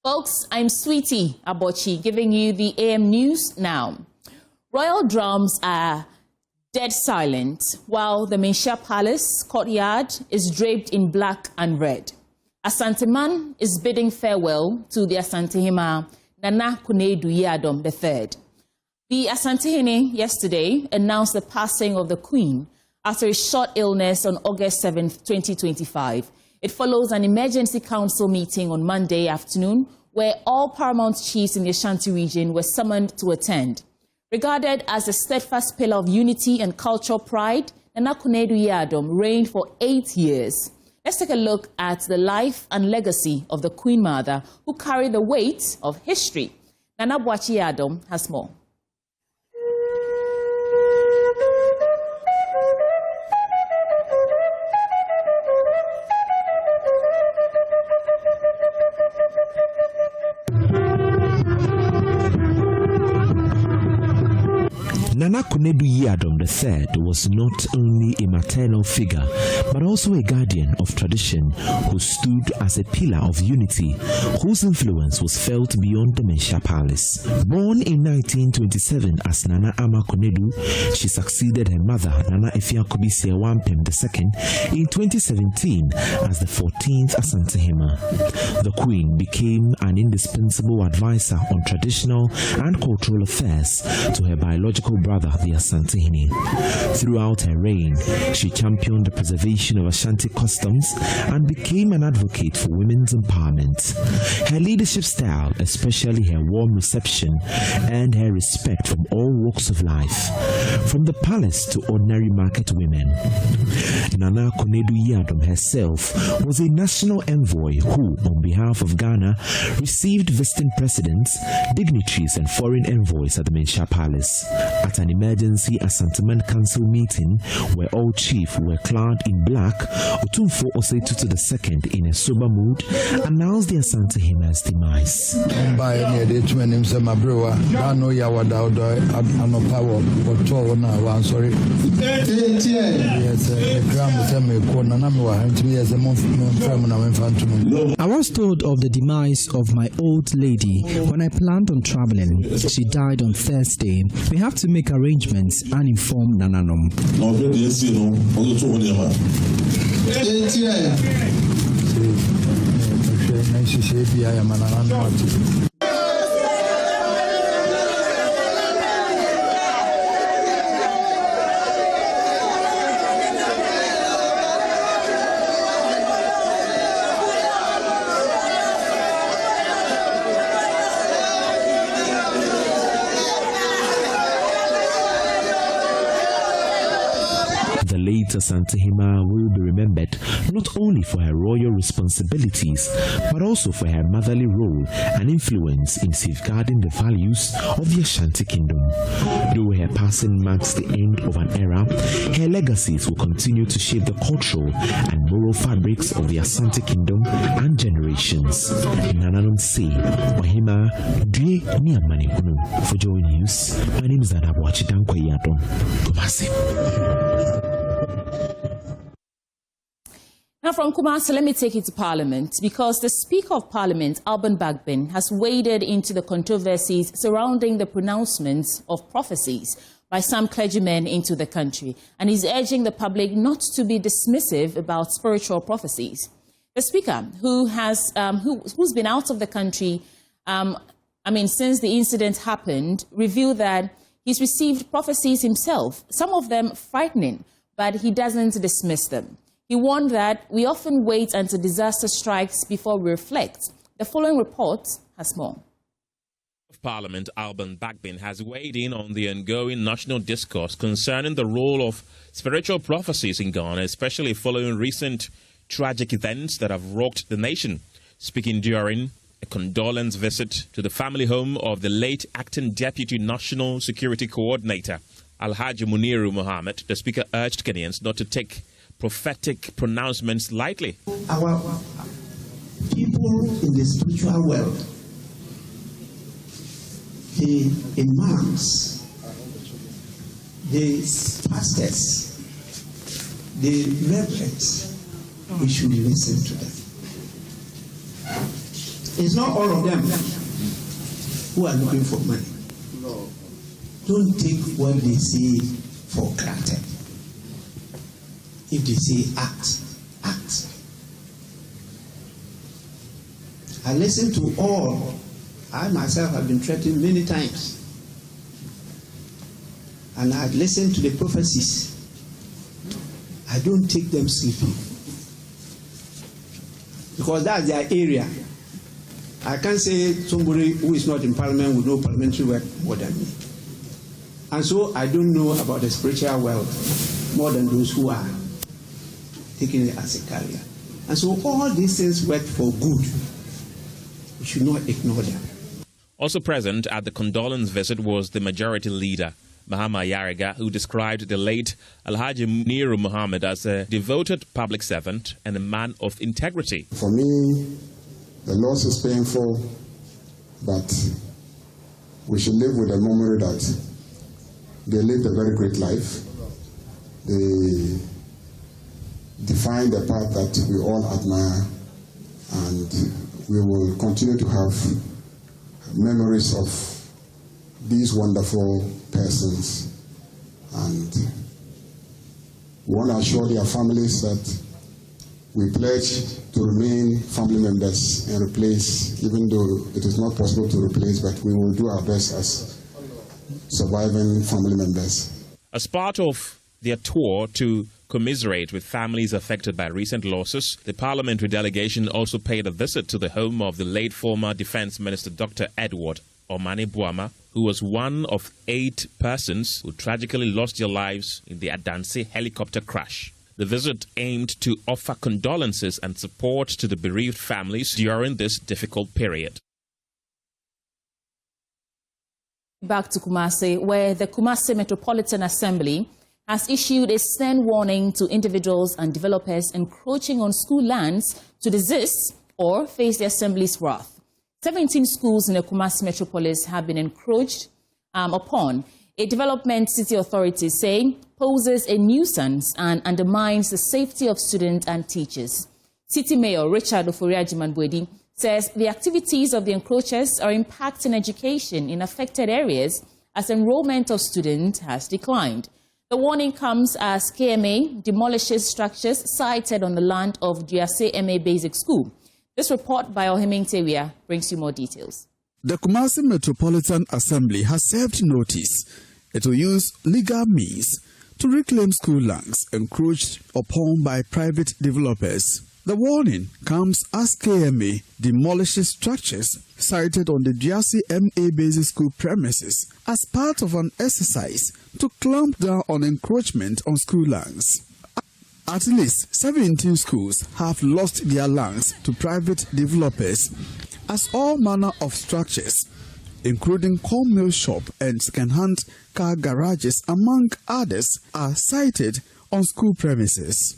Folks, I'm Sweetie Abochi giving you the AM News now. Royal drums are dead silent while the Menhia Palace courtyard is draped in black and red. Asanteman is bidding farewell to the Asantehima Nana Konadu Yiadom III. The Asantehene yesterday announced the passing of the Queen after a short illness on August 7, 2025. It follows an emergency council meeting on Monday afternoon where all paramount chiefs in the Ashanti region were summoned to attend. Regarded as a steadfast pillar of unity and cultural pride, Nana Konadu Yiadom reigned for 8 years. Let's take a look at the life and legacy of the Queen Mother who carried the weight of history. Nana Boachi Yiadom has more. Nana Konadu Yiadom III was not only a maternal figure, but also a guardian of tradition who stood as a pillar of unity, whose influence was felt beyond the Menhia Palace. Born in 1927 as Nana Ama Konadu, she succeeded her mother, Nana Efiakobisia Wampem II, in 2017 as the 14th Asantehima. The Queen became an indispensable advisor on traditional and cultural affairs to her biological brother, the Asantehene. Throughout her reign, she championed the preservation of Ashanti customs and became an advocate for women's empowerment. Her leadership style, especially her warm reception, earned her respect from all walks of life, from the palace to ordinary market women. Nana Konadu Yiadom herself was a national envoy who, on behalf of Ghana, received visiting presidents, dignitaries and foreign envoys at the Menhia Palace. At an emergency Asanteman Council meeting where all chiefs were clad in black, Otumfo Osei II in a sober mood announced the Asantehima's demise. I was told of the demise of my old lady when I planned on traveling. She died on Thursday. We have to make arrangements and inform Nananom. The late Asantehima will be remembered not only for her royal responsibilities, but also for her motherly role and influence in safeguarding the values of the Ashanti Kingdom. Though her passing marks the end of an era, her legacies will continue to shape the cultural and moral fabrics of the Ashanti Kingdom and generations. Nananom say, Wahima Dwe Niamani Hunu. For Joy News, my name is Nana Boachi Yiadom. Kumasi. Now from Kumasi, let me take you to Parliament because the Speaker of Parliament, Alban Bagbin, has waded into the controversies surrounding the pronouncements of prophecies by some clergymen into the country, and he's urging the public not to be dismissive about spiritual prophecies. The Speaker, who's been out of the country, since the incident happened, revealed that he's received prophecies himself, some of them frightening, but he doesn't dismiss them. He warned that we often wait until disaster strikes before we reflect. The following report has more. Parliament Alban Bagbin has weighed in on the ongoing national discourse concerning the role of spiritual prophecies in Ghana, especially following recent tragic events that have rocked the nation. Speaking during a condolence visit to the family home of the late acting Deputy National Security Coordinator, Alhaji Muniru Mohammed, the Speaker urged Ghanaians not to take prophetic pronouncements lightly. Our people in the spiritual world, the imams, the pastors, the reverends, we should listen to them. It's not all of them who are looking for money. No. Don't take what they say for granted. If they say act, act. I listen to all. I myself have been threatened many times. And I listen to the prophecies. I don't take them sleeping. Because that's their area. I can't say somebody who is not in parliament will know parliamentary work more than me. And so I don't know about the spiritual world more than those who are taking it as a career. And so all these things work for good. We should not ignore them. Also present at the condolence visit was the majority leader, Mahama Yariga, who described the late Alhaji Muniru Muhammad as a devoted public servant and a man of integrity. For me, the loss is painful, but we should live with the memory that they lived a very great life. They defined the path that we all admire, and we will continue to have memories of these wonderful persons, and we want to assure their families that we pledge to remain family members and replace, even though it is not possible to replace, but we will do our best as surviving family members. As part of their tour to commiserate with families affected by recent losses, the parliamentary delegation also paid a visit to the home of the late former Defence Minister Dr. Edward Omane Buama, who was one of 8 persons who tragically lost their lives in the Adanse helicopter crash. The visit aimed to offer condolences and support to the bereaved families during this difficult period. Back to Kumasi, where the Kumasi Metropolitan Assembly has issued a stern warning to individuals and developers encroaching on school lands to desist or face the Assembly's wrath. 17 schools in the Kumasi metropolis have been encroached upon. A development city authorities say poses a nuisance and undermines the safety of students and teachers. City Mayor Richard Ofori-Ajimanbuedi says the activities of the encroachers are impacting education in affected areas as enrollment of students has declined. The warning comes as KMA demolishes structures sited on the land of Duase MA Basic School. This report by Ohiming Tewia brings you more details. The Kumasi Metropolitan Assembly has served notice. It will use legal means to reclaim school lands encroached upon by private developers. The warning comes as KMA demolishes structures sited on the Duase MA Basic School premises as part of an exercise to clamp down on encroachment on school lands. At least 17 schools have lost their lands to private developers as all manner of structures, including corn mill shop and second-hand car garages, among others, are sited on school premises.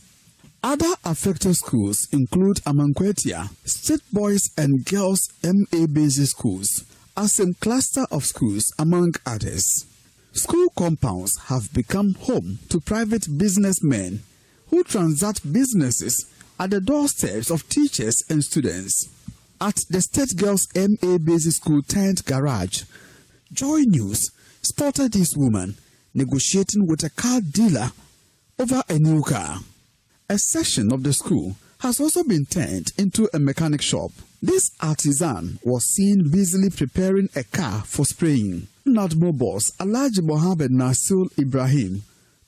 Other affected schools include Amankwetia, State Boys and Girls MA Basic Schools, a same cluster of schools, among others. School compounds have become home to private businessmen who transact businesses at the doorsteps of teachers and students. At the State Girls MA Basic School tent garage, Joy News spotted this woman negotiating with a car dealer over a new car. A section of the school has also been turned into a mechanic shop. This artisan was seen busily preparing a car for spraying. NADMO boss Alhaji Mohammed Nasil Ibrahim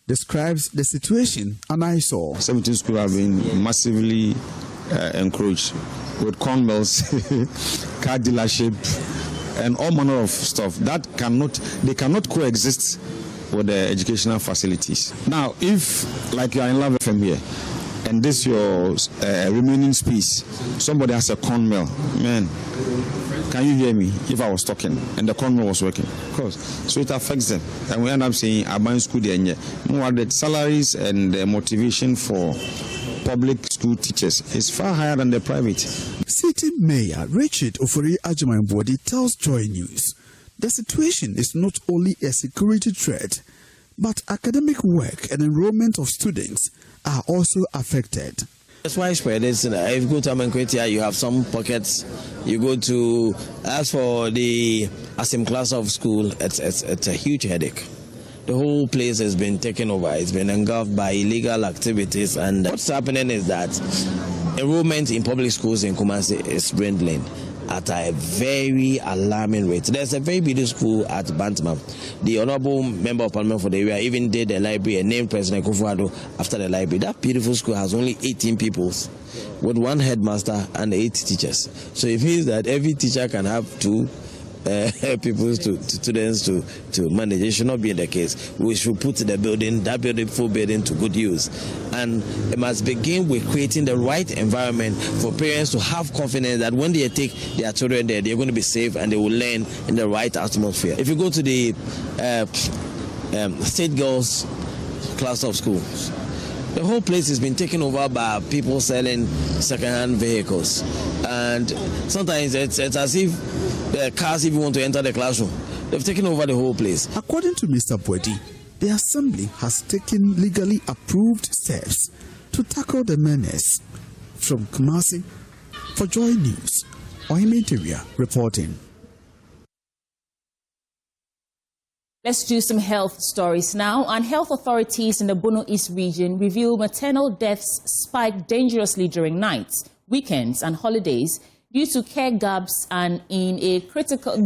describes the situation and I saw. 17 schools have been massively encroached with corn mills, car dealership, and all manner of stuff that they cannot coexist with the educational facilities. Now, if like you are in Love FM here, and this your remaining space, somebody has a corn mill, man, can you hear me if I was talking and the corn mill was working? Of course. So it affects them. And we end up saying, I'm buying school there. More the salaries and the motivation for public school teachers is far higher than the private. City Mayor Richard Ofori-Ajimanbuedi tells Joy News the situation is not only a security threat, but academic work and enrollment of students are also affected. It's widespread. If you go to Amenkwetia, you have some pockets. You go to, as for the Asim class of school, it's a huge headache. The whole place has been taken over. It's been engulfed by illegal activities. And what's happening is that enrollment in public schools in Kumasi is dwindling at a very alarming rate. There's a very beautiful school at Bantama. The Honorable Member of Parliament for the area even did a library and named President Kofi Kapito after the library. That beautiful school has only 18 pupils with one headmaster and 8 teachers. So it means that every teacher can have 2 people to students to manage. It should not be the case. We should put that beautiful building to good use. And it must begin with creating the right environment for parents to have confidence that when they take their children there, they're going to be safe and they will learn in the right atmosphere. If you go to the State Girls class of schools, the whole place has been taken over by people selling second-hand vehicles. And sometimes it's as if the cars even want to enter the classroom. They've taken over the whole place. According to Mr. Bwedi, the Assembly has taken legally approved steps to tackle the menace. From Kumasi, for Joy News, Ohimeteria reporting. Let's do some health stories now. And health authorities in the Bono East region reveal maternal deaths spike dangerously during nights, weekends, and holidays due to care gaps and in a critical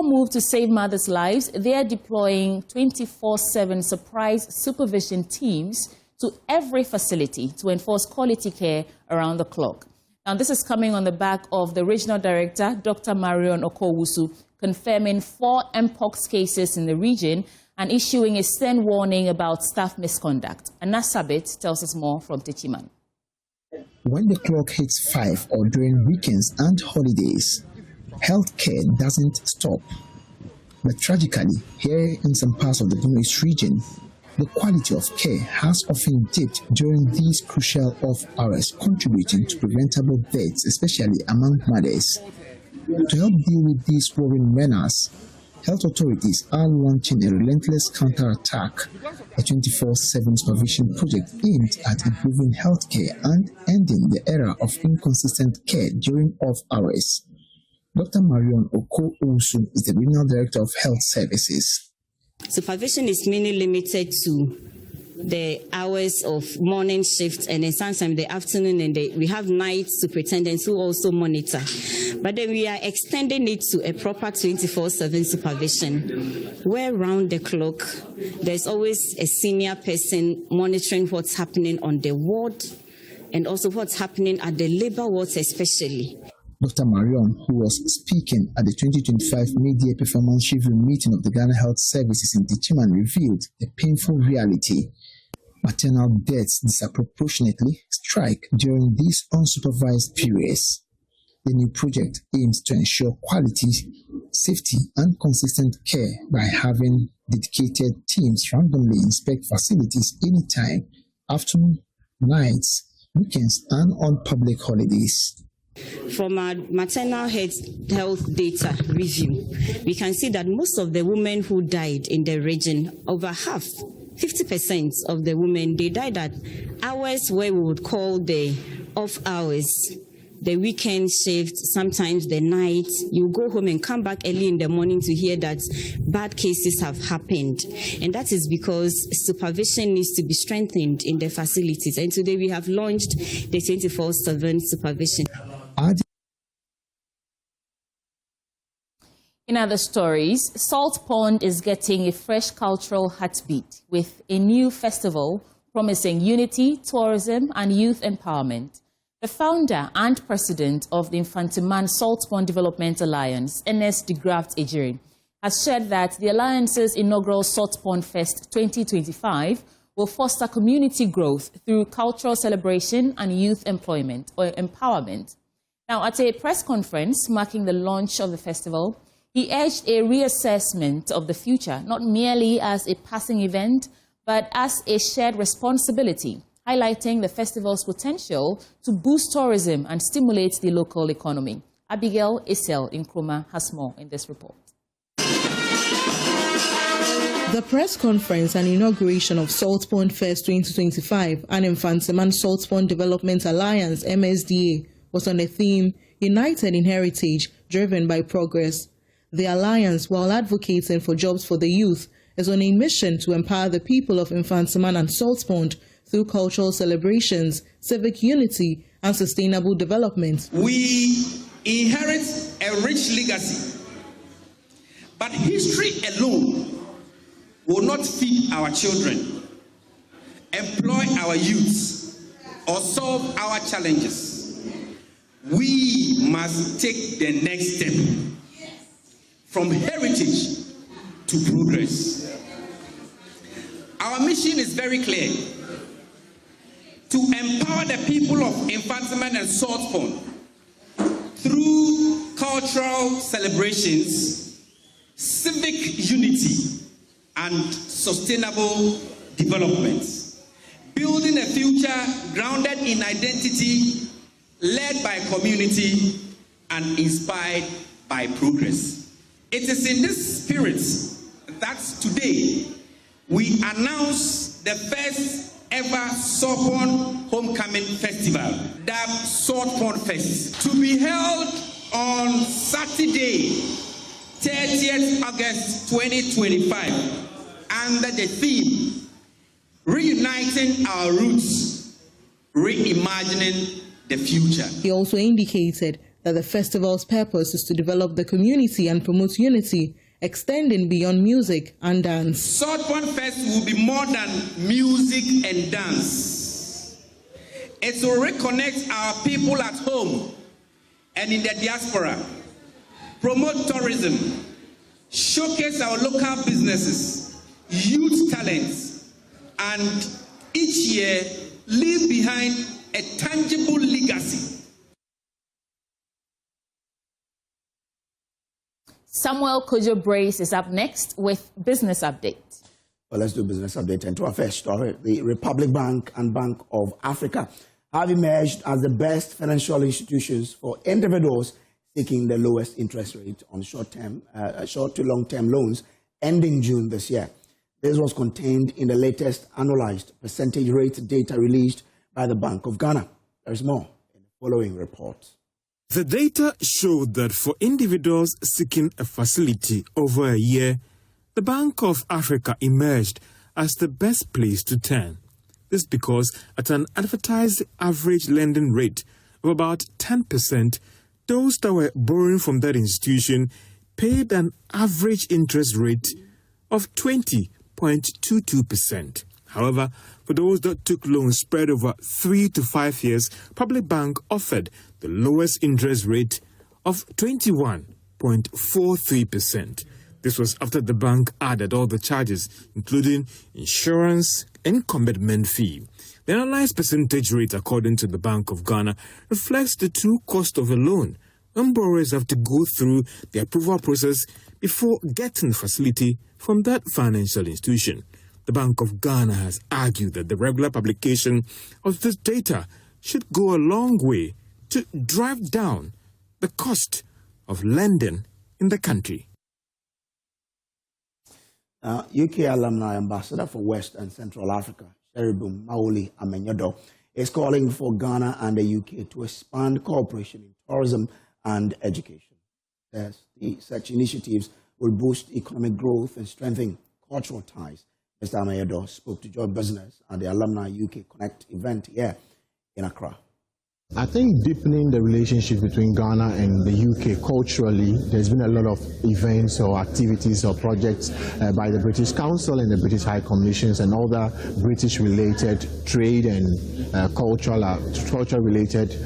move to save mothers' lives. They are deploying 24/7 surprise supervision teams to every facility to enforce quality care around the clock. Now, this is coming on the back of the regional director, Dr. Marion Okowusu, confirming 4 mpox cases in the region and issuing a stern warning about staff misconduct. Anna Sabit tells us more from Techiman. When the clock hits 5 or during weekends and holidays, healthcare doesn't stop. But tragically, here in some parts of the Bono East region, the quality of care has often dipped during these crucial off hours, contributing to preventable deaths, especially among mothers. To help deal with these worrying menace, health authorities are launching a relentless counterattack, a 24/7 supervision project aimed at improving healthcare and ending the era of inconsistent care during off hours. Dr. Marion Okowusu is the Regional Director of Health Services. Supervision is mainly limited to the hours of morning shift and then sometimes the afternoon, and we have night superintendents who also monitor. But then we are extending it to a proper 24/7 supervision, where round the clock there's always a senior person monitoring what's happening on the ward and also what's happening at the labor wards especially. Dr. Marion, who was speaking at the 2025 mid-year performance review meeting of the Ghana Health Services in Techiman, revealed a painful reality. Maternal deaths disproportionately strike during these unsupervised periods. The new project aims to ensure quality, safety, and consistent care by having dedicated teams randomly inspect facilities anytime, afternoon, nights, weekends, and on public holidays. From our maternal health data review, we can see that most of the women who died in the region, over half, 50% of the women, they died at hours where we would call the off hours, the weekend shift, sometimes the night. You go home and come back early in the morning to hear that bad cases have happened. And that is because supervision needs to be strengthened in the facilities. And today we have launched the 24/7 supervision. In other stories, Saltpond is getting a fresh cultural heartbeat with a new festival promising unity, tourism, and youth empowerment. The founder and president of the Infantiman Saltpond Development Alliance, Ernest de Graft Ejiri, has shared that the Alliance's inaugural Saltpond Fest 2025 will foster community growth through cultural celebration and youth employment or empowerment. Now, at a press conference marking the launch of the festival, he urged a reassessment of the future, not merely as a passing event, but as a shared responsibility, highlighting the festival's potential to boost tourism and stimulate the local economy. Abigail Isel in Nkrumah has more in this report. The press conference and inauguration of Saltpond Fest 2025 and Infantsiman Saltpond Development Alliance MSDA was on the theme United in Heritage, Driven by Progress. The alliance, while advocating for jobs for the youth, is on a mission to empower the people of Infantsiman and Saltpond through cultural celebrations, civic unity, and sustainable development. We inherit a rich legacy, but history alone will not feed our children, employ our youths, or solve our challenges. We must take the next step from heritage to progress. Our mission is very clear: to empower the people of Infantsiman and Saltpond through cultural celebrations, civic unity, and sustainable development, building a future grounded in identity, led by community, and inspired by progress. It is in this spirit that today we announce the first ever Saltpond Homecoming Festival, dubbed Saltpond Fest, to be held on Saturday, 30th August 2025, under the theme, Reuniting Our Roots, Reimagining the Future. He also indicated that the festival's purpose is to develop the community and promote unity, extending beyond music and dance. Saltpond Fest will be more than music and dance. It will reconnect our people at home and in the diaspora, promote tourism, showcase our local businesses, youth talents, and each year leave behind a tangible legacy. Samuel Kojo Brace is up next with Business Update. Well, let's do Business Update. And to our first story, the Republic Bank and Bank of Africa have emerged as the best financial institutions for individuals seeking the lowest interest rate on short to long-term loans ending June this year. This was contained in the latest annualized percentage rate data released by the Bank of Ghana. There is more in the following report. The data showed that for individuals seeking a facility over a year, the Bank of Africa emerged as the best place to turn. This because at an advertised average lending rate of about 10%, those that were borrowing from that institution paid an average interest rate of 20.22%. However, for those that took loans spread over 3 to 5 years, Public Bank offered the lowest interest rate of 21.43%. This was after the bank added all the charges, including insurance and commitment fee. The analyzed percentage rate, according to the Bank of Ghana, reflects the true cost of a loan when borrowers have to go through the approval process before getting the facility from that financial institution. The Bank of Ghana has argued that the regular publication of this data should go a long way to drive down the cost of lending in the country. UK alumni ambassador for West and Central Africa, Cherubim Maoli Amenyodo, is calling for Ghana and the UK to expand cooperation in tourism and education. Such initiatives will boost economic growth and strengthen cultural ties. Mr. Amenyodo spoke to Joy Business at the Alumni UK Connect event here in Accra. I think deepening the relationship between Ghana and the UK culturally, there's been a lot of events or activities or projects by the British Council and the British High Commissions and other British-related trade and culture-related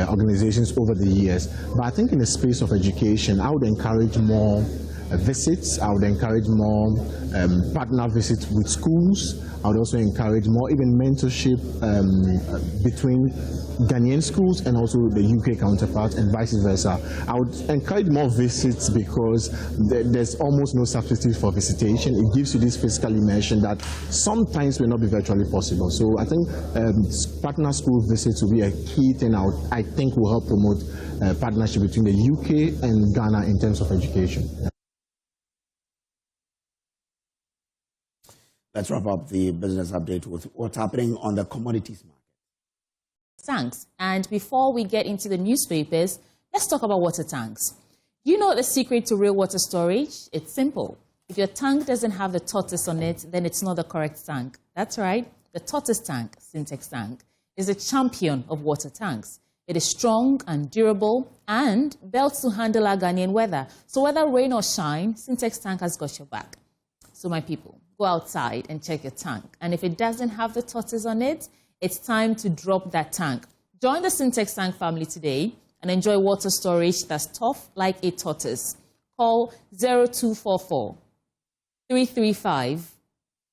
organizations over the years. But I think in the space of education, I would encourage more visits. I would encourage more partner visits with schools. I would also encourage more even mentorship between Ghanaian schools and also the UK counterparts and vice versa. I would encourage more visits because there's almost no substitute for visitation. It gives you this physical immersion that sometimes may not be virtually possible. So I think partner school visits will be a key thing I think will help promote partnership between the UK and Ghana in terms of education. Let's wrap up the business update with what's happening on the commodities market. Tanks. And before we get into the newspapers, let's talk about water tanks. You know the secret to real water storage? It's simple. If your tank doesn't have the tortoise on it, then it's not the correct tank. That's right. The tortoise tank, Syntex tank, is a champion of water tanks. It is strong and durable and built to handle our Ghanaian weather. So whether rain or shine, Syntex tank has got your back. So my people, go outside and check your tank. And if it doesn't have the tortoise on it, it's time to drop that tank. Join the Syntex tank family today and enjoy water storage that's tough like a tortoise. Call 0244 335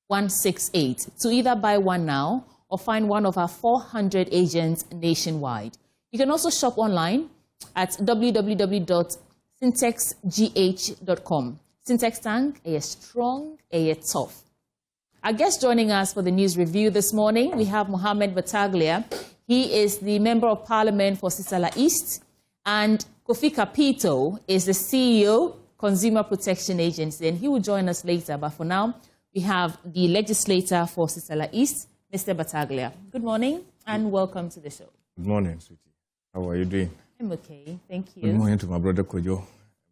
168 to either buy one now or find one of our 400 agents nationwide. You can also shop online at www.syntexgh.com. Syntex tank, a strong, a tough. Our guest joining us for the news review this morning, we have Mohammed Battaglia. He is the Member of Parliament for Sisala East, and Kofi Kapito is the CEO, Consumer Protection Agency, and he will join us later. But for now, we have the legislator for Sisala East, Mr. Battaglia. Good morning and welcome to the show. Good morning, sweetie. How are you doing? I'm okay, thank you. Good morning to my brother Kojo,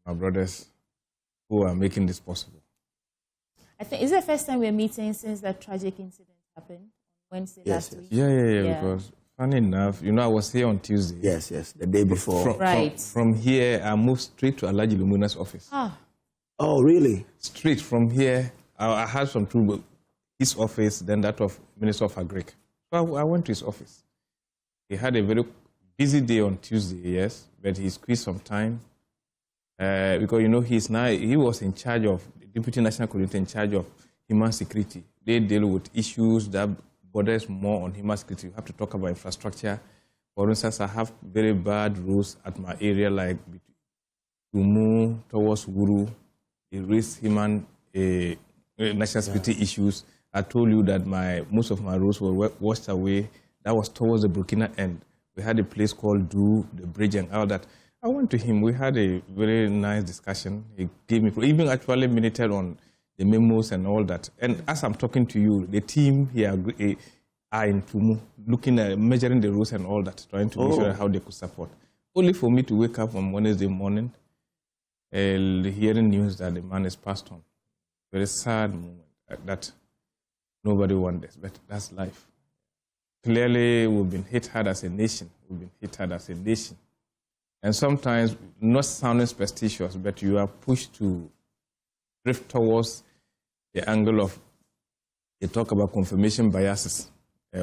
my brothers who are making this possible. I think, is it the first time we're meeting since that tragic incident happened on Wednesday last week? Yeah, because funny enough, you know, I was here on Tuesday. Yes, the day before. From here, I moved straight to Alaji Lumuna's office. Ah. Oh, really? Straight from here, I had some trouble. His office, then that of Minister of Agric. So I went to his office. He had a very busy day on Tuesday, yes, but he squeezed some time because, you know, he was in charge of, the Deputy National Coordinator in charge of human security. They deal with issues that borders more on human security. You have to talk about infrastructure. For instance, I have very bad roads at my area, like Tumu towards Wuru. It raised human national security issues. I told you that most of my roads were washed away. That was towards the Burkina end. We had a place called Du, the bridge and all that. I went to him. We had a very nice discussion. He gave me, even actually minuted on the memos and all that. And as I'm talking to you, the team here are in Tumu, looking at measuring the roads and all that, trying to make sure how they could support. Only for me to wake up on Wednesday morning, hearing news that the man is passed on. Very sad moment that nobody wants, but that's life. Clearly, we've been hit hard as a nation. And sometimes, not sounding superstitious, but you are pushed to drift towards the angle of, they talk about confirmation biases,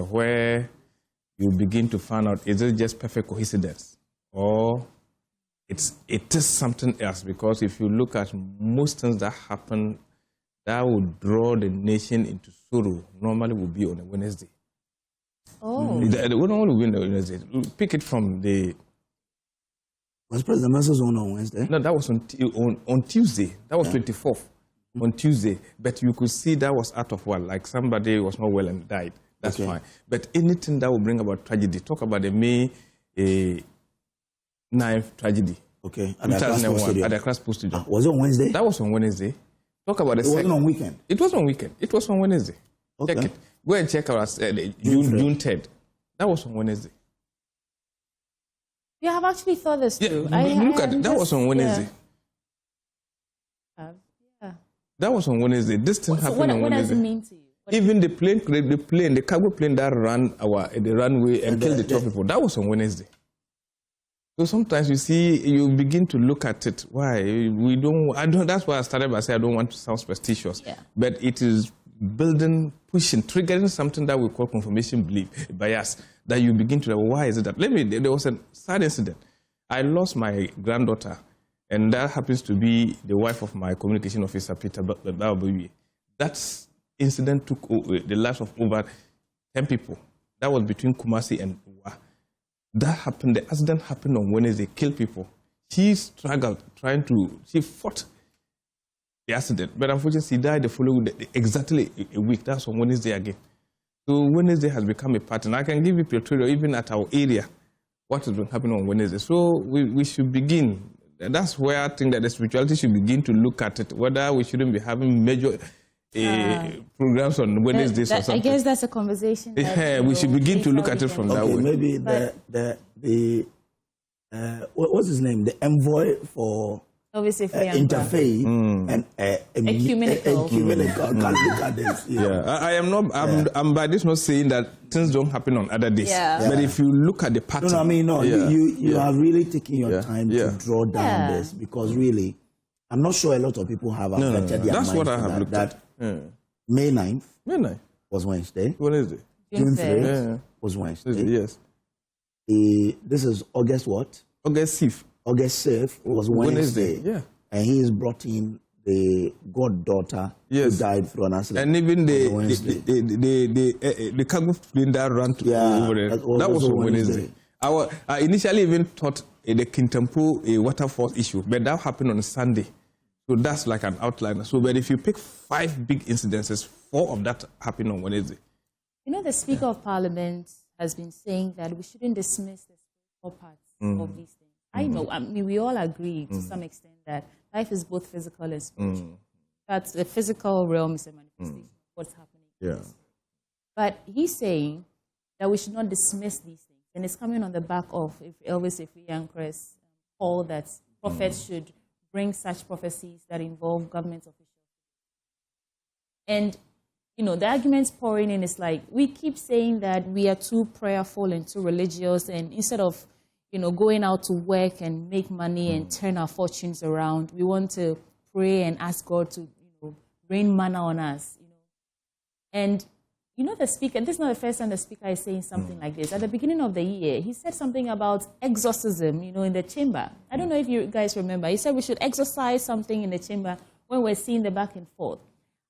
where you begin to find out, is it just perfect coincidence? Or it is something else? Because if you look at most things that happen, that would draw the nation into sorrow, normally would be on a Wednesday. Oh. The one only win on Wednesday. Pick it from the... Was President Masso's on Wednesday? No, that was on Tuesday. That was 24th, on Tuesday. But you could see that was out of one, like somebody was not well and died. That's fine. But anything that will bring about tragedy, talk about the May 9th tragedy. Okay. At the Accra Sports Stadium. Was it on Wednesday? That was on Wednesday. Talk about the It wasn't on weekend? It was on weekend. It was on Wednesday. Okay. Check it. Go and check out June 3rd. That was on Wednesday. You have actually thought this through. Look at it. That was on Wednesday. That was on Wednesday. This thing happened on Wednesday. What does it mean to you? Even the cargo plane that ran the runway and killed the 12 people, that was on Wednesday. So sometimes you begin to look at it. Why? That's why I started by saying I don't want to sound superstitious. Yeah. But it is building, pushing, triggering something that we call confirmation bias, that you begin to know, why is it that? There was a sad incident. I lost my granddaughter, and that happens to be the wife of my communication officer, Peter Babawi. That incident took the lives of over 10 people. That was between Kumasi and Uwa. That happened, the accident happened on Wednesday, killed people. She struggled, she fought the accident, but unfortunately she died the following day, exactly a week. That's on Wednesday again. So Wednesday has become a pattern. I can give you Pretoria, even at our area, what has been happening on Wednesday. So we should begin. That's where I think that the spirituality should begin to look at it, whether we shouldn't be having major programs on Wednesdays or something. I guess that's a conversation. Yeah, we should begin to look at it from that way. Maybe what's his name? The envoy for interfaith and ecumenical. Can look at this. I am not. I'm by this not saying that things don't happen on other days. But if you look at the pattern, you are really taking your time to draw down this, because really, I'm not sure a lot of people have affected their That's what I have looked at. May 9th was Wednesday. June 3rd was Wednesday. Yes. This is August what? August 5th. August 5th was Wednesday. Yeah. And he has brought in the goddaughter who died through an accident. And even the cargo plane that ran to over there. That was on Wednesday. I initially even thought the Kintampo waterfall issue, but that happened on Sunday. So that's like an outliner. So, but if you pick 5 big incidences, 4 of that happened on Wednesday. You know, the Speaker of Parliament has been saying that we shouldn't dismiss the spiritual parts of these things. I know, I mean, we all agree to some extent that life is both physical and spiritual. That's the physical realm is a manifestation of what's happening. But he's saying that we should not dismiss these things. And it's coming on the back of Elvis Efiyankress call that prophets should bring such prophecies that involve government officials. And, you know, the arguments pouring in is like, we keep saying that we are too prayerful and too religious, and instead of, you know, going out to work and make money and turn our fortunes around, we want to pray and ask God to, you know, rain manna on us, you know. And, you know, the speaker, this is not the first time the speaker is saying something like this. At the beginning of the year, he said something about exorcism, you know, in the chamber. I don't know if you guys remember. He said we should exorcise something in the chamber when we're seeing the back and forth.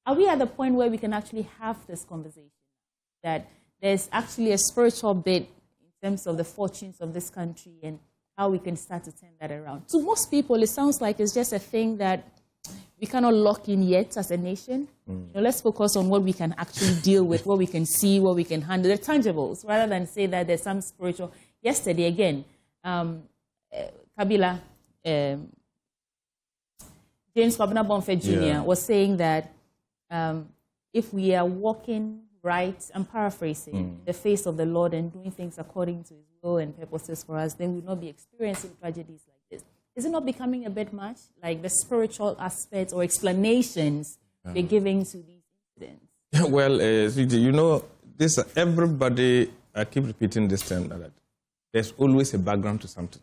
Are we at the point where we can actually have this conversation, that there's actually a spiritual bit in terms of the fortunes of this country and how we can start to turn that around? To most people, it sounds like it's just a thing that we cannot lock in yet as a nation. You know, let's focus on what we can actually deal with, what we can see, what we can handle, the tangibles, rather than say that there's some spiritual. Yesterday, again, Kabila, James Kwabena Bonfe Jr. was saying that if we are walking right, I'm paraphrasing, the face of the Lord and doing things according to his will and purposes for us, then we will not be experiencing tragedies like this. Is it not becoming a bit much, like the spiritual aspects or explanations we're giving to these incidents? Well, you know, this everybody, I keep repeating this term, that there's always a background to something.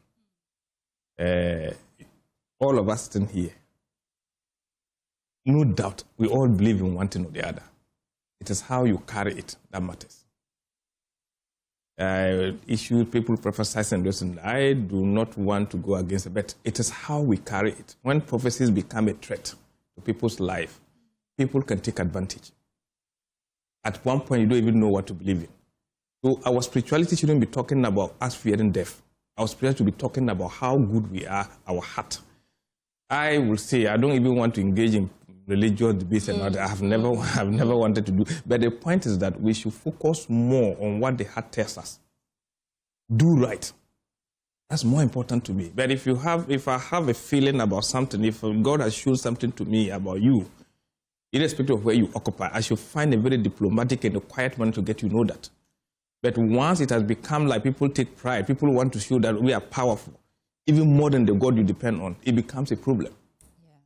All of us sitting here, no doubt, we all believe in one thing or the other. It is how you carry it that matters. Issues, people prophesize and listen. I do not want to go against it, but it is how we carry it. When prophecies become a threat to people's life, people can take advantage. At one point, you don't even know what to believe in. So our spirituality shouldn't be talking about us fearing death. Our spirituality should be talking about how good we are, our heart. I will say, I don't even want to engage in religious debates and all that. I've never wanted to do. But the point is that we should focus more on what the heart tells us. Do right. That's more important to me. But if I have a feeling about something, if God has shown something to me about you, irrespective of where you occupy, I should find a very diplomatic and a quiet manner to get you to know that. But once it has become like people take pride, people want to show that we are powerful, even more than the God you depend on, it becomes a problem.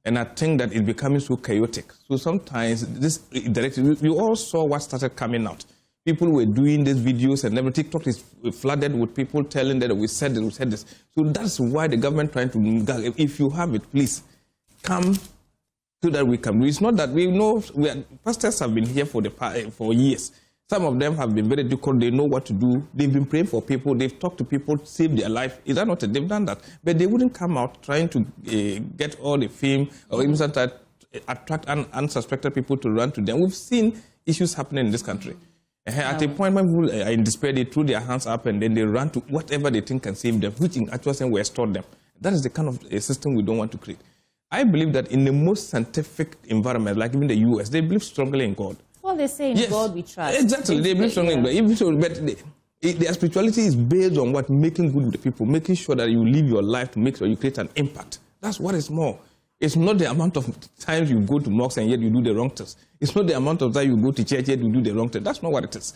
And I think that it's becoming so chaotic. So sometimes this directive, we all saw what started coming out. People were doing these videos and everything. TikTok is flooded with people telling that we said this. So that's why the government trying to, if you have it, please come so that we can. It's not that we know, pastors have been here for years. Some of them have been very difficult. They know what to do. They've been praying for people. They've talked to people, saved their life. Is that not? They've done that. But they wouldn't come out trying to get all the fame or even attract unsuspected people to run to them. We've seen issues happening in this country. At a point when people are in despair, they throw their hands up and then they run to whatever they think can save them, which in actual sense will restore them. That is the kind of system we don't want to create. I believe that in the most scientific environment, like even the US, they believe strongly in God. Well, they say in God we trust. Exactly, they believe strongly in God. But their spirituality is based on what? Making good with the people, making sure that you live your life to make sure you create an impact. That's what is more. It's not the amount of times you go to mosque and yet you do the wrong things. It's not the amount of time you go to church yet you do the wrong thing. That's not what it is.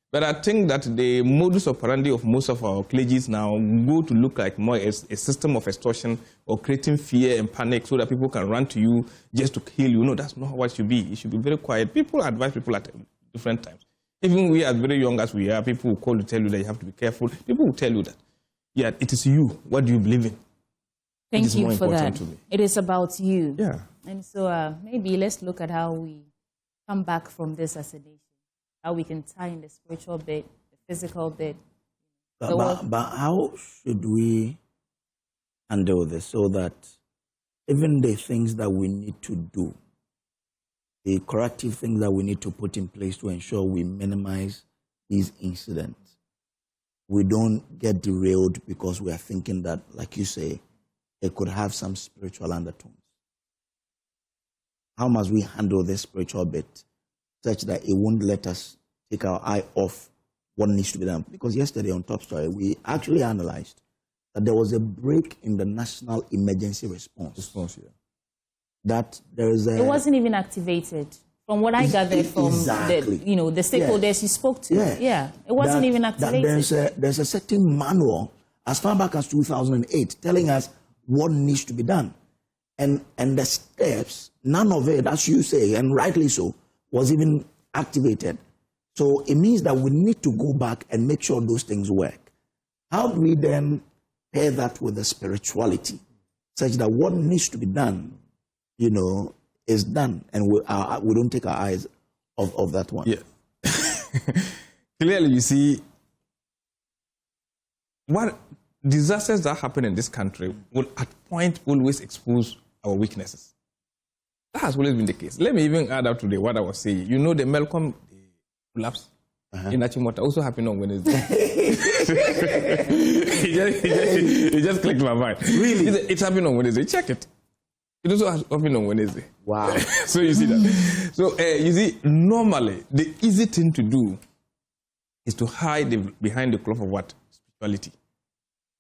But I think that the modus operandi of most of our clergies now go to look like more as a system of extortion or creating fear and panic so that people can run to you just to kill you. No, that's not what it should be. It should be very quiet. People advise people at different times. Even we, as very young as we are, people will call to tell you that you have to be careful. People will tell you that. Yeah, it is you. What do you believe in? Thank you for that. It is about you. Yeah. And so maybe let's look at how we come back from this as a nation. How we can tie in the spiritual bit, the physical bit. But how should we handle this so that even the things that we need to do, the corrective things that we need to put in place to ensure we minimize these incidents, we don't get derailed because we are thinking that, like you say, it could have some spiritual undertones? How must we handle this spiritual bit such that it won't let us take our eye off what needs to be done? Because yesterday on Top Story, we actually analyzed that there was a break in the national emergency response. That there is a... It wasn't even activated. From what I gathered from the stakeholders you spoke to. Yeah, it wasn't even activated. There's a certain manual as far back as 2008 telling us what needs to be done. And the steps, none of it, as you say, and rightly so, was even activated. So it means that we need to go back and make sure those things work. How do we then pair that with the spirituality, such that what needs to be done, is done, and we don't take our eyes off that one? Yeah. Clearly, you see, what disasters that happen in this country will at point always expose our weaknesses. That has always been the case. Let me even add up to what I was saying. You know, the Melcom collapse in Achimota also happened on Wednesday. it just clicked my mind. Really? It happened on Wednesday. Check it. It also happened on Wednesday. Wow. So you see that. So you see, normally, the easy thing to do is to hide behind the cloth of what? Spirituality.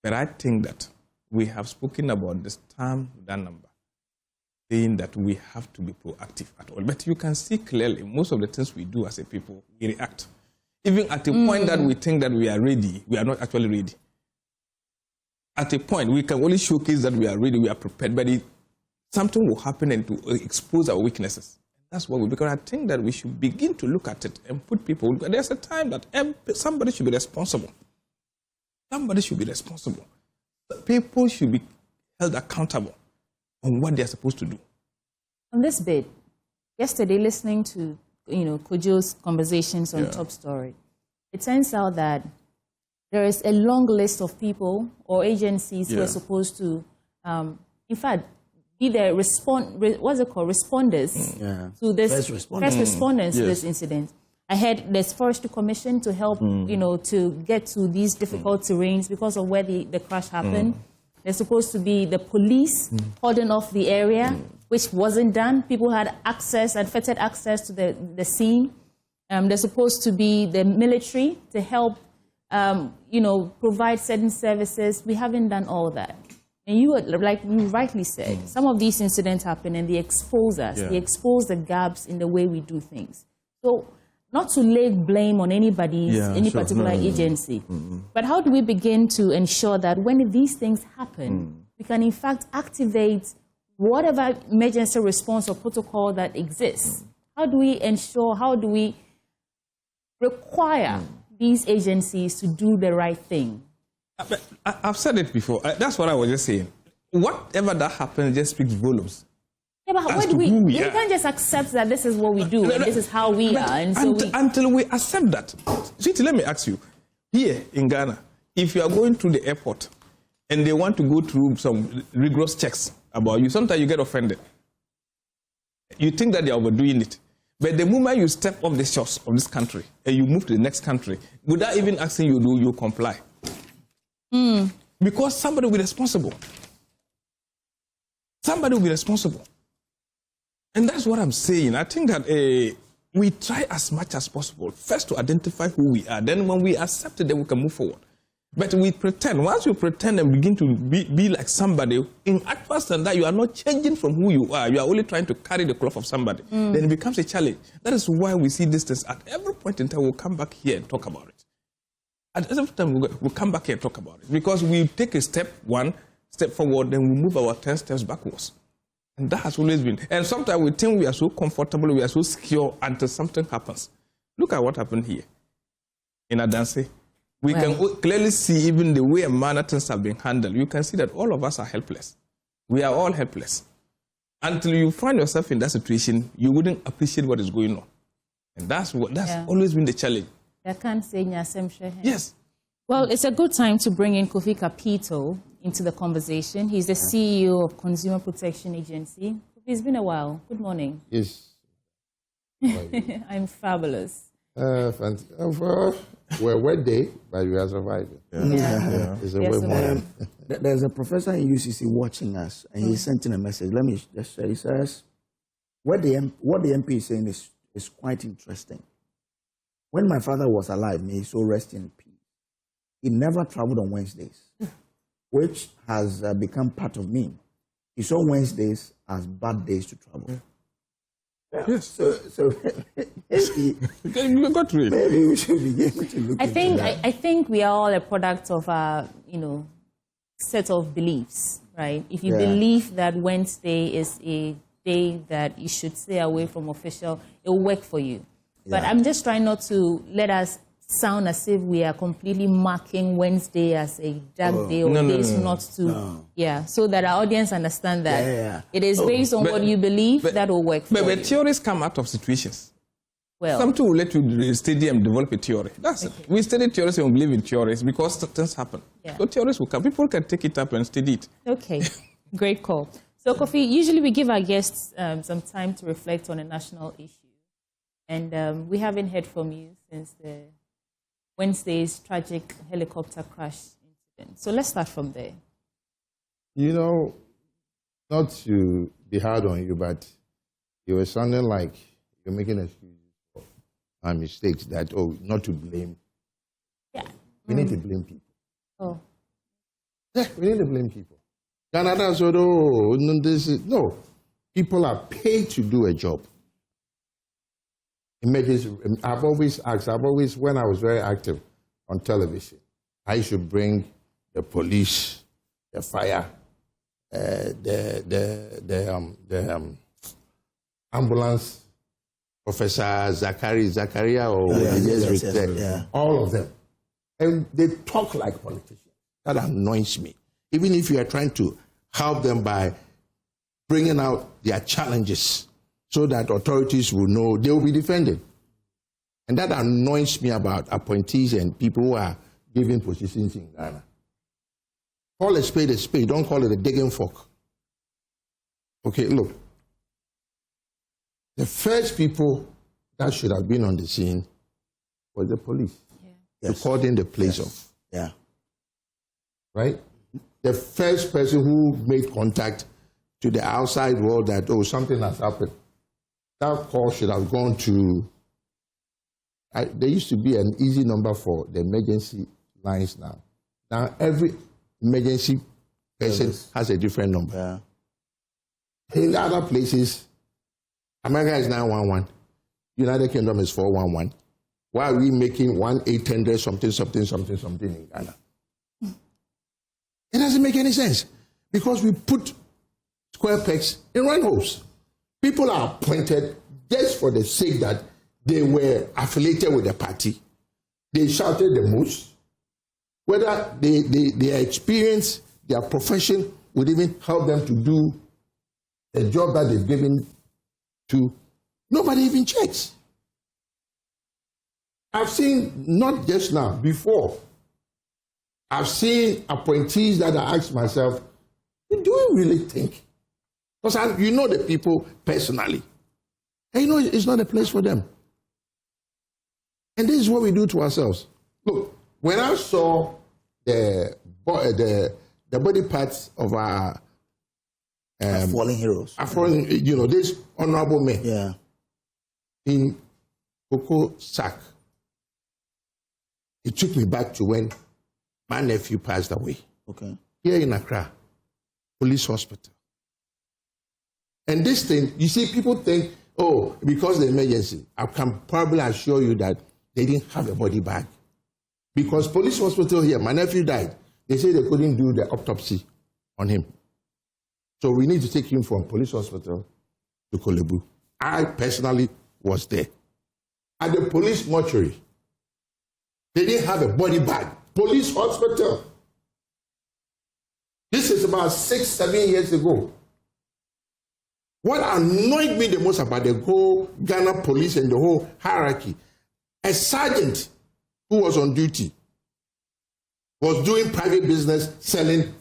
But I think that we have spoken about this term, that number, saying that we have to be proactive at all. But you can see clearly, most of the things we do as a people, we react. Even at the point that we think that we are ready, we are not actually ready. At a point, we can only showcase that we are ready, we are prepared, but something will happen and to expose our weaknesses. That's what because I think that we should begin to look at it and put people, there's a time that somebody should be responsible. Somebody should be responsible. People should be held accountable on what they're supposed to do. On this bit, yesterday listening to Kojo's conversations on Top Story, it turns out that there is a long list of people or agencies who are supposed to, in fact, be the responders to this first responders to this incident. I heard there's Forestry Commission to help, to get to these difficult terrains because of where the crash happened. There's supposed to be the police holding off the area, which wasn't done. People had access, unfettered access to the scene. There's supposed to be the military to help, provide certain services. We haven't done all that. And like you rightly said, some of these incidents happen and they expose us. They expose the gaps in the way we do things. So, not to lay blame on any particular agency, but how do we begin to ensure that when these things happen, we can in fact activate whatever emergency response or protocol that exists? How do we ensure, how do we require these agencies to do the right thing? I've said it before. That's what I was just saying. Whatever that happens just speaks volumes. Yeah, but what do we can't just accept that this is what we do and this is how we are. And so until we accept that. Sweetie, let me ask you. Here in Ghana, if you are going through the airport and they want to go through some rigorous checks about you, sometimes you get offended. You think that they are overdoing it. But the moment you step off the shores of this country and you move to the next country, without even asking you, you comply. Because somebody will be responsible. Somebody will be responsible. And that's what I'm saying. I think that we try as much as possible, first to identify who we are. Then when we accept it, then we can move forward. But we pretend. Once you pretend and begin to be like somebody, in actual standard, you are not changing from who you are. You are only trying to carry the cloth of somebody. Then it becomes a challenge. That is why we see this things. At every point in time, we'll come back here and talk about it. At every time, we'll come back here and talk about it. Because we take a step forward, then we move our 10 steps backwards. And that has always been. And sometimes we think we are so comfortable, we are so secure until something happens. Look at what happened here in Adanse. We can clearly see even the way and manner things have been handled. You can see that all of us are helpless. We are all helpless. Until you find yourself in that situation, you wouldn't appreciate what is going on. And that's always been the challenge. Yes. Well, it's a good time to bring in Kofi Kapito into the conversation. He's the CEO of Consumer Protection Agency. It's been a while. Good morning. Yes. I'm fabulous. Well, wet day, but we are surviving. It's a wet morning. There's a professor in UCC watching us, and he sent in a message. Let me just say, he says, what the MP is saying is quite interesting. When my father was alive, may he so rest in peace, he never traveled on Wednesdays, which has become part of me. He saw Wednesdays as bad days to travel. Yes. So maybe we should begin to look into that. I think we are all a product of our, set of beliefs, right? If you believe that Wednesday is a day that you should stay away from official, it will work for you. But I'm just trying not to let us sound as if we are completely marking Wednesday as a dark day or days not to. Yeah, so that our audience understand that it is based on what you believe that will work for you. But theories come out of situations. Well, some will let you study and develop a theory. That's it. We study theories and we believe in theories because things happen. So theories will come. People can take it up and study it. Okay, great call. So, Kofi, usually we give our guests some time to reflect on a national issue. And we haven't heard from you since the Wednesday's tragic helicopter crash incident. So let's start from there. Not to be hard on you, but you were sounding like you're making excuses for our mistakes that, not to blame. Yeah. We need to blame people. Oh. Yeah, we need to blame people. Canada said, no. People are paid to do a job. I've always asked, when I was very active on television, I should bring the police, the fire, the ambulance, Professor Zakaria, all of them. And they talk like politicians. That annoys me. Even if you are trying to help them by bringing out their challenges, so that authorities will know they will be defended. And that annoys me about appointees and people who are given positions in Ghana. Call a spade, don't call it a digging fork. Okay, look. The first people that should have been on the scene was the police. Recording the place of. Yeah. Right? The first person who made contact to the outside world that, something has happened. That call should have gone to, there used to be an easy number for the emergency lines now. Now every emergency person has a different number. In other places, America is 911, United Kingdom is 411. Why are we making 1-800 something in Ghana? It doesn't make any sense because we put square pegs in round holes. People are appointed just for the sake that they were affiliated with the party. They shouted the most. Whether their experience, their profession would even help them to do the job that they've given to, nobody even checks. I've seen, not just now, before, I've seen appointees that I asked myself, do you really think? Because you know the people personally. And it's not a place for them. And this is what we do to ourselves. Look, when I saw the body parts of our fallen heroes, this honorable men in Coco Sack, it took me back to when My nephew passed away. Okay. Here in Accra, police hospital. And this thing, you see, people think, oh, because of the emergency, I can probably assure you that they didn't have a body bag. Because police hospital here, my nephew died. They say they couldn't do the autopsy on him. So we need to take him from police hospital to Kolebu. I personally was there. At the police mortuary, they didn't have a body bag. Police hospital. This is about 6-7 years ago. What annoyed me the most about the whole Ghana police and the whole hierarchy, a sergeant who was on duty was doing private business selling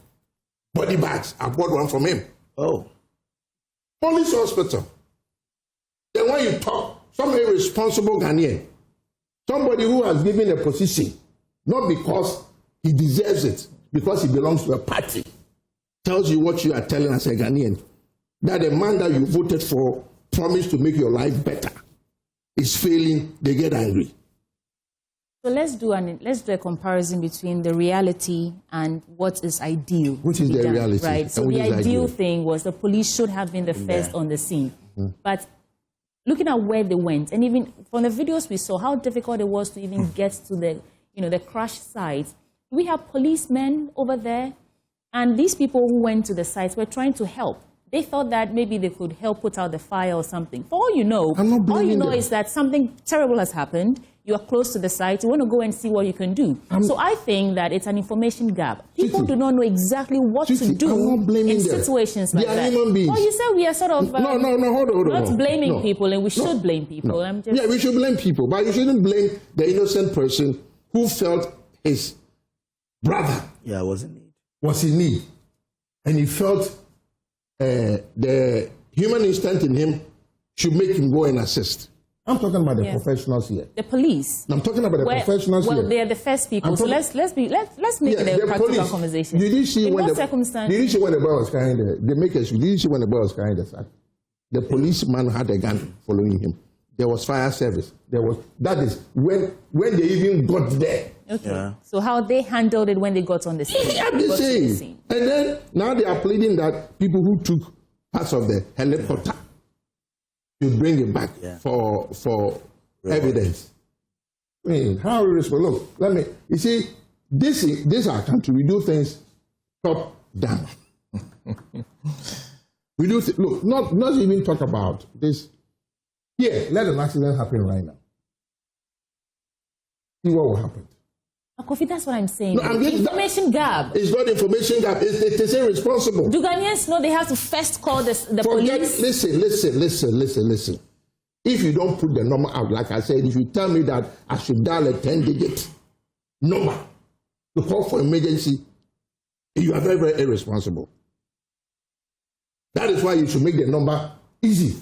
body bags. I bought one from him. Oh. Police hospital. Then when you talk, some irresponsible Ghanaian, somebody who has given a position, not because he deserves it, because he belongs to a party, tells you what you are telling as a Ghanaian, that the man that you voted for promised to make your life better is failing, they get angry. So let's do a comparison between the reality and what is ideal. Which is the done, reality? Right. So the ideal thing was the police should have been the first on the scene. Mm-hmm. But looking at where they went, and even from the videos we saw, how difficult it was to even get to the, the crash site. We have policemen over there, and these people who went to the sites were trying to help. They thought that maybe they could help put out the fire or something. For all you know, is that something terrible has happened. You are close to the site. You want to go and see what you can do. So I think that it's an information gap. People do not know exactly what to do in situations like that. Human beings. Oh, you said we are sort of hold on. Not blaming people, and we should blame people. Yeah, we should blame people, but you shouldn't blame the innocent person who felt his brother was in need, and he felt the human instinct in him should make him go and assist. I'm talking about the professionals here. The police. I'm talking about the professionals here. Well, they are the first people. So let's make it a practical conversation. Did you see when the boy was carrying did you see when the boy was carrying the sack? The policeman had a gun following him. There was fire service. That is when they even got there. Okay. Yeah. So how they handled it when they got on the scene? Yeah, I'm just saying. And then now they are pleading that people who took parts of the helicopter should bring it back for evidence. I mean, how irresponsible. Look, you see, this is our country. We do things top down. We do look, not even talk about this. Here, let an accident happen right now. See what will happen. Kofi, that's what I'm saying. No, information gap. It's not information gap. It's irresponsible. Do Ghanaians know they have to first call the police? Listen. If you don't put the number out, like I said, if you tell me that I should dial a 10-digit number to call for emergency, you are very, very irresponsible. That is why you should make the number easy.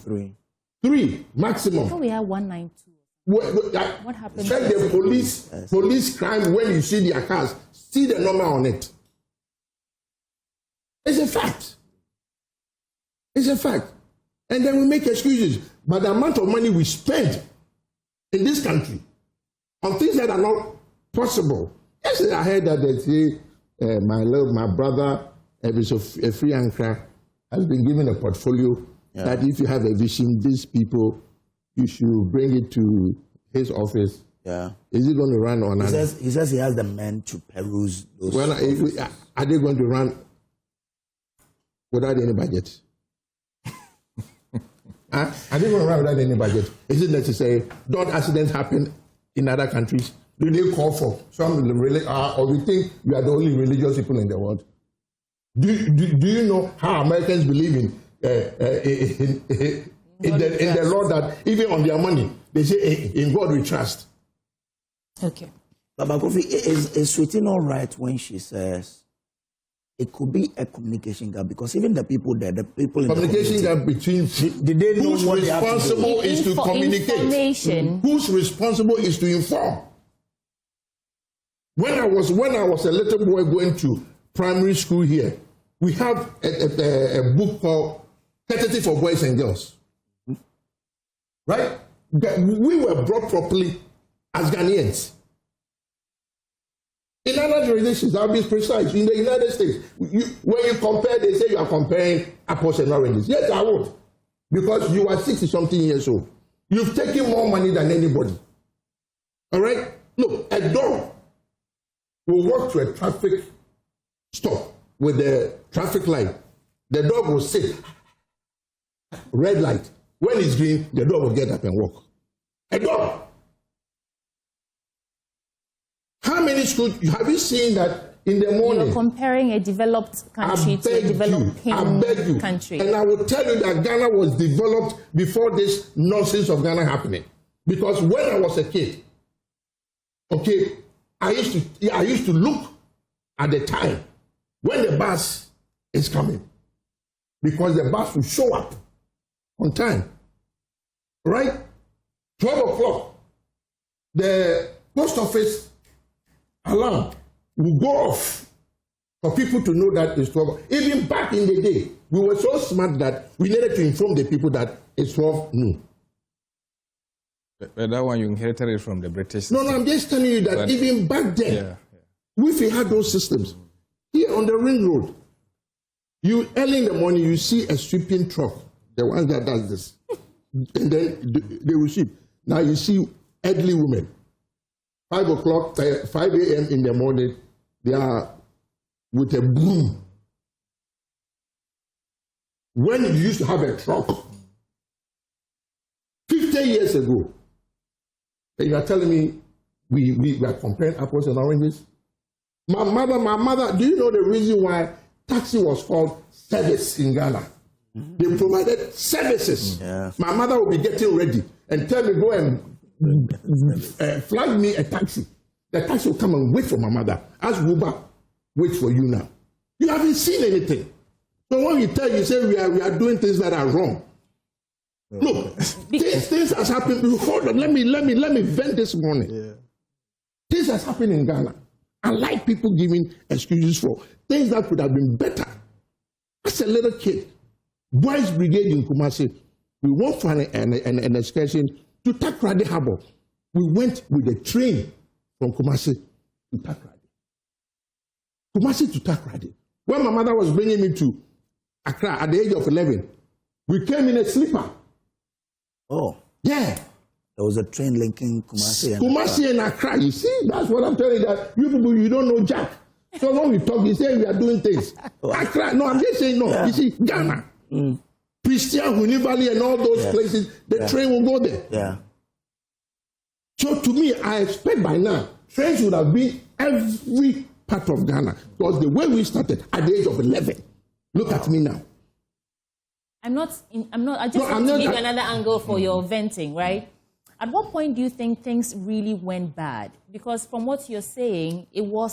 3 maximum. I thought we had 192. What happened? Check the police crime when you see their cars. See the number on it. It's a fact. It's a fact. And then we make excuses. But the amount of money we spend in this country on things that are not possible. Yesterday I heard that they say my brother, Efri Ankra, has been given a portfolio that if you have a vision, these people, you should bring it to his office. Yeah. Is he going to run on? He says he has the men to peruse those. Well, are they going to run without any budget? Are they going to run without any budget? Is it necessary? Don't accidents happen in other countries? Do they call for some or we think we are the only religious people in the world? Do you know how Americans believe in the Lord, that even on their money, they say, in God we trust. Okay. But Kofi, is Sweetin all right when she says it could be a communication gap? Because even the people there, the people in communication gap between did they know who's what responsible is to communicate. Who's responsible is to inform. When I was a little boy going to primary school here, we have a book called Courtesy for Boys and Girls. Right? We were brought properly as Ghanaians. In other jurisdictions, I'll be precise. In the United States, when you compare, they say you are comparing apples and oranges. Yes, I would. Because you are 60-something years old. You've taken more money than anybody. All right? Look, a dog will walk to a traffic stop with the traffic light. The dog will sit. Red light. When it's green, the dog will get up and walk. A dog. How many schools have you seen that in the morning? You're comparing a developed country to a developing country. And I will tell you that Ghana was developed before this nonsense of Ghana happening. Because when I was a kid, okay, I used to look at the time when the bus is coming. Because the bus will show up on time. Right? 12 o'clock, the post office alarm will go off for people to know that it's 12. Even back in the day, we were so smart that we needed to inform the people that it's 12 noon. But that one you inherited it from the British No, system. I'm just telling you that even back then, we had those systems. Here on the ring road, you early in the morning, you see a sweeping truck, the one that does this. And then they will sweep. Now you see elderly women. 5 o'clock, 5 a.m. in the morning, they are with a broom. When you used to have a truck, 50 years ago, and you are telling me we are comparing apples and oranges? My mother, do you know the reason why taxi was called service in Ghana? They provided services. My mother will be getting ready and tell me, go and flag me a taxi. The taxi will come and wait for my mother. Ask Uber, wait for you now. You haven't seen anything. So when you tell you, say we are doing things that are wrong. Look, things has happened. Hold on, let me vent this morning. Things has happened in Ghana. I like people giving excuses for things that could have been better. As a little kid, Boys Brigade in Kumasi, we went for an excursion to Takrady Harbour. We went with a train from Kumasi to Takrady. Kumasi to Takrady. When my mother was bringing me to Accra at the age of 11, we came in a sleeper. Oh. Yeah. There was a train linking Kumasi and Accra. You see, that's what I'm telling you, that you people, you don't know Jack. So when we talk, you say we are doing things. Accra, no, I'm just saying no. Yeah. You see, Ghana, Christian, Huni Valley and all those places, the train will go there. Yeah. So to me, I expect by now, trains would have been every part of Ghana. Because the way we started at the age of 11, look at me now. I just want to give another angle for your venting, right? At what point do you think things really went bad? Because from what you're saying, we were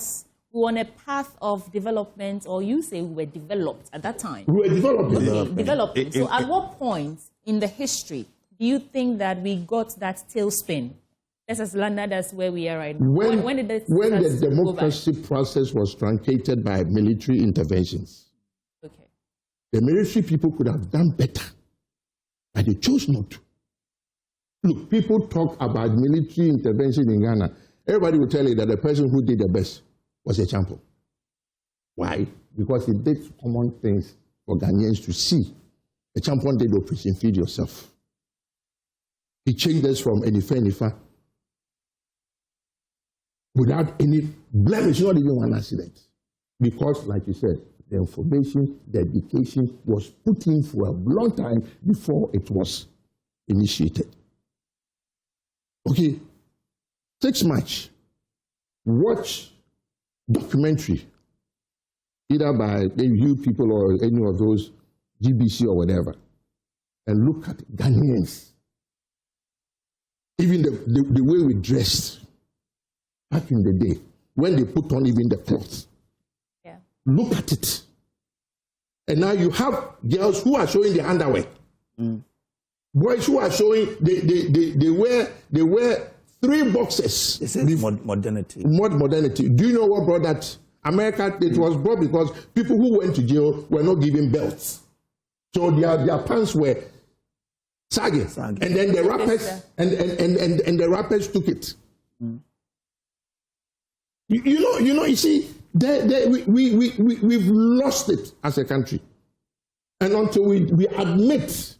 on a path of development, or you say we were developed at that time. We were developing. Developing. So at what point in the history do you think that we got that tailspin? That's as landed as where we are right now. When the democracy process was truncated by military interventions. Okay. The military people could have done better, but they chose not to. Look, people talk about military intervention in Ghana. Everybody will tell you that the person who did the best was a champion. Why? Because he did common things for Ghanaians to see. The champion did Operation Feed Yourself. He changed us from Enifa without any blemish, not even one accident. Because, like you said, the information, the education was put in for a long time before it was initiated. Okay, 6 March, watch documentary, either by you people or any of those GBC or whatever, and look at Ghanaians. Even the way we dressed back in the day, when they put on even the clothes. Yeah. Look at it. And now you have girls who are showing their underwear. Boys who are showing, they wear 3 boxes. This is modernity. Modernity. Do you know what brought that? America, it was brought because people who went to jail were not given belts. So their pants were sagging. And then the rappers and the rappers took it. You see, we've lost it as a country. And until we admit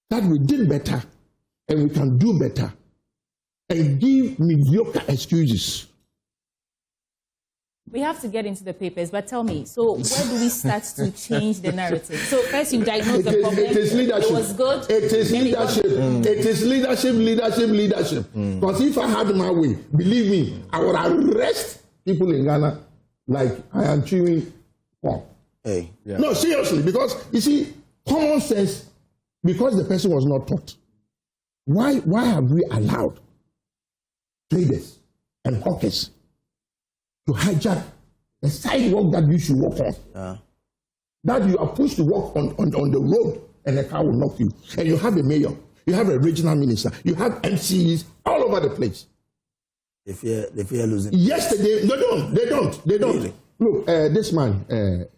that we did better and we can do better and give mediocre excuses. We have to get into the papers, but tell me, so where do we start to change the narrative? So first you diagnose the problem. It is leadership. It was good. It is leadership. It is leadership. Because if I had my way, believe me, I would arrest people in Ghana like I am chewing pork. Hey, yeah. No, seriously, because you see, common sense, because the person was not taught. Why have we allowed traders and hawkers to hijack the sidewalk that you should walk on? That you are pushed to walk on the road and the car will knock you. And you have a mayor, you have a regional minister, you have MCs all over the place. They fear losing. Yesterday, they don't. Really? Look, this man,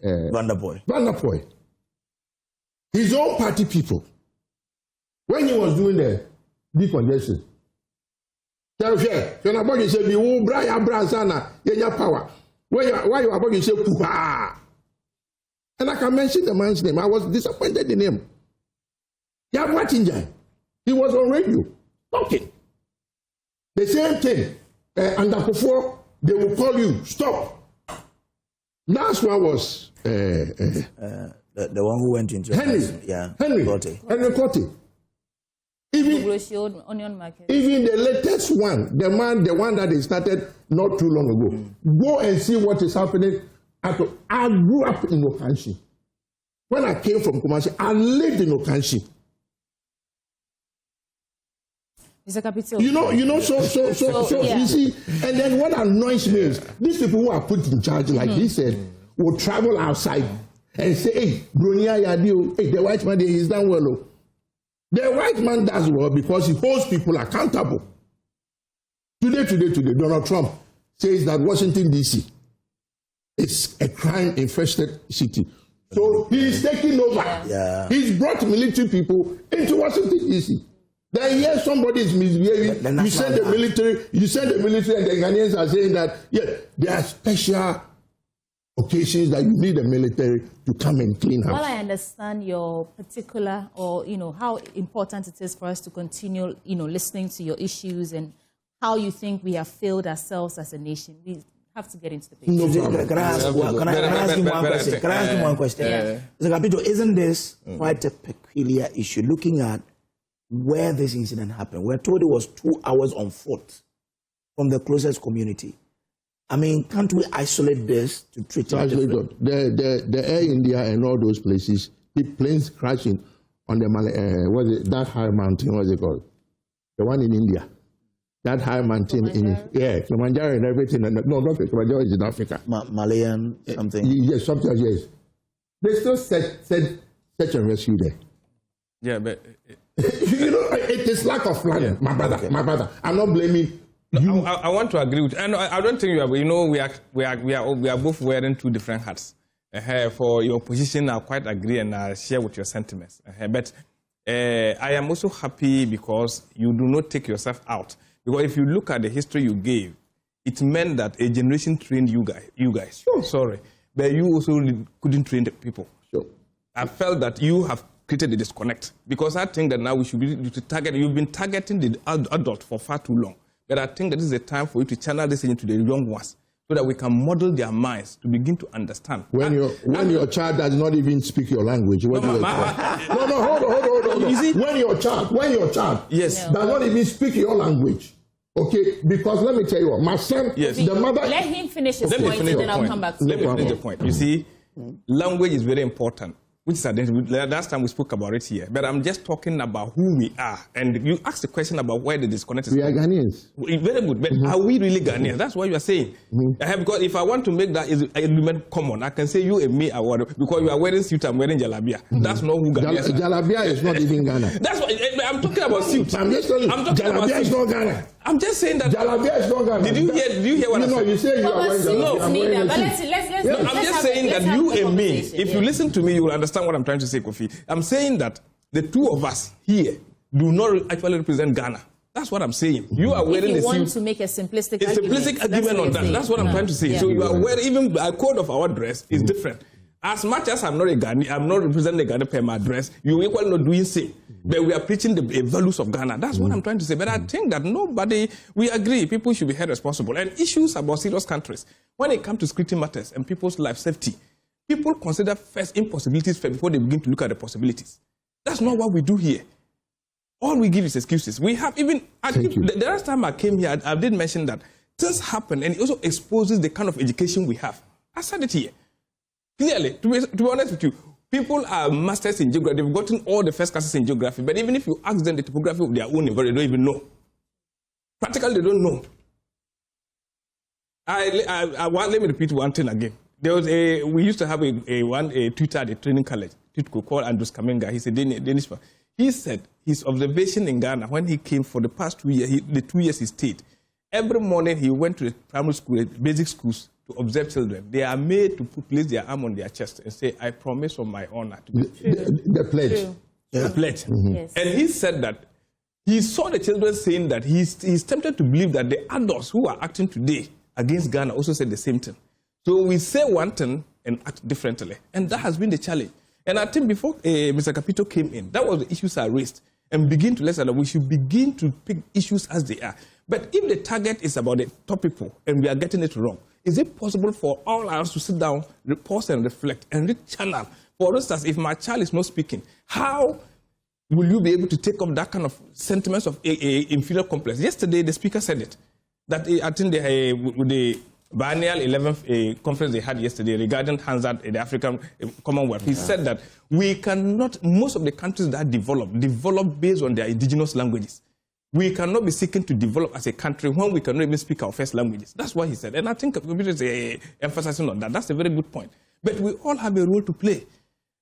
Vanderpoy, his own party people, when he was doing the decongestion, tell you, when said, "We will power." Why you about to say, "Puha"? And I can mention the man's name. I was disappointed in him. Yeah, watching he was on radio talking. The same thing. And before they will call you, stop. Last one was the one who went into Henry Cote. Even the latest one, the one that they started not too long ago. Go and see what is happening. I grew up in Okanshi. When I came from Kumasi, I lived in Okanshi. Mr. Kapito. So you see, and then what annoys me is these people who are put in charge, like he said, will travel outside and say, "Hey, Bronia Yadio, hey, the white man, he's done well." The white man does well because he holds people accountable. Today, Donald Trump says that Washington, D.C. is a crime-infested city. So he's taking over. Yeah. He's brought military people into Washington, D.C. Then here somebody is misbehaving. You send the military, and the Ghanaians are saying that, there are special occasions that you need the military to come and clean house. Well, I understand your particular, or how important it is for us to continue, listening to your issues and how you think we have failed ourselves as a nation. We have to get into the picture. Can I ask you one question? Mr. Kapito, isn't this quite a peculiar issue? Looking at where this incident happened, we're told it was 2 hours on foot from the closest community. I mean, can't we isolate this to treat it differently? The Air India and all those places, the planes crashing on the that high mountain, what's it called? The one in India. That high mountain Kilimanjaro and everything. No, not Kilimanjaro is in Africa. Malayan something. Yes, something, yes. They still said search and rescue there. Yeah, but it is lack of planning, my brother. I'm not blaming you. I want to agree with you. And I don't think we are both wearing two different hats. For your position, I quite agree and I share with your sentiments. But I am also happy because you do not take yourself out. Because if you look at the history you gave, it meant that a generation trained you guys. Sure. Sorry. But you also couldn't train the people. Sure. I felt that you have created a disconnect. Because I think that now we should be to target, you've been targeting the adult for far too long. But I think that this is a time for you to channel this into the young ones so that we can model their minds to begin to understand. When your child does not even speak your language, hold on. You see, when your child yes, does not even speak your language, okay? Because let me tell you what, my son, the mother. Let him finish his point, and then I'll come back to Let me finish the point. You see, language is very important. Which is identity. Last time we spoke about it here. But I'm just talking about who we are. And you asked the question about where the disconnect is. We are Ghanaians. Very good. But are we really Ghanaians? That's what you are saying. Because if I want to make that element common, I can say you and me are what, because you are wearing suit, I'm wearing jalabia. That's not who Ghanaians are. Jalabia is not even Ghana. That's what I'm talking about suit. I'm just telling you. Jalabia is not Ghana. I'm just saying that. Jalabia is not Ghana. Did you hear what I said? You say you are wearing jalabia. I'm just saying that you and me, if you listen to me, you will understand what I'm trying to say, Kofi. I'm saying that the two of us here do not actually represent Ghana. That's what I'm saying. You are wearing if you want to make a simplistic argument on that. That's what I'm trying to say. So you are wearing, even a code of our dress is different. As much as I'm not a Ghanaian, I'm not representing the Ghana per my dress, you equally not doing same. But we are preaching the values of Ghana. That's what I'm trying to say. But I think that we agree, people should be held responsible. And issues about serious countries, when it comes to security matters and people's life safety, people consider first impossibilities before they begin to look at the possibilities. That's not what we do here. All we give is excuses. We have even, the last time I came here, I did mention that things happen and it also exposes the kind of education we have. I said it here. Clearly, to be honest with you, people are masters in geography. They've gotten all the first classes in geography. But even if you ask them the topography of their own neighborhood, they don't even know. Practically, they don't know. Let me repeat one thing again. We used to have a tutor at the training college, called Andrews Kamenga. He's a Danish man. He said his observation in Ghana when he came for the past 2 years, the 2 years he stayed, every morning he went to the primary school, basic schools, to observe children. They are made to place their arm on their chest and say, I promise on my honor. The pledge. The pledge. Yes. And he said that he saw the children saying that he's tempted to believe that the adults who are acting today against Ghana also said the same thing. So we say one thing and act differently. And that has been the challenge. And I think before Mr. Kapito came in, that was the issues I raised. And begin to listen that we should begin to pick issues as they are. But if the target is about the top people and we are getting it wrong, is it possible for all of us to sit down, pause and reflect and rechannel? For instance, if my child is not speaking, how will you be able to take up that kind of sentiments of inferior complex? Yesterday, the speaker said it, that I think the biennial 11th conference they had yesterday regarding Hansard in the African Commonwealth, he said that we cannot, most of the countries that develop based on their indigenous languages. We cannot be seeking to develop as a country when we cannot even speak our first languages. That's what he said. And I think Kapito is emphasizing on that. That's a very good point. But we all have a role to play.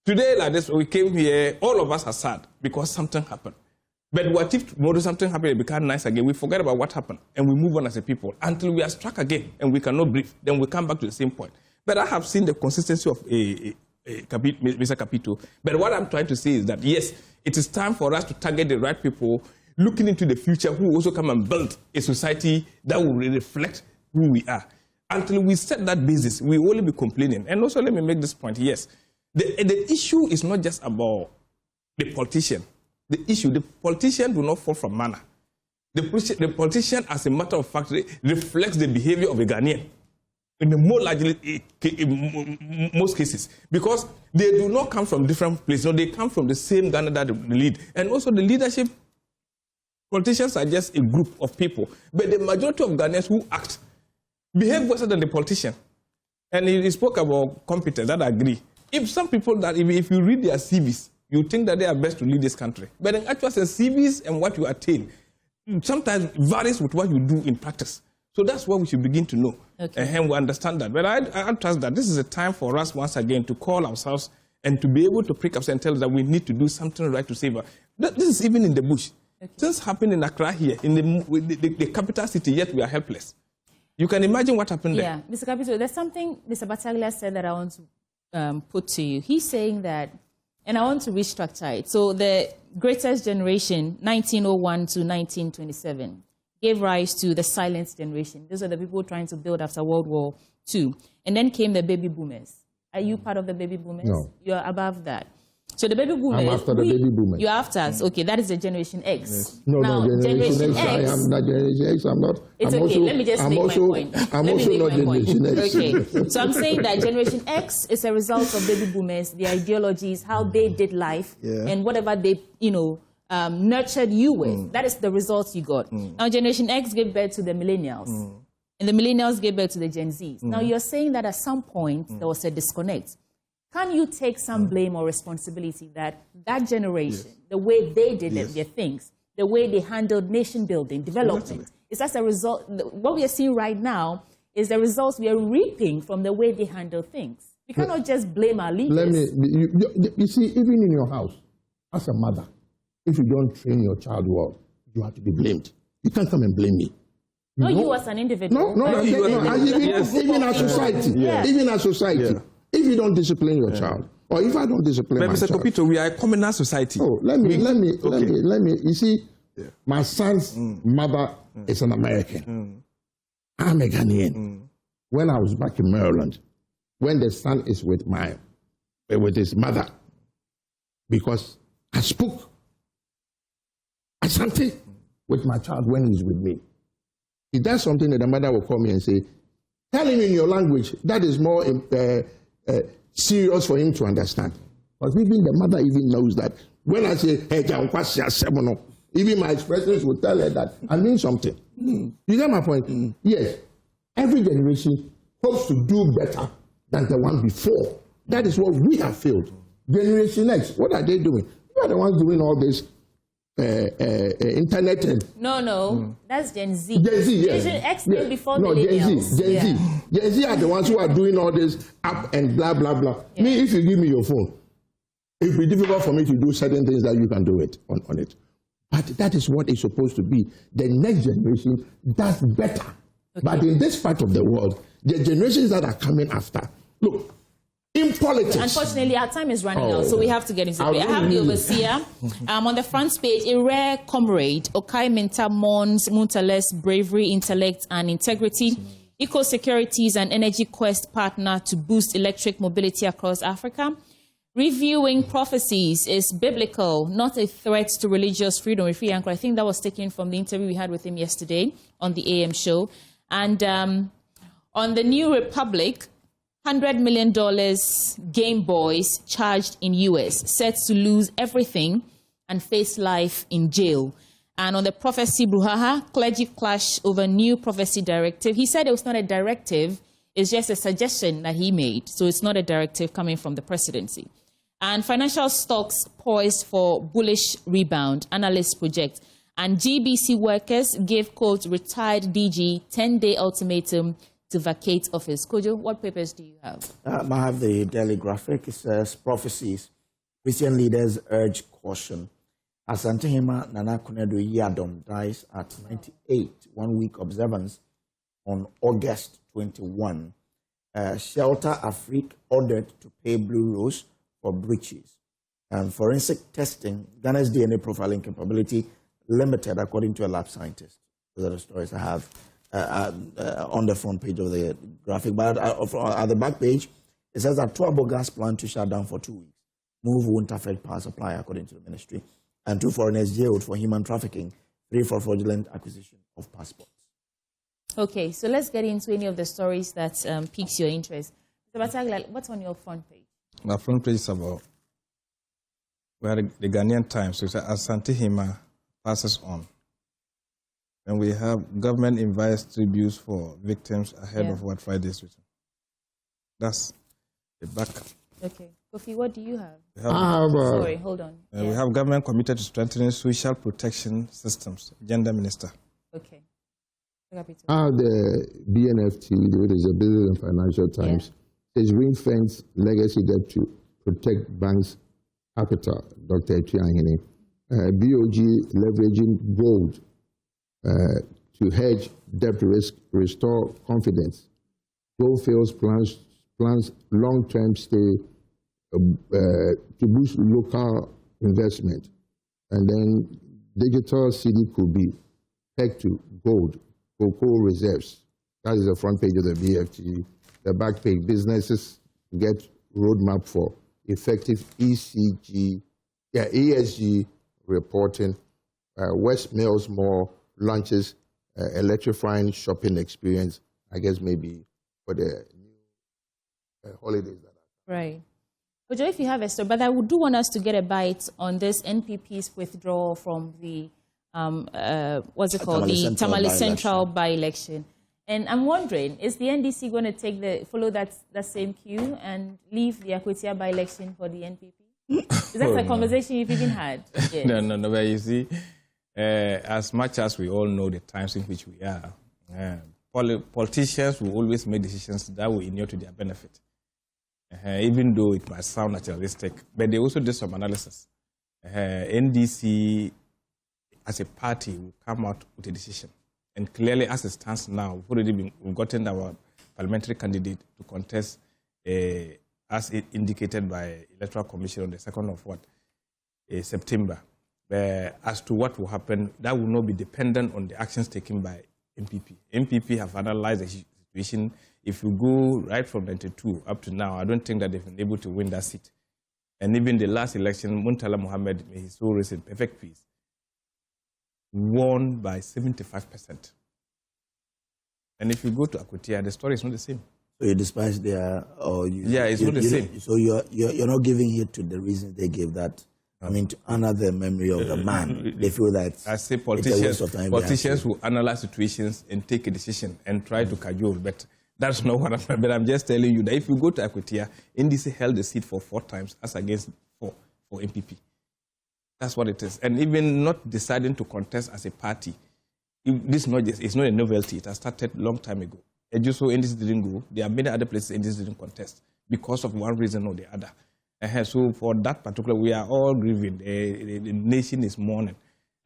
Today, like this, we came here, all of us are sad because something happened. But what if tomorrow something happened and become nice again? We forget about what happened and we move on as a people until we are struck again and we cannot breathe. Then we come back to the same point. But I have seen the consistency of Mr. Kapito. But what I'm trying to say is that, yes, it is time for us to target the right people looking into the future who also come and build a society that will reflect who we are. Until we set that basis, we will only be complaining. And also, let me make this point, yes. The issue is not just about the politician. The politician do not fall from manna. The politician, as a matter of fact, reflects the behavior of a Ghanaian in most cases, because they do not come from different places. No, they come from the same Ghana that they lead. And also the leadership, politicians are just a group of people, but the majority of Ghanaians who act behave worse than the politician. And he spoke about competence, that I agree. If some people that, if you read their CVs, you think that they are best to lead this country. But in actual sense, CVs and what you attain sometimes varies with what you do in practice. So that's what we should begin to know. Okay. And we understand that. But I trust that this is a time for us once again to call ourselves and to be able to prick up and tell us that we need to do something right to save us. This is even in the bush. Okay. Things happen in Accra here, in the capital city, yet we are helpless. You can imagine what happened there. Yeah, Mr. Kapito, there's something Mr. Bataglia said that I want to put to you. He's saying that, and I want to restructure it. So the greatest generation, 1901 to 1927, gave rise to the silent generation. Those are the people trying to build after World War II. And then came the baby boomers. Are you part of the baby boomers? No. You're above that. So the baby boomers. I'm after the baby boomers. You're after us. Okay, that is the Generation X. Yes. No, Generation X. I am not Generation X. I'm not. It's okay. Let me just make my point. I'm also not Generation X. Okay. So I'm saying that Generation X is a result of baby boomers, their ideologies, how they did life, and whatever they, nurtured you with. That is the results you got. Now, Generation X gave birth to the millennials. And the millennials gave birth to the Gen Zs. Now, you're saying that at some point, there was a disconnect. Can you take some blame or responsibility that generation, the way they did their things, the way they handled nation building, development, is that a result? What we are seeing right now is the results we are reaping from the way they handle things. We cannot just blame our leaders. You see, even in your house, as a mother, if you don't train your child well, you have to be blamed. You can't come and blame me. You as an individual. Even as society. Even as society. If you don't discipline your child, or if I don't discipline my child. Mr. Kapito, we are a communal society. Oh, let me. You see, My son's mother is an American. I'm a Ghanaian. When I was back in Maryland, when the son is with his mother, because I spoke Asante with my child when he's with me. If that's something that the mother will call me and say, tell him in your language, that is more serious for him to understand. But even the mother even knows that. When I say, hey, even my expressions will tell her that I mean something. You get my point? Yes. Every generation hopes to do better than the one before. That is what we have failed. Generation X, what are they doing? You are the ones doing all this internet and... No, that's Gen Z. Gen Z, yes. Generation X came before millennials. Gen Z. Gen Z are the ones who are doing all this app and blah, blah, blah. Yeah. Me, if you give me your phone, it will be difficult for me to do certain things that you can do it on it. But that is what it's supposed to be. The next generation does better. Okay. But in this part of the world, the generations that are coming after, look, in politics. Unfortunately, our time is running out, so we have to get into it. I have the overseer. On the front page, a rare comrade, Okai Minta mourns Muntale's bravery, intellect, and integrity. Eco Securities and Energy Quest partner to boost electric mobility across Africa. Reviewing prophecies is biblical, not a threat to religious freedom. I think that was taken from the interview we had with him yesterday on the AM show. And on the New Republic, $100 million Game Boys charged in US, set to lose everything and face life in jail. And on the prophecy Bruhaha, clergy clash over new prophecy directive. He said it was not a directive, it's just a suggestion that he made. So it's not a directive coming from the presidency. And financial stocks poised for bullish rebound, analysts project. And GBC workers give, quote, retired DG 10-day ultimatum to vacate office. Kojo, what papers do you have? I have the Daily Graphic. It says prophecies. Christian leaders urge caution. Asante Hima Nana Kunedo Yadom dies at 98, 1 week observance on August 21. Shelter Afrique ordered to pay Blue Rose for breaches. Forensic testing, Ghana's DNA profiling capability limited, according to a lab scientist. Those are the stories I have on the front page of the graphic. But at the back page, it says that Tuabo gas plant to shut down for 2 weeks. Move won't affect power supply, according to the ministry. And 2 foreigners jailed for human trafficking, 3 for fraudulent acquisition of passports. Okay, so let's get into any of the stories that piques your interest. Mr. Batagla, what's on your front page? My front page is about where the Ghanaian Times, so it's Asante Hima passes on. And we have government invites tributes for victims ahead of what Friday's return. That's the back. Okay. Kofi, what do you have? Sorry, hold on. We have government committed to strengthening social protection systems. Gender Minister. Okay. The BNFT, which is a Business and Financial Times, says ring-fence legacy debt to protect banks' capital. Dr. Etuahine. BOG leveraging gold to hedge debt risk, restore confidence. Goldfields plans long-term stay to boost local investment. And then digital CD could be pegged to gold, cocoa reserves. That is the front page of the BFT. The back page, businesses get roadmap for effective ESG reporting. West Mills Mall launches electrifying shopping experience, I guess maybe for the new holidays. Right. But if you have a story, but I do want us to get a bite on this NPP's withdrawal from the, what's it called? The Tamale Central by-election. And I'm wondering, is the NDC going to follow that same cue and leave the Akwetia by-election for the NPP? Is that a conversation you've even had? Yes. No, but you see, as much as we all know the times in which we are, politicians will always make decisions that will inure to their benefit. Even though it might sound naturalistic, but they also did some analysis. NDC, as a party, will come out with a decision. And clearly, as it stands now, we've gotten our parliamentary candidate to contest, as indicated by Electoral Commission on the 2nd of September. as to what will happen, that will not be dependent on the actions taken by MPP. MPP have analyzed the situation. If you go right from 92 up to now, I don't think that they've been able to win that seat. And even the last election, Muntala Mohammed, may his soul rest in perfect peace, won by 75%. And if you go to Akutia, the story is not the same. So you despise their, or you? Yeah, it's not the same. So you're not giving it to the reasons they gave that. I mean, to honor the memory of the man. They feel that I say politicians will analyze situations and take a decision and try to cajole, but that's not what I'm. But I'm just telling you that if you go to Akutia, NDC held the seat for 4 times as against 4 for MPP. That's what it is. And even not deciding to contest as a party, it's not a novelty. It has started a long time ago. Just so NDC didn't go, there are many other places NDC didn't contest because of one reason or the other. So for that particular, we are all grieving. The nation is mourning.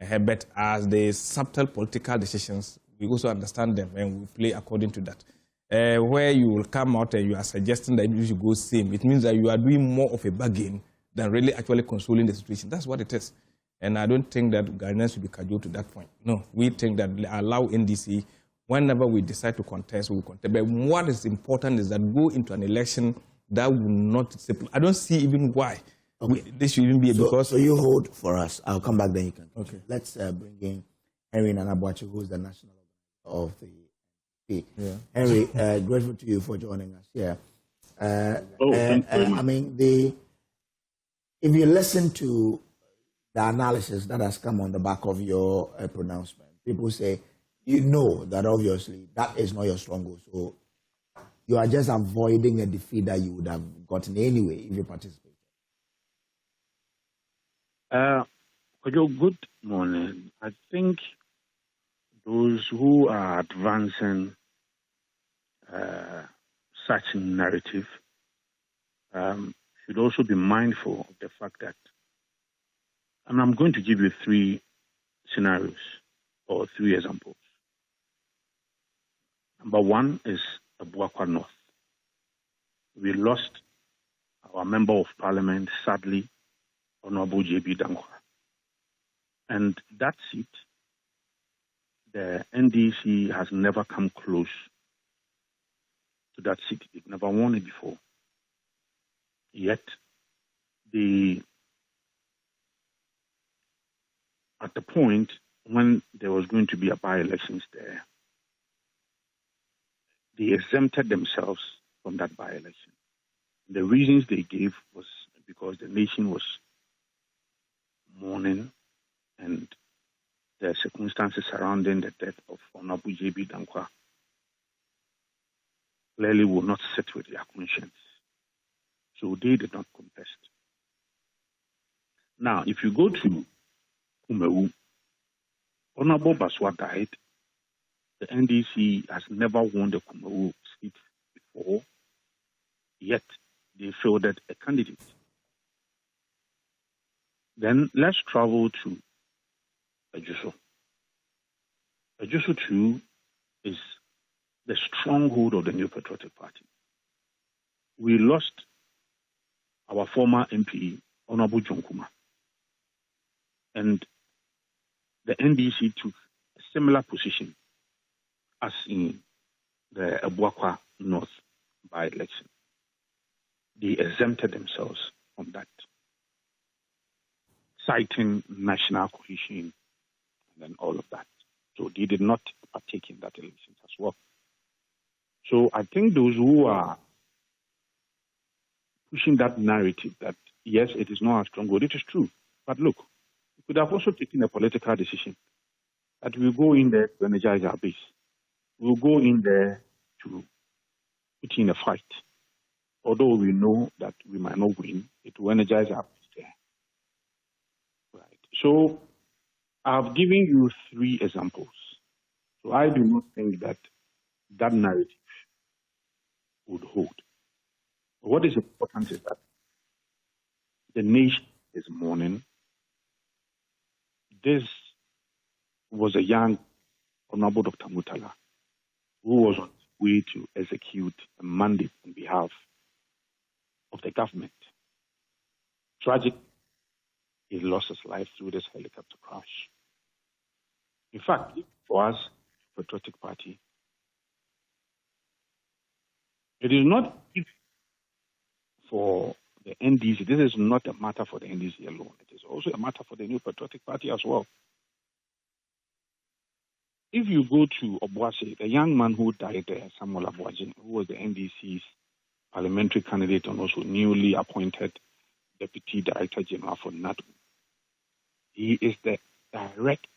But as the subtle political decisions, we also understand them and we play according to that. Where you will come out and you are suggesting that you should go same, it means that you are doing more of a bargain than really actually consoling the situation. That's what it is. And I don't think that Ghanaians should be cajoled to that point. No, we think that allow NDC, whenever we decide to contest, we will contest. But what is important is that go into an election that will not, I don't see even why this should even be because. So you hold for us. I'll come back then you can. Okay. Let's bring in Henry Nanabuachi, who is the national of the NDC. Yeah. Henry, grateful to you for joining us here. I mean, if you listen to the analysis that has come on the back of your pronouncement, people say, you know that obviously that is not your stronghold. So you are just avoiding a defeat that you would have gotten anyway if you participated. Good morning. I think those who are advancing such a narrative should also be mindful of the fact that, and I'm going to give you 3 scenarios or 3 examples. Number 1 is Abuakwa North. We lost our Member of Parliament, sadly, Honorable J.B. Dankwa. And that seat, the NDC has never come close to that seat. They've never won it before. Yet, at the point when there was going to be a by-elections there, they exempted themselves from that by-election. The reasons they gave was because the nation was mourning and the circumstances surrounding the death of Honorable J.B. Dankwa clearly will not sit with their conscience. So they did not contest. Now, if you go to Kumewu, Honorable Baswa died. The NDC has never won the Kumewu seat before, yet they fielded a candidate. Then let's travel to Ajuso. Ajuso too is the stronghold of the New Patriotic Party. We lost our former MP, Honorable John Kuma, and the NDC took a similar position as in the Abuakwa North by-election. They exempted themselves from that, citing national cohesion and then all of that. So they did not partake in that election as well. So I think those who are pushing that narrative that, yes, it is not a stronghold, it is true. But look, we could have also taken a political decision that we'll go in there to energize our base. We'll go in there to put in a fight. Although we know that we might not win, it will energize our base there. Right. So I've given you 3 examples. So I do not think that that narrative would hold. But what is important is that the nation is mourning. This was a young Honorable Dr. Mutala who was on his way to execute a mandate on behalf of the government. Tragic, he lost his life through this helicopter crash. In fact, for us, Patriotic Party, it is not for the NDC. This is not a matter for the NDC alone. It is also a matter for the New Patriotic Party as well. If you go to Obuasi, the young man who died there, Samuel Abuaji, who was the NDC's parliamentary candidate and also newly appointed Deputy Director General for NATO, he is the direct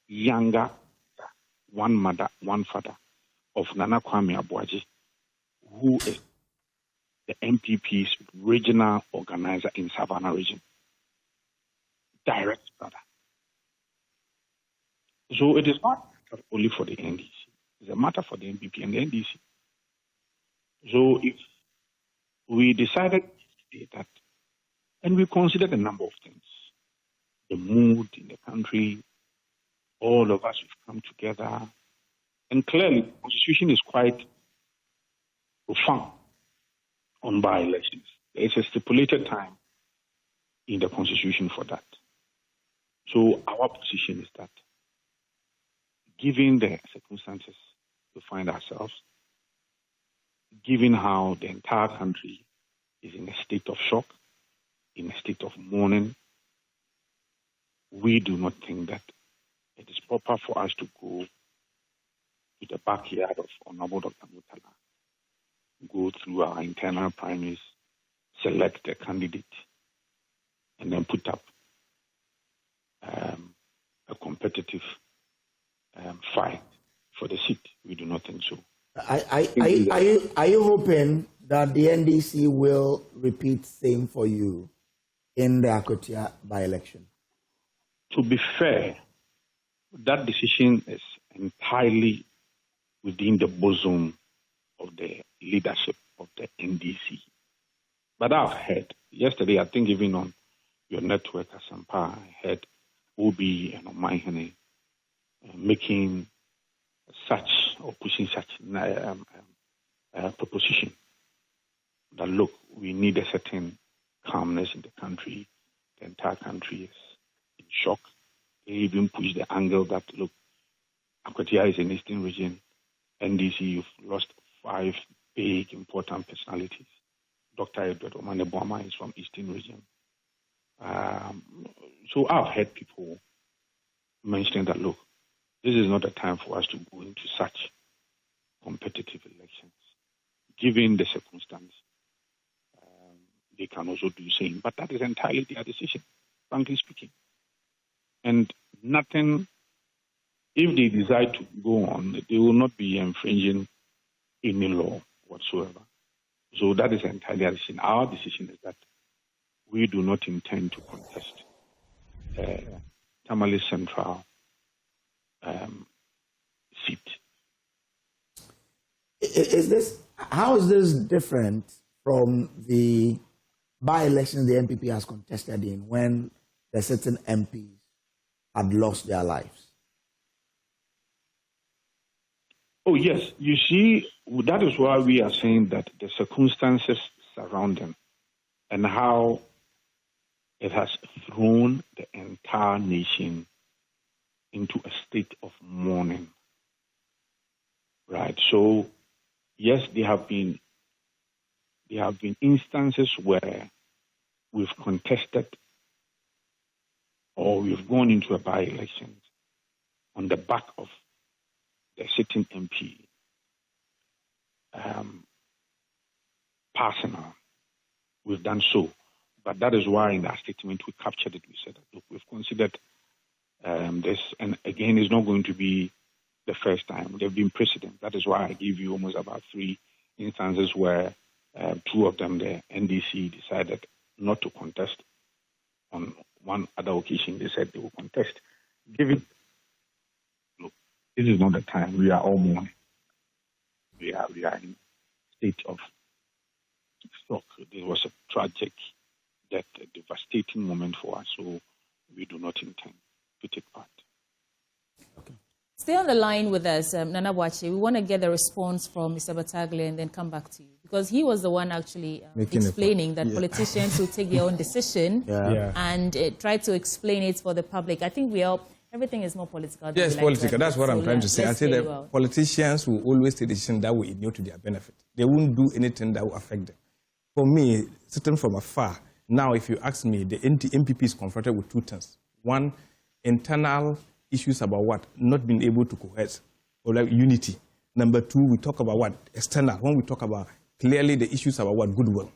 younger, one mother, one father of Nana Kwame Abuaji, who is the MPP's regional organizer in Savannah region. Direct brother. So it is not only for the NDC. It's a matter for the MPP and the NDC. So if we decided that, and we considered a number of things, the mood in the country, all of us have come together, and clearly the Constitution is quite profound on by-elections. There is a stipulated time in the Constitution for that. So our position is that, given the circumstances we find ourselves, given how the entire country is in a state of shock, in a state of mourning, we do not think that it is proper for us to go to the backyard of Honorable Dr. Mutala, go through our internal primaries, select a candidate, and then put up a competitive fight for the seat. We do not think so. Are you hoping that the NDC will repeat same for you in the Akotia by-election? To be fair, that decision is entirely within the bosom of the leadership of the NDC. But I've heard, yesterday, I think even on your network, Asampa, I heard Obi and Omaihane making such or pushing such proposition that, look, we need a certain calmness in the country. The entire country is in shock. They even push the angle that, look, Akwatia is an eastern region. NDC, you've lost 5 big, important personalities. Dr. Edward Omane-Boama is from eastern region. So I've heard people mentioning that, look, this is not a time for us to go into such competitive elections. Given the circumstance, they can also do the same. But that is entirely their decision, frankly speaking. And nothing, if they decide to go on, they will not be infringing any law whatsoever. So that is entirely their decision. Our decision is that we do not intend to contest Tamale Central seat. How is this different from the by-election the MPP has contested in when the certain MPs had lost their lives? Oh, yes. You see, that is why we are saying that the circumstances surrounding and how it has thrown the entire nation into a state of mourning. Right? So, yes, there have been instances where we've contested or we've gone into a by-election on the back of the sitting MP personal. We've done so. But that is why in our statement we captured it. We said, look, we've considered this, and again, it's not going to be the first time. There have been precedents. That is why I give you almost about 3 instances where 2 of them, the NDC decided not to contest. On one other occasion, they said they will contest. Look, this is not the time. We are all mourning. We are in a state of shock. This was a tragic, a devastating moment for us, so we do not intend to take part. Okay. Stay on the line with us, Nana Boakye. We want to get the response from Mr. Battaglia and then come back to you. Because he was the one actually explaining that politicians will take their own decision and try to explain it for the public. I think everything is more political. Yes, political. That's what I'm trying to say. I say that politicians will always take decisions that will inure to their benefit. They won't do anything that will affect them. For me, sitting from afar, now if you ask me, the MPP is confronted with two things. One, internal issues about what? Not being able to cohese or like unity. Number two, we talk about what? External. When we talk about clearly the issues about what? Goodwill.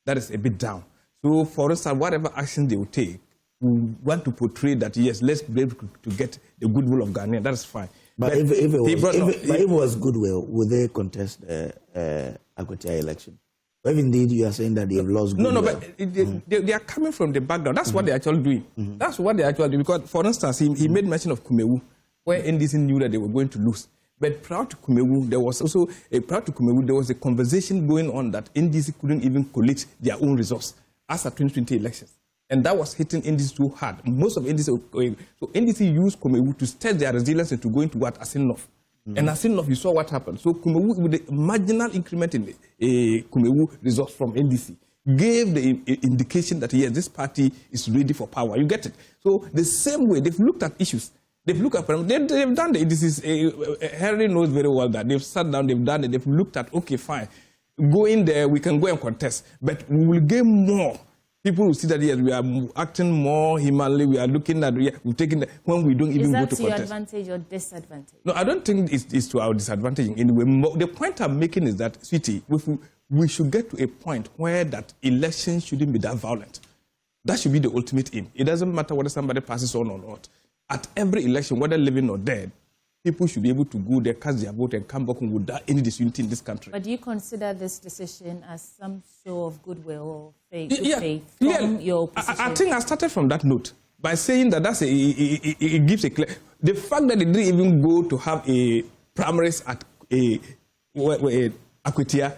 That is a bit down. So for instance, whatever actions they will take, we want to portray that, yes, let's be able to get the goodwill of Ghanaian. That is fine. But if it was goodwill, would they contest the Akwetia election? Or if indeed you are saying that they have lost goodwill? No, but they are coming from the background. That's what they're actually doing. That's what they actually do. Because, for instance, he made mention of Kumewu, where NDC knew that they were going to lose. But prior to Kumewu, there was also a conversation going on that NDC couldn't even collect their own resource as a 2020 elections. And that was hitting NDC too hard. Most of NDC were going. So NDC used Kumewu to test their resilience into going to what? Asin North. And Asin North, you saw what happened. So Kumewu, with the marginal increment in Kumewu resource from NDC, gave the indication that, yes, this party is ready for power. You get it? So the same way, they've looked at issues. They've looked at they've done it. This is Henry knows very well that they've sat down, they've done it, they've looked at, okay, fine, go in there, we can go and contest, but we will gain more. People will see that, yes, we are acting more humanly, we are looking at, we're taking when we don't even go to contest. Is that to your advantage or disadvantage? No, I don't think it's to our disadvantage in any way. The point I'm making is that, sweetie, we should get to a point where that elections shouldn't be that violent. That should be the ultimate aim. It doesn't matter whether somebody passes on or not. At every election, whether living or dead, people should be able to go there, cast their vote, and come back home without any disunity in this country. But do you consider this decision as some show of goodwill or faith from your position? I think I started from that note by saying that it gives a clear... The fact that they didn't even go to have a primaries at Akwetia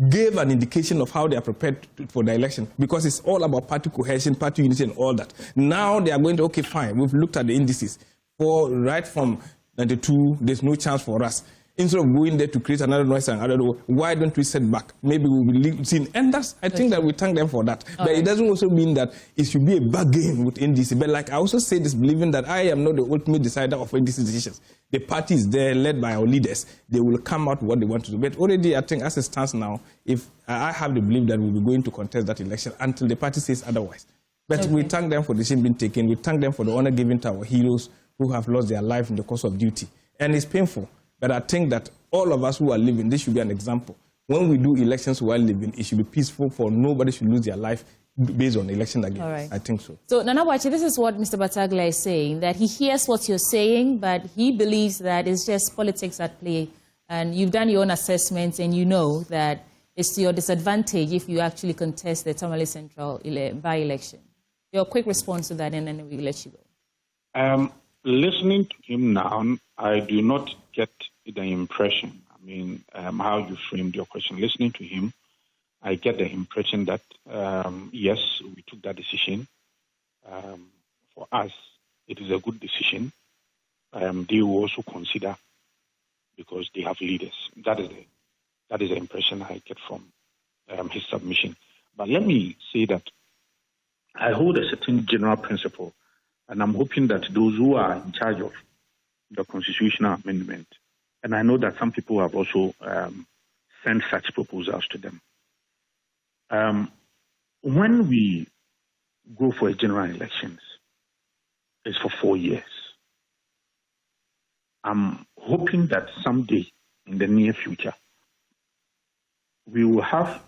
gave an indication of how they are prepared for the election, because it's all about party cohesion, party unity, and all that. Now they are going to, okay, fine, we've looked at the indices. Right from 92, there's no chance for us. Instead of going there to create another noise and another, why don't we set back? Maybe we will see. And I think that we thank them for that. But it doesn't also mean that it should be a bargain with NDC. But like I also say this, believing that I am not the ultimate decider of NDC decisions. The party is there, led by our leaders. They will come out what they want to do. But already, I think as it stands now, if I have the belief that we'll be going to contest that election until the party says otherwise. But we thank them for the decision being taken. We thank them for the honor given to our heroes who have lost their life in the course of duty. And it's painful. But I think that all of us who are living, this should be an example. When we do elections while living, it should be peaceful, for nobody should lose their life based on election again. Right. I think so. So, Nana Boakye, this is what Mr. Battaglia is saying, that he hears what you're saying, but he believes that it's just politics at play. And you've done your own assessments, and you know that it's to your disadvantage if you actually contest the Tamale Central by-election. Your quick response to that, and then we'll let you go. Listening to him now, I do not get the impression, how you framed your question. Listening to him, I get the impression that, yes, we took that decision. For us, it is a good decision. They will also consider, because they have leaders. That is the impression I get from his submission. But let me say that I hold a certain general principle, and I'm hoping that those who are in charge of the constitutional amendment, and I know that some people have also sent such proposals to them. When we go for a general elections, it's for 4 years. I'm hoping that someday in the near future, we'll go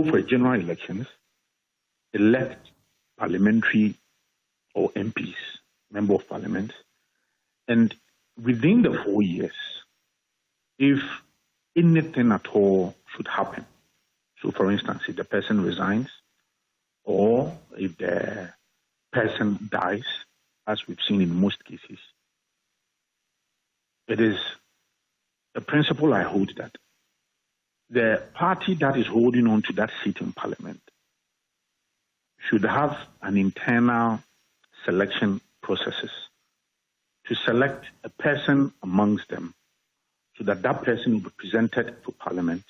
for a general elections, elect parliamentary or MPs, member of parliament, and within the 4 years, if anything at all should happen, so for instance, if the person resigns or if the person dies, as we've seen in most cases, it is a principle I hold that the party that is holding on to that seat in parliament should have an internal selection processes to select a person amongst them so that that person will be presented to Parliament,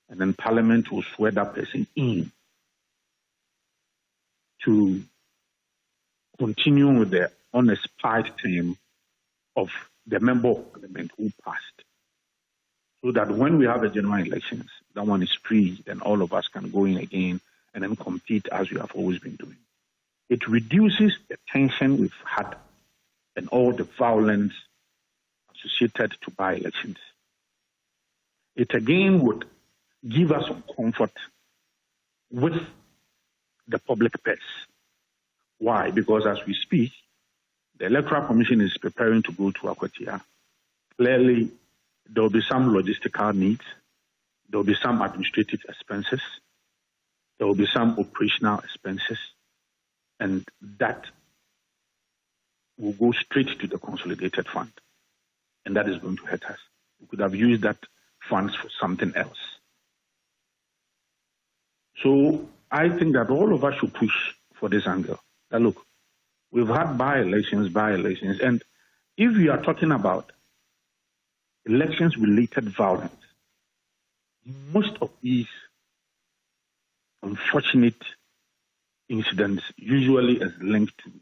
and then Parliament will swear that person in to continue with the unexpired term of the member of Parliament who passed. So that when we have the general elections, that one is free, then all of us can go in again and then compete as we have always been doing. It reduces the tension we've had and all the violence associated to by-elections. It again would give us some comfort with the public purse. Why? Because as we speak, the Electoral Commission is preparing to go to Akwatia. Clearly, there will be some logistical needs. There will be some administrative expenses. There will be some operational expenses. And that will go straight to the consolidated fund. And that is going to hurt us. We could have used that funds for something else. So I think that all of us should push for this angle. Now look, we've had by-elections, and if we are talking about elections-related violence, most of these unfortunate incidents usually is linked to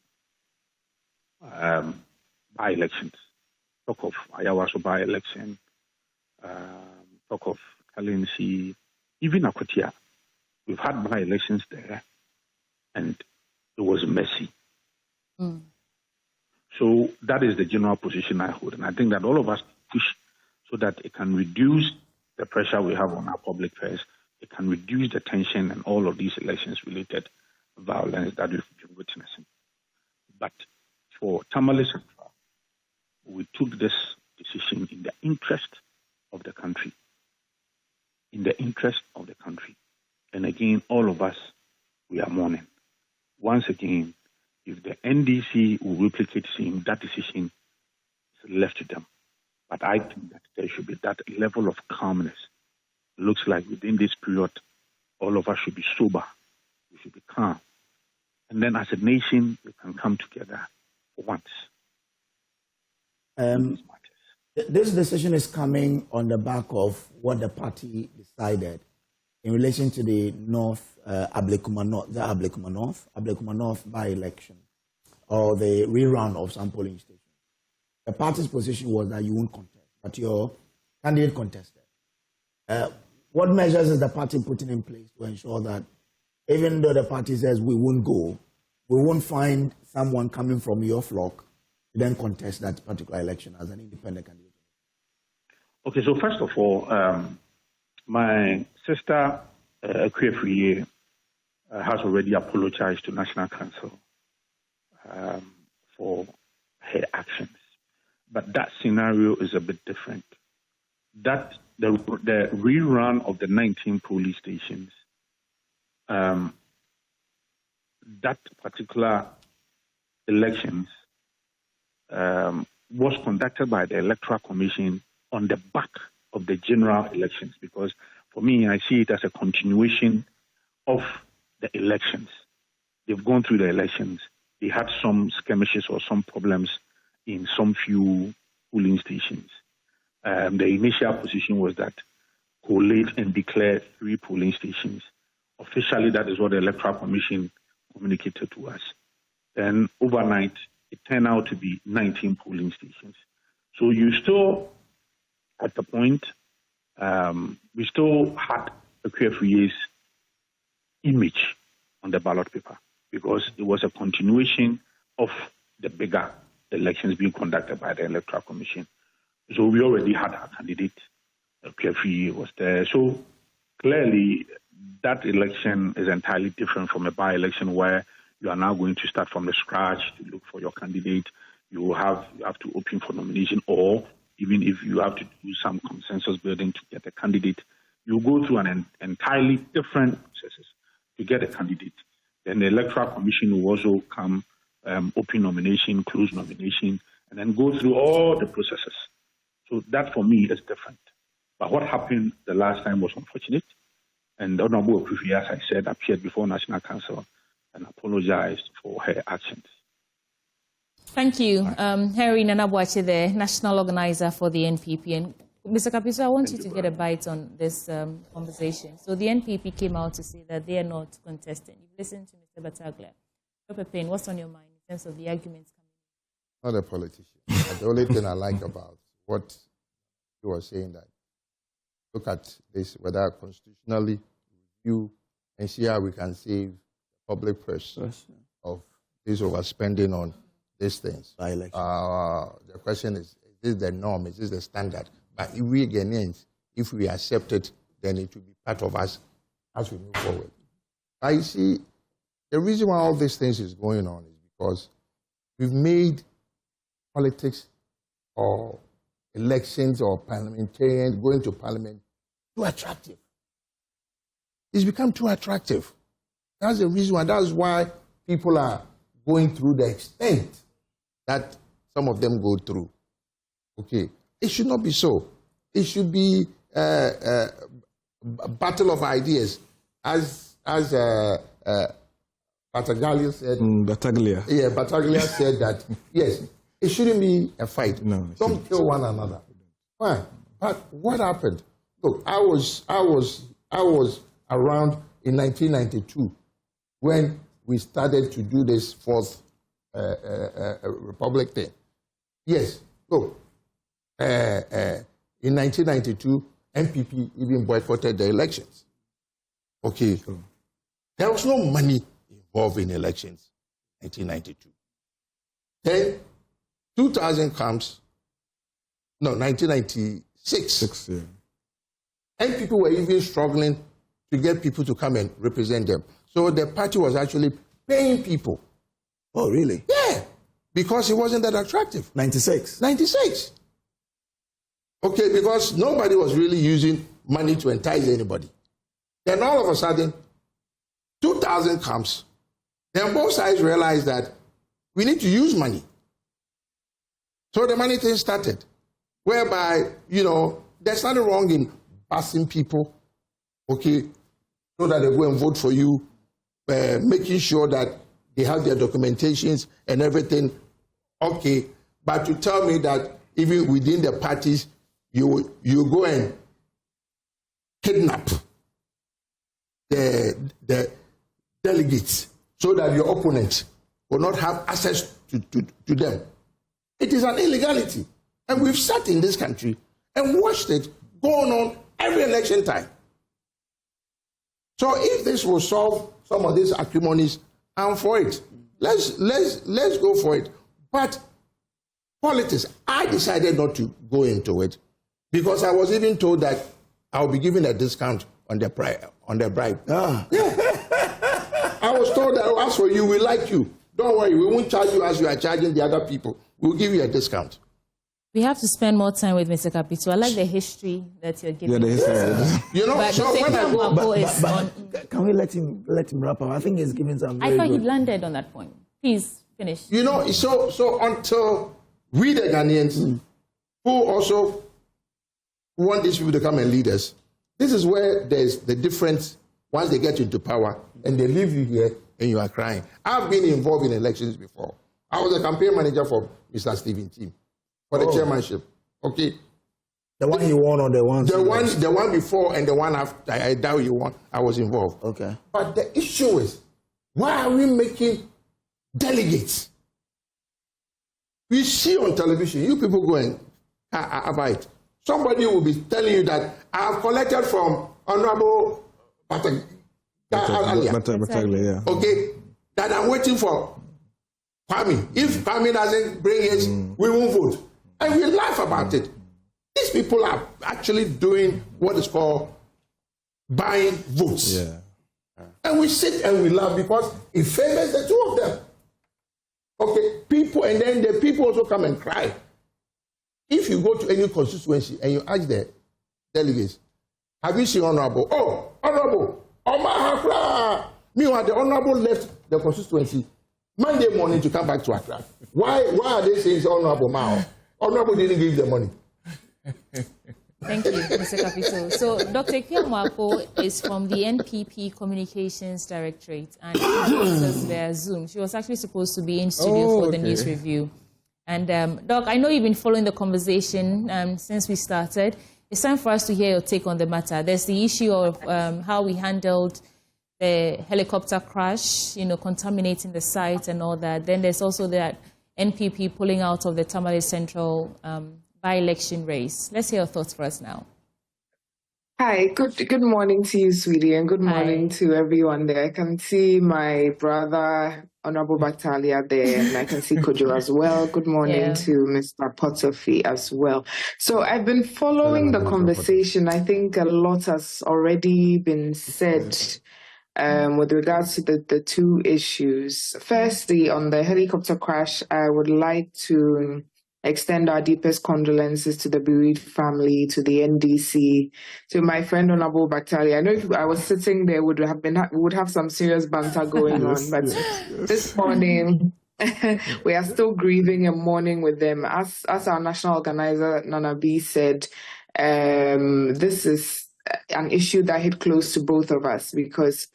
by-elections. Talk of Ayawaso by-election, talk of Kalensi, even Akwatia. We've had by-elections there, and it was messy. So that is the general position I hold. And I think that all of us push so that it can reduce the pressure we have on our public purse. It can reduce the tension and all of these elections-related violence that we've been witnessing. But for Tamale Central, we took this decision in the interest of the country. In the interest of the country. And again, all of us, we are mourning. Once again, if the NDC will replicate same, that decision is left to them. But I think that there should be that level of calmness. It looks like within this period, all of us should be sober. We should be calm. And then as a nation, we can come together for once. This decision is coming on the back of what the party decided in relation to the Ablekuma North by-election, or the rerun of some polling stations. The party's position was that you won't contest, but your candidate contested. What measures is the party putting in place to ensure that even though the party says we won't go, we won't find someone coming from your flock to then contest that particular election as an independent candidate? Okay, so first of all, my sister, Kofi has already apologized to National Council for her actions. But that scenario is a bit different. That the rerun of the 19 police stations, that particular elections was conducted by the Electoral Commission on the back of the general elections, because for me, I see it as a continuation of the elections. They've gone through the elections. They had some skirmishes or some problems in some few polling stations. The initial position was that collate and declare 3 polling stations. Officially, that is what the Electoral Commission communicated to us. Then overnight, it turned out to be 19 polling stations. So you still, at the point, we still had a Kofi's image on the ballot paper because it was a continuation of the bigger elections being conducted by the Electoral Commission. So we already had our candidate. Kofi was there. So clearly, that election is entirely different from a by-election where you are now going to start from the scratch to look for your candidate. You have to open for nomination, or even if you have to do some consensus building to get a candidate, you go through an entirely different processes to get a candidate. Then the Electoral Commission will also come, open nomination, close nomination, and then go through all the processes. So that for me is different. But what happened the last time was unfortunate. And the Honorable Kofi, as I said, appeared before National Council and apologized for her actions. Thank you. Henry Nanabuache, the national organizer for the NPP. And Mr. Kapito, I want you to get a bite on this conversation. So the NPP came out to say that they are not contesting. You've listened to Mr. Battaglia. Dr. Payne, what's on your mind in terms of the arguments coming? Not a politician. The only thing I like about what you were saying, that look at this, whether constitutionally review and see how we can save the public purse of this overspending on these things. The question is this the norm? Is this the standard? But if we Ghanaians, if we accept it, then it will be part of us as we move forward. I see the reason why all these things is going on is because we've made politics or elections or parliamentarians going to parliament too attractive. It's become too attractive. That's the reason why. That's why people are going through the extent that some of them go through. Okay, it should not be so. It should be a battle of ideas, as Battaglia said. Battaglia. Yeah, Battaglia said that. Yes, it shouldn't be a fight. No, don't kill one another. Fine, but what happened? Look, I was around in 1992 when we started to do this fourth Republic thing. Yes, look, in 1992, MPP even boycotted the elections. Okay, there was no money involved in elections in 1992. Then 2000 comes, no, 1996. And people were even struggling to get people to come and represent them. So the party was actually paying people. Oh, really? Yeah, because it wasn't that attractive. 96? 96. Okay, because nobody was really using money to entice anybody. Then all of a sudden, 2000 comes. Then both sides realized that we need to use money. So the money thing started, whereby, there's nothing wrong in passing people, okay, so that they go and vote for you, making sure that they have their documentations and everything, okay. But to tell me that even within the parties, you go and kidnap the delegates so that your opponent will not have access to them. It is an illegality. And we've sat in this country and watched it going on every election time. So if this will solve some of these acrimonies, I'm for it. Let's go for it. But politics, I decided not to go into it because I was even told that I'll be given a discount on the bribe. Yeah. I was told that as for you, we like you. Don't worry, we won't charge you as you are charging the other people. We'll give you a discount. We have to spend more time with Mr. Kapito. I like the history that you're giving. Yeah, the history. But so when I go, can we let him wrap up? I think he's giving some. I thought he landed on that point. Please finish. So until we the Ghanaians who also want these people to come and lead us, this is where there's the difference once they get into power and they leave you here and you are crying. I've been involved in elections before. I was a campaign manager for Mr. Stephen Team for the chairmanship. Okay. The one you won or the one? The one before and the one after. I doubt you won. I was involved. Okay. But the issue is, why are we making delegates? We see on television, you people go and abide. Somebody will be telling you that I have collected from Honorable Battaglia. Okay, that I'm waiting for Kwame. If Kwame doesn't bring it, we won't vote. And we laugh about it. These people are actually doing what is called buying votes. Yeah. And we sit and we laugh because it favors the two of them. Okay, people, and then the people also come and cry. If you go to any constituency and you ask the delegates, have you seen Honorable? Oh, Honorable, Omahakra. Meanwhile, the Honorable left the constituency Monday morning to come back to Accra. Why are they saying it's Honorable Mao? Honorable didn't give the money. Thank you, Mr. Kapito. So, Dr. Kiamwako is from the NPP Communications Directorate, and she joins us via Zoom. She was actually supposed to be in studio for the news review. And, Doc, I know you've been following the conversation since we started. It's time for us to hear your take on the matter. There's the issue of how we handled the helicopter crash, contaminating the site and all that. Then there's also that NPP pulling out of the Tamale Central by-election race. Let's hear your thoughts for us now. Hi, good morning to you, sweetie, and good morning to everyone there. I can see my brother, Honorable Batalia, there, and I can see Kojo as well. Good morning to Mr. Potofi as well. So I've been following the conversation. I think a lot has already been said with regards to the two issues. Firstly, on the helicopter crash, I would like to extend our deepest condolences to the bereaved family, to the NDC, to my friend Honorable Batalia. I know if I was sitting there, we would have some serious banter going on, but this morning we are still grieving and mourning with them. As our national organizer Nana B said, this is an issue that hit close to both of us because,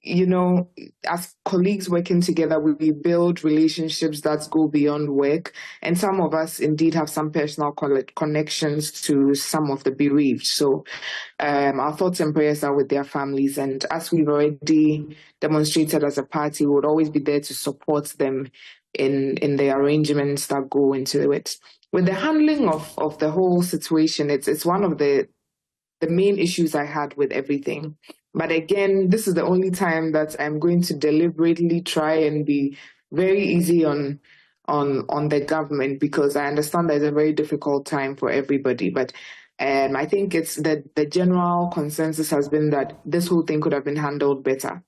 as colleagues working together, we build relationships that go beyond work. And some of us indeed have some personal connections to some of the bereaved. So our thoughts and prayers are with their families. And as we've already demonstrated as a party, we would always be there to support them in the arrangements that go into it. With the handling of the whole situation, it's one of the main issues I had with everything. But again, this is the only time that I'm going to deliberately try and be very easy on the government because I understand that it's a very difficult time for everybody. But I think it's the general consensus has been that this whole thing could have been handled better.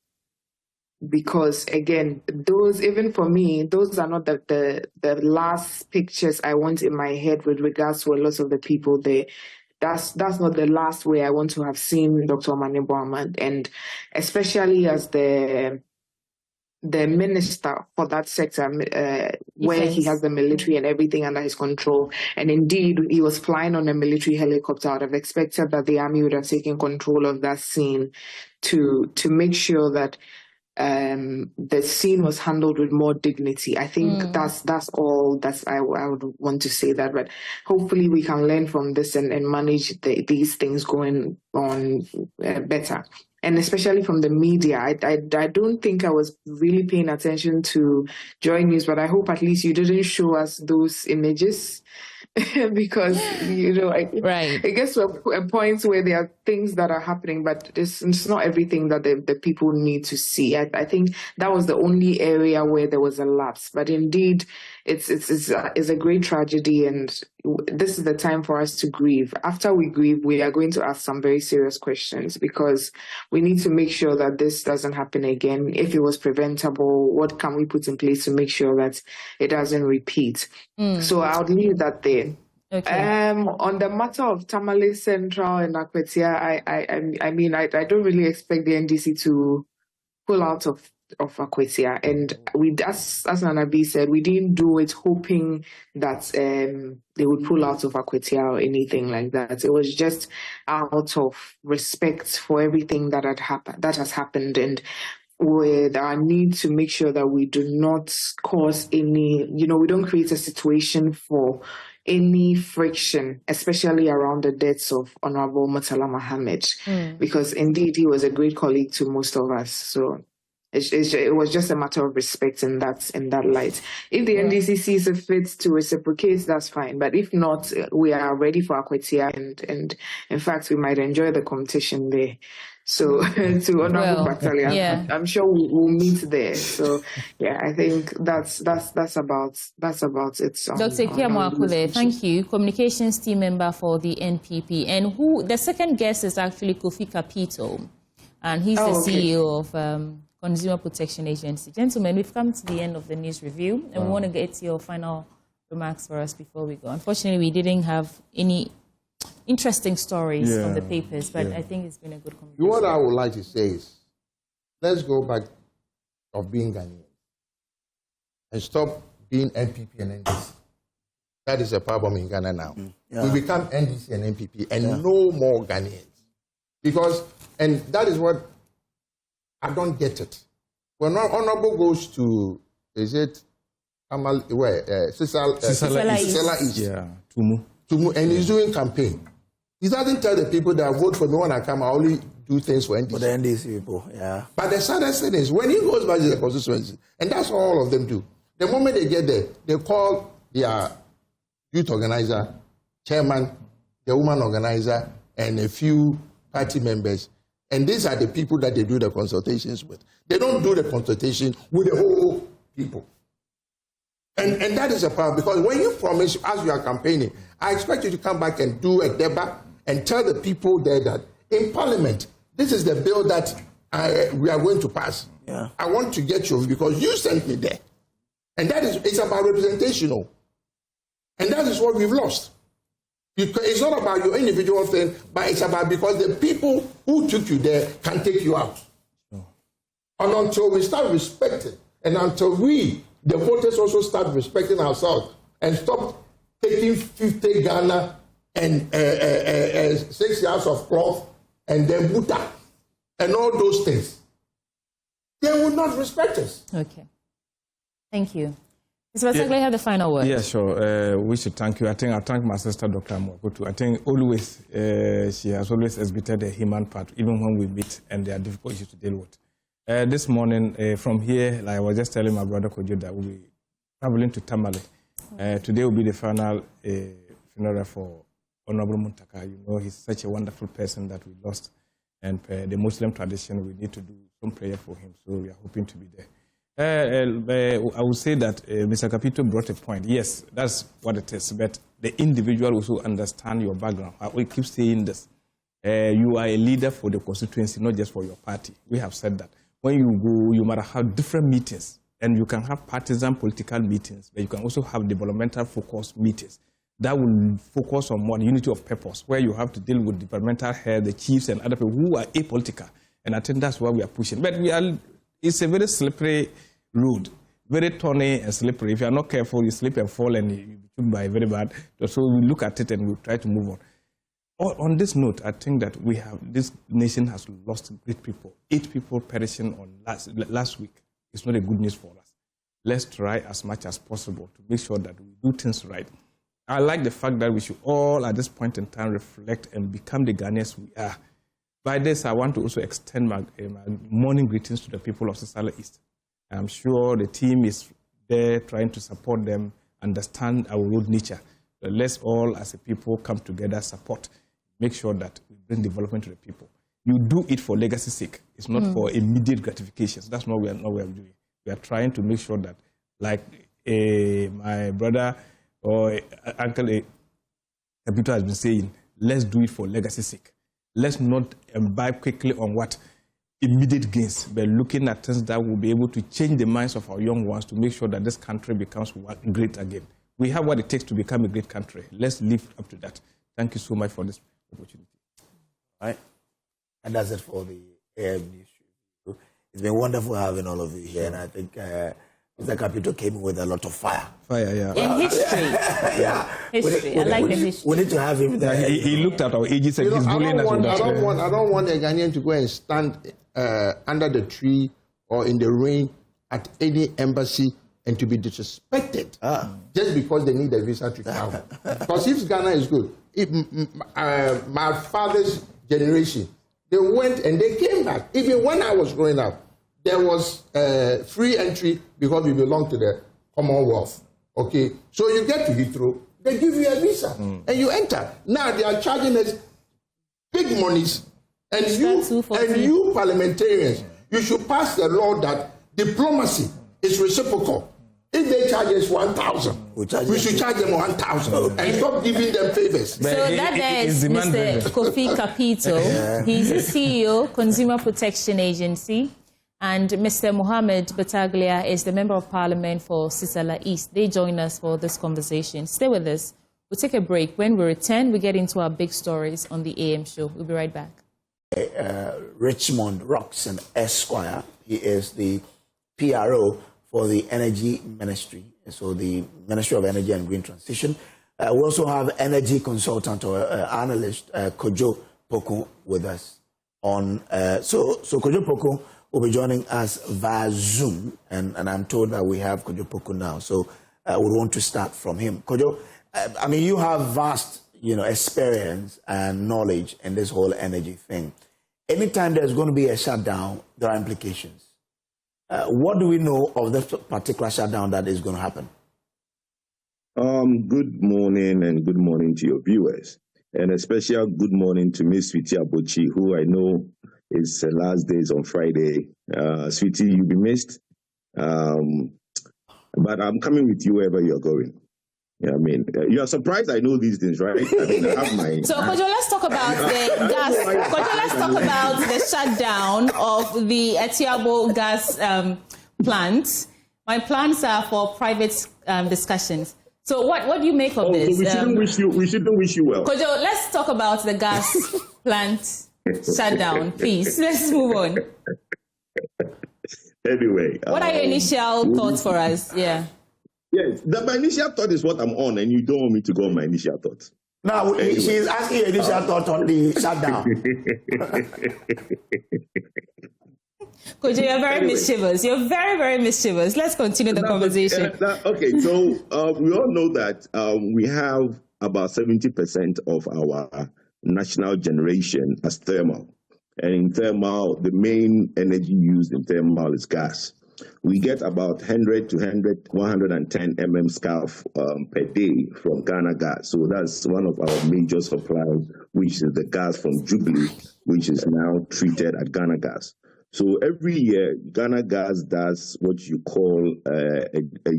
Because again, even for me, those are not the last pictures I want in my head with regards to a lot of the people there. That's not the last way I want to have seen Dr. Mane Ahmad, and especially as the minister for that sector, where he has the military and everything under his control. And indeed, he was flying on a military helicopter. I would have expected that the army would have taken control of that scene to make sure that the scene was handled with more dignity. I think that's all I would want to say that. But hopefully we can learn from this and manage these things going on better. And especially from the media, I don't think I was really paying attention to Joy News, but I hope at least you didn't show us those images. Because, it gets to a point where there are things that are happening, but it's not everything that the people need to see. I think that was the only area where there was a lapse. But indeed, it's a great tragedy, and this is the time for us to grieve. After we grieve, we are going to ask some very serious questions because we need to make sure that this doesn't happen again. If it was preventable, what can we put in place to make sure that it doesn't repeat? So I'll leave that there. Okay. On the matter of Tamale Central and Akwetia, I don't really expect the NDC to pull out of Akwetia, and we, as Nana B said, we didn't do it hoping that they would pull out of Akwetia or anything like that. It was just out of respect for everything that has happened, and with our need to make sure that we do not cause any, we don't create a situation for any friction, especially around the deaths of Honorable Murtala Mohammed, because indeed he was a great colleague to most of us. So it was just a matter of respect in that light. If the NDC sees it fit to reciprocate, that's fine. But if not, we are ready for Akwetia, and in fact, we might enjoy the competition there. So to Honorable Battalion, I'm sure we'll meet there. So I think that's about it. Dr. Kiamwako, thank you. Communications team member for the NPP, and the second guest is actually Kofi Kapito, and he's the CEO of Consumer Protection Agency. Gentlemen, we've come to the end of the news review, and we want to get your final remarks for us before we go. Unfortunately, we didn't have any interesting stories from the papers, but I think it's been a good conversation. What I would like to say is, let's go back of being Ghanaian and stop being NPP and NDC. That is a problem in Ghana now. We become NDC and NPP and no more Ghanaians. Because, and that is what, I don't get it. When Honorable goes to, is it, Sisala East. Yeah, Tumu, and he's doing campaign. He doesn't tell the people that vote for me when I come, I only do things for NDC. For the NDC people, yeah. But the saddest thing is, when he goes back to the constituency, and that's what all of them do, the moment they get there, they call their youth organizer, chairman, the woman organizer, and a few party members. And these are the people that they do the consultations with. They don't do the consultation with the whole people. And that is a problem, because when you promise, as you are campaigning, I expect you to come back and do a debate and tell the people there that in Parliament, this is the bill that we are going to pass. Yeah. I want to get you, because you sent me there. And that is, it's about representational. And that is what we've lost. It's not about your individual thing, but it's about because the people who took you there can take you out. And until we start respecting, and until we, the voters, also start respecting ourselves and stop taking 50 Ghana and 6 yards of cloth and then butter and all those things, they will not respect us. Okay. Thank you. Mr. Battaglia, have the final word. Yeah, sure. We should thank you. I thank my sister, Dr. Mwakutu. I think always, she has always exhibited a human part, even when we meet and there are difficult issues to deal with. This morning, from here, like I was just telling my brother Kojo that we'll be traveling to Tamale. Today will be the final funeral for Honorable Muntaka. You know, he's such a wonderful person that we lost. And the Muslim tradition, we need to do some prayer for him. So we are hoping to be there. I would say that Mr. Kapito brought a point. Yes, that's what it is. But the individual also understand your background. We keep saying this. You are a leader for the constituency, not just for your party. We have said that. When you go, you might have different meetings. And you can have partisan political meetings, but you can also have developmental focus meetings. That will focus on more unity of purpose, where you have to deal with departmental head, the chiefs, and other people who are apolitical. And I think that's why we are pushing. But it's a very slippery road, very thorny and slippery. If you are not careful, you slip and fall and you be took by very bad. So we look at it and we try to move on. On this note, I think that this nation has lost great people. 8 people perishing on last week. It's not a good news for us. Let's try as much as possible to make sure that we do things right. I like the fact that we should all, at this point in time, reflect and become the Ghanaians we are. By this, I want to also extend my morning greetings to the people of Sisala East. I'm sure the team is there trying to support them, understand our road nature. But let's all, as a people, come together, support, make sure that we bring development to the people. You do it for legacy's sake. It's not for immediate gratifications. That's not what we are doing. We are trying to make sure that, like my brother or Uncle Kapito has been saying, let's do it for legacy's sake. Let's not imbibe quickly on what immediate gains, but looking at things that will be able to change the minds of our young ones to make sure that this country becomes great again. We have what it takes to become a great country. Let's live up to that. Thank you so much for this opportunity. All right. And that's it for the AM News. It's been wonderful having all of you here, and I think Mr. Kapito came in with a lot of fire. Fire, yeah. In history. Yeah. History. I like the history. We need to have him there. He looked at our ages and he's bullying us. I don't want a Ghanaian to go and stand under the tree or in the rain at any embassy and to be disrespected just because they need a visa to travel. Because if Ghana is good, my father's generation, they went and they came back. Even when I was growing up, there was free entry because we belong to the Commonwealth. Okay, so you get to Heathrow, they give you a visa and you enter. Now they are charging us big monies, and you parliamentarians, you should pass the law that diplomacy is reciprocal. If they charge us 1,000, we should charge them 1,000 and stop giving them favors. So that is Mr. Kofi Kapito. He's the CEO, Consumer Protection Agency. And Mr. Mohammed Battaglia is the Member of Parliament for Sisala East. They join us for this conversation. Stay with us. We'll take a break. When we return, we get into our big stories on the AM show. We'll be right back. Richmond Roxon Esquire. He is the PRO for the Energy Ministry. So the Ministry of Energy and Green Transition. We also have energy consultant or analyst Kojo Poku with us on. So Kojo Poku will be joining us via Zoom, and I'm told that we have Kojo Poku now. So we want to start from him. Kojo, I mean, you have vast, experience and knowledge in this whole energy thing. Anytime there's going to be a shutdown, there are implications. What do we know of this particular shutdown that is going to happen? Good morning and good morning to your viewers. And a special good morning to Miss Sweetie Abochi, who I know is her last days on Friday. Sweetie, you'll be missed. But I'm coming with you wherever you're going. Yeah, I mean, you're surprised I know these things, right? I mean, I have my... So, Kojo, let's talk about the gas. Kojo, let's talk about the shutdown of the Etiabo gas plant. My plans are for private discussions. So what do you make of this? So we shouldn't wish you well. Kojo, let's talk about the gas plant shutdown, please. Let's move on. Anyway. What are your initial thoughts for us? Yeah. Yes, my initial thought is what I'm on, and you don't want me to go on my initial thoughts. No, anyway. She's asking your initial thought on the shutdown. Kojo, you're very mischievous. You're very, very mischievous. Let's continue the conversation. Okay, so we all know that we have about 70% of our national generation as thermal. And in thermal, the main energy used in thermal is gas. We get about 100 to 110 scarf per day from Ghana Gas. So that's one of our major supplies, which is the gas from Jubilee, which is now treated at Ghana Gas. So every year, Ghana Gas does what you call a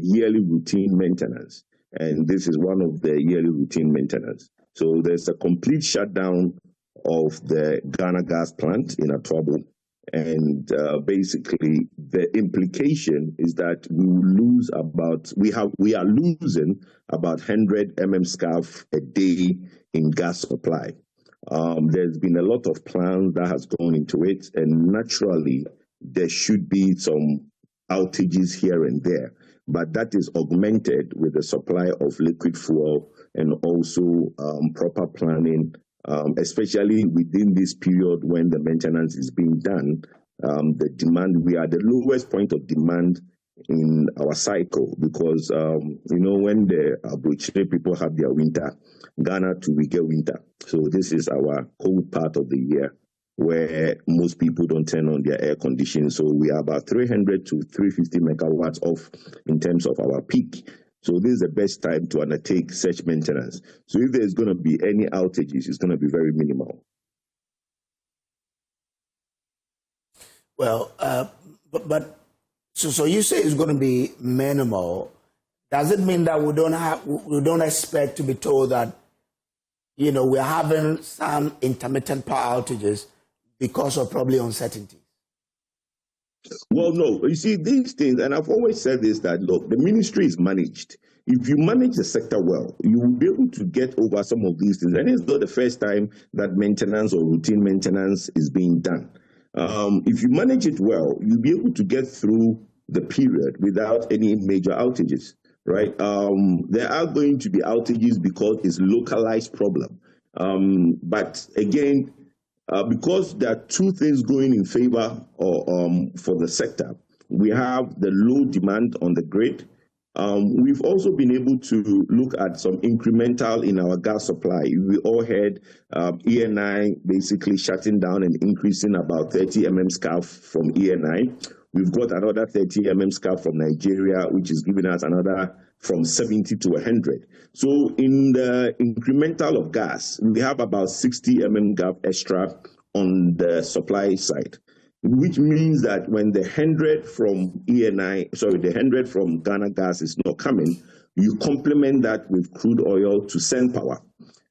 yearly routine maintenance. And this is one of the yearly routine maintenance. So there's a complete shutdown of the Ghana Gas plant in Atuabo. And basically, the implication is that we are losing about 100 scarf a day in gas supply. There's been a lot of plans that has gone into it, and naturally, there should be some outages here and there. But that is augmented with the supply of liquid fuel and also proper planning. Especially within this period when the maintenance is being done, the demand, we are the lowest point of demand in our cycle because, when the Aboriginal people have their winter, Ghana too, we get winter. So this is our cold part of the year where most people don't turn on their air conditioning. So we are about 300 to 350 megawatts off in terms of our peak. So this is the best time to undertake such maintenance. So if there's going to be any outages, it's going to be very minimal. Well, so you say it's going to be minimal. Does it mean that we don't expect to be told that, we're having some intermittent power outages because of probably uncertainty? Well, no. You see, these things, and I've always said this, that, look, the ministry is managed. If you manage the sector well, you will be able to get over some of these things. And it's not the first time that maintenance or routine maintenance is being done. If you manage it well, you'll be able to get through the period without any major outages, right? There are going to be outages because it's localized problem. But again, because there are two things going in favor for the sector. We have the low demand on the grid. We've also been able to look at some incremental in our gas supply. We all had ENI basically shutting down and increasing about 30 scarf from ENI. We've got another 30 scarf from Nigeria, which is giving us another from 70 to 100. So in the incremental of gas, we have about 60 gas extra on the supply side, which means that when the 100 from the 100 from Ghana Gas is not coming, you complement that with crude oil to send power.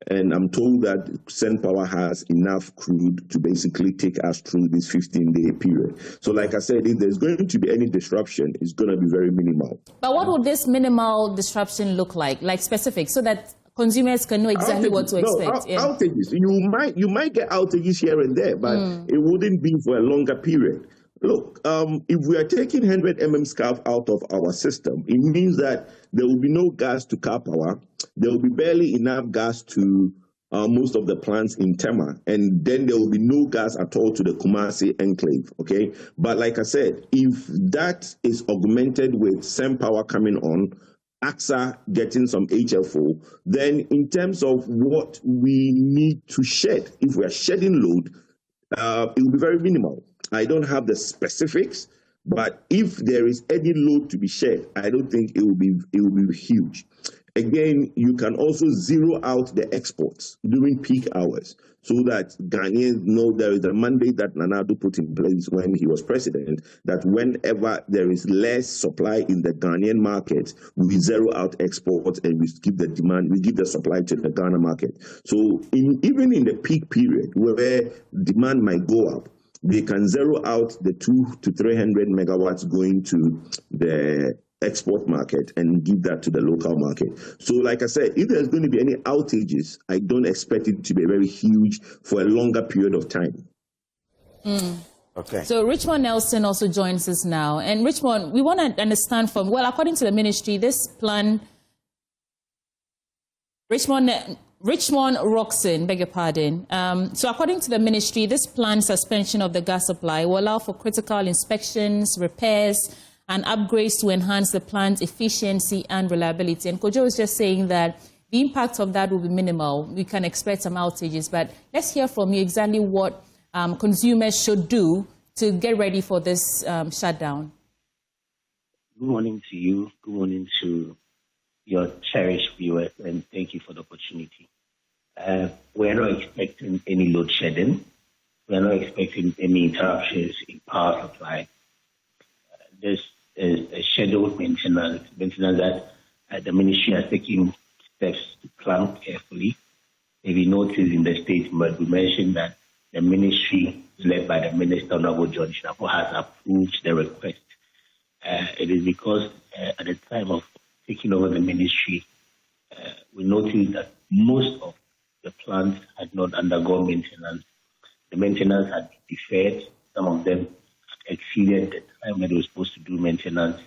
And I'm told that Send Power has enough crude to basically take us through this 15-day period. So like I said, if there's going to be any disruption, it's going to be very minimal. But what would this minimal disruption look like specific, so that consumers can know exactly what to expect? Outages. You might get outages here and there, but it wouldn't be for a longer period. Look, if we are taking 100 scarf out of our system, it means that there will be no gas to car power. there will be barely enough gas to most of the plants in Tema, and then there will be no gas at all to the Kumasi enclave, okay? But like I said, if that is augmented with SEM power coming on, AXA getting some HFO, then in terms of what we need to shed, if we are shedding load, it will be very minimal. I don't have the specifics, but if there is any load to be shed, I don't think it will be huge. Again, you can also zero out the exports during peak hours so that Ghanaians know there is a mandate that Nana Addo put in place when he was president, that whenever there is less supply in the Ghanaian market, we zero out exports and we give the demand, we give the supply to the Ghana market. So even in the peak period where demand might go up, they can zero out the 200 to 300 megawatts going to the export market and give that to the local market. So like I said, if there's going to be any outages, I don't expect it to be very huge for a longer period of time. Okay. So Richmond Nelson also joins us now. And Richmond, we want to understand from, well, according to the ministry, this plan, Richmond Roxon, beg your pardon. So according to the ministry, this planned suspension of the gas supply will allow for critical inspections, repairs, and upgrades to enhance the plant's efficiency and reliability. And Kojo was just saying that the impact of that will be minimal. We can expect some outages, but let's hear from you exactly what consumers should do to get ready for this shutdown. Good morning to you. Good morning to your cherished viewers, and thank you for the opportunity. We're not expecting any load shedding. We're not expecting any interruptions in power supply. This is a scheduled maintenance that the ministry has taken steps to plan carefully. If you notice in the statement, we mentioned that the ministry, led by the Minister, Honorable John Shinapo, has approved the request. It is because at the time of taking over the ministry, we noticed that most of the plants had not undergone maintenance. The maintenance had been deferred. Some of them exceeded the time that they were supposed to do maintenance,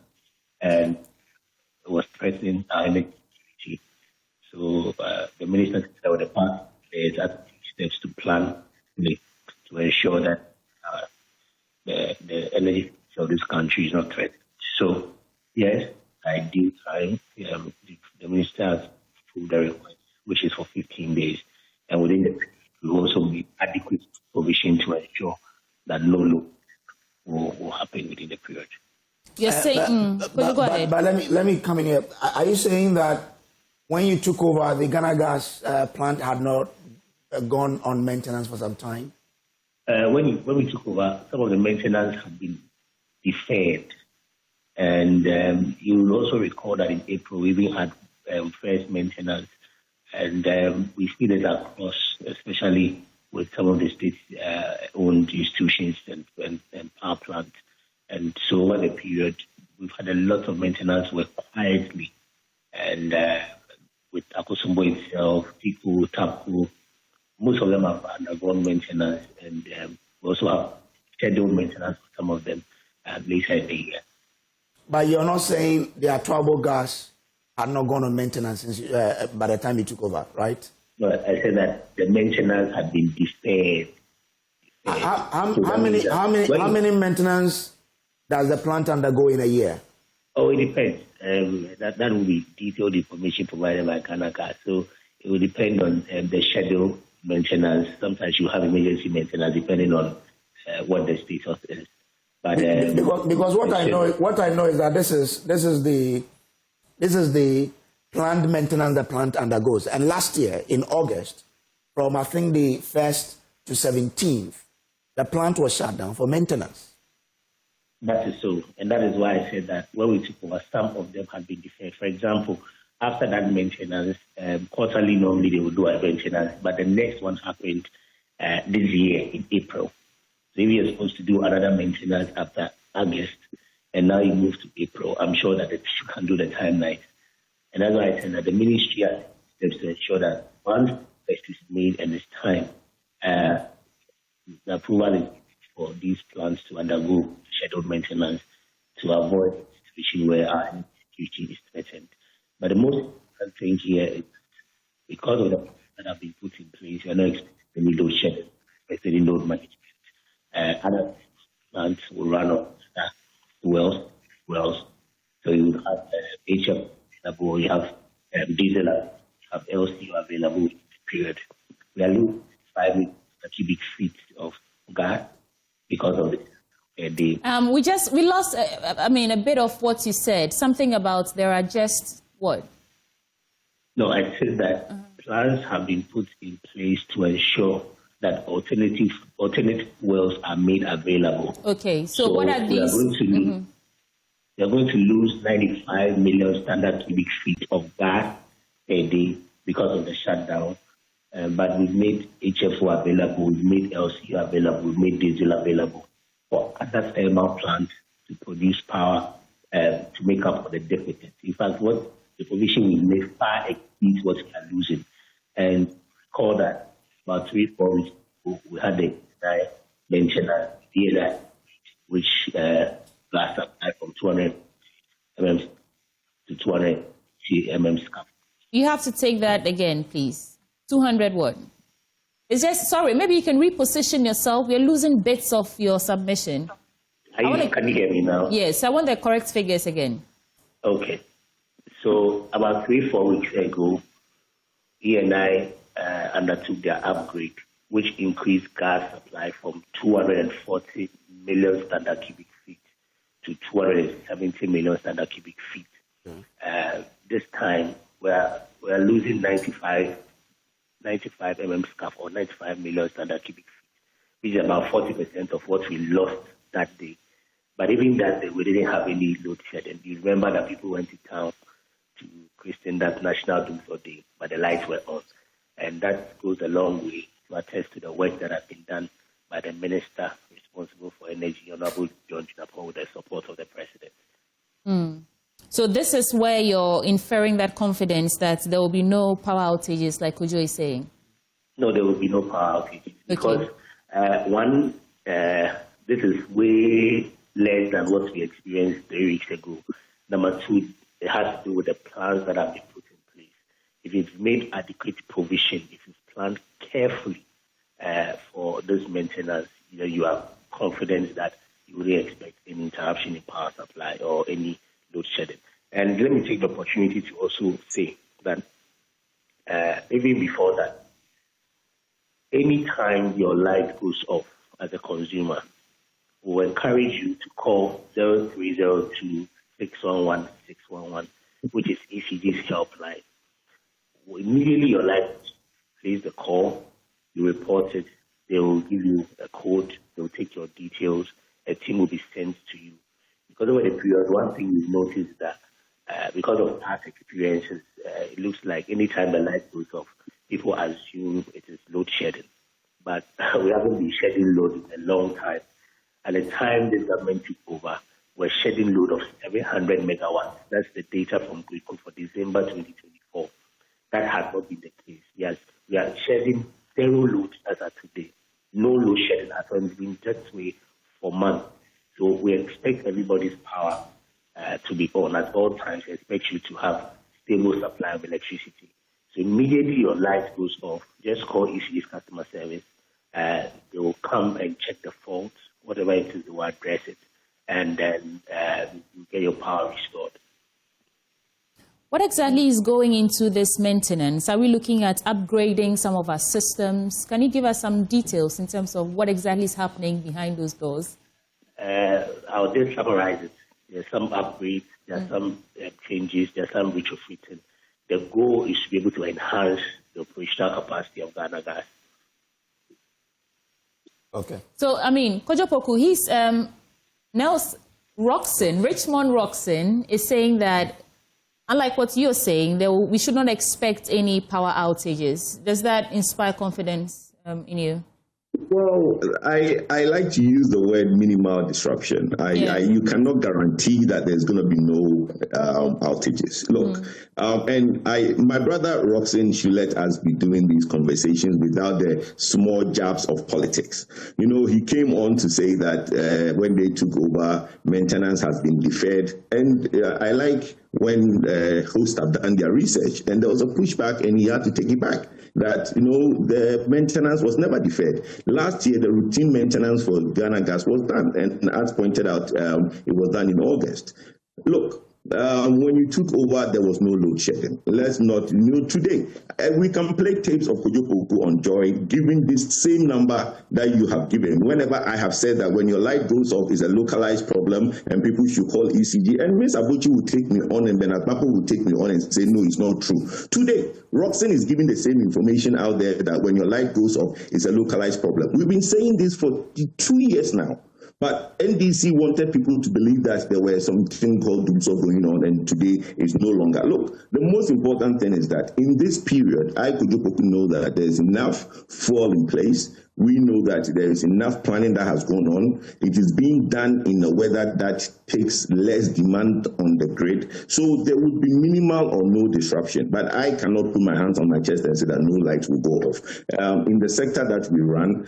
and it was threatening our energy security. So the minister said over the past days that steps to plan to ensure that the energy security of this country is not threatened. So yes, ideal time, the minister has approved the request, which is for 15 days, and within the period will also be adequate provision to ensure that no load will happen within the period. You're saying, go ahead. But let me come in here. Are you saying that when you took over, the Ghana Gas plant had not gone on maintenance for some time? When we took over, some of the maintenance had been deferred. And you will also recall that in April, we even had first maintenance. And we see that across, especially with some of the state-owned institutions and power plants. And so over the period, we've had a lot of maintenance work quietly. And with Akosombo itself, Tiku, Tapu, most of them have undergone maintenance. And we also have scheduled maintenance for some of them later in the year. But you're not saying the Atuabo gas had not gone on maintenance since, by the time you took over, right? No, I said that the maintenance had been deferred. How many maintenance does the plant undergo in a year? Oh, it depends. That will be detailed information provided by Ghana Gas. So it will depend on the schedule maintenance. Sometimes you have emergency maintenance depending on what the status is. But because what I know is that this is the planned maintenance the plant undergoes. And last year in August, from I think the 1st to 17th, the plant was shut down for maintenance. That is so, and that is why I said that when we took over, some of them had been deferred. For example, after that maintenance, quarterly normally they would do a maintenance, but the next one happened this year in April. So if you're supposed to do another maintenance after August, and now you move to April, I'm sure that you can do the timeline. And that's why I said that the ministry has steps to ensure that once the test is made and it's time, the approval is for these plants to undergo scheduled maintenance to avoid a situation where our security is threatened. But the most important thing here is because of the that have been put in place, you're not expecting any load shedding, especially load management. Other plants will run on wells. So you have HF available, you have diesel, you have LCU available period. We are losing 5 cubic feet of gas because of this. We lost, a bit of what you said. Something about there are just what? No, I said that plans have been put in place to ensure that alternate wells are made available. Okay, so what are these? We are going to lose 95 million standard cubic feet of gas a day because of the shutdown. But we've made HFO available, we've made LCU available, we've made diesel available for other thermal plants to produce power to make up for the deficit. In fact, what the provision we made far exceeds what we are losing. And call that about 3-4 weeks ago, we had the maintenance DNI, which last supply from 200 mm to 200 mm scaf. You have to take that again, please. 200 what? It's just, sorry, maybe you can reposition yourself. We're losing bits of your submission. Can you hear me now? Yes, I want the correct figures again. Okay. So about 3-4 weeks ago, ENI undertook their upgrade, which increased gas supply from 240 million standard cubic feet to 270 million standard cubic feet. This time, we're losing 95 mm scaf or 95 million standard cubic feet, which is about 40% of what we lost that day. But even that day, we didn't have any load shedding. You remember that people went to town to christen that National Doomsday Day, but the lights were on. And that goes a long way to attest to the work that has been done by the Minister responsible for energy, Honorable John Jinapong, with the support of the President. So this is where you're inferring that confidence that there will be no power outages, like Kojo is saying? No, there will be no power outages. Because, this is way less than what we experienced 3 weeks ago. Number two, it has to do with the plans that have been put in place. If you've made adequate provision, if you've planned carefully for this maintenance, you are confident that you wouldn't expect any interruption in power supply or any load shedding. And let me take the opportunity to also say that even before that, any time your light goes off as a consumer, we'll encourage you to call 0302 611 611, which is ECG's helpline. Immediately your light plays the call, you report it, they will give you a code, they will take your details, a team will be sent to you. Because over the period, one thing we've noticed that because of past experiences, it looks like anytime the light goes off, people assume it is load shedding. But we haven't been shedding load in a long time. At the time this government took over, we're shedding load of 700 megawatts. That's the data from GRICO for December 2024. That has not been the case. Yes, we are shedding zero load as of today. No load shedding at all. It's been that way for months. So we expect everybody's power to be on at all times. We expect you to have stable supply of electricity. So immediately your light goes off, just call ECG's customer service. They will come and check the fault, whatever it is, they will address it, and then you get your power restored. What exactly is going into this maintenance? Are we looking at upgrading some of our systems? Can you give us some details in terms of what exactly is happening behind those doors? I'll just summarize it. There's some upgrades, there are some changes, there are some retrofitting. The goal is to be able to enhance the operational capacity of Ghana Gas. Okay. So, Kojo Poku, he's Richmond Roxon is saying that, unlike what you're saying, we should not expect any power outages. Does that inspire confidence in you? Well, I like to use the word minimal disruption. You cannot guarantee that there's going to be no outages. Look, my brother Roxanne should let us be doing these conversations without the small jabs of politics. He came on to say that when they took over, maintenance has been deferred. And I like when hosts have done their research. And there was a pushback, and he had to take it back. That, the maintenance was never deferred. Last year, the routine maintenance for Ghana Gas was done, and as pointed out, it was done in August. Look, when you took over, there was no load shedding. Let's not, today, we can play tapes of Kojo Poku on Joy, giving this same number that you have given. Whenever I have said that when your light goes off is a localized problem and people should call ECG, and Ms. Abuchi will take me on, and Bernard Papa will take me on and say, no, it's not true. Today, Roxanne is giving the same information out there that when your light goes off, it's a localized problem. We've been saying this for 2 years now. But NDC wanted people to believe that there was something called doomsday going on, and today is no longer. Look, the most important thing is that in this period, I could know that there's enough fuel in place. We know that there is enough planning that has gone on. It is being done in a weather that takes less demand on the grid. So there would be minimal or no disruption. But I cannot put my hands on my chest and say that no lights will go off. In the sector that we run,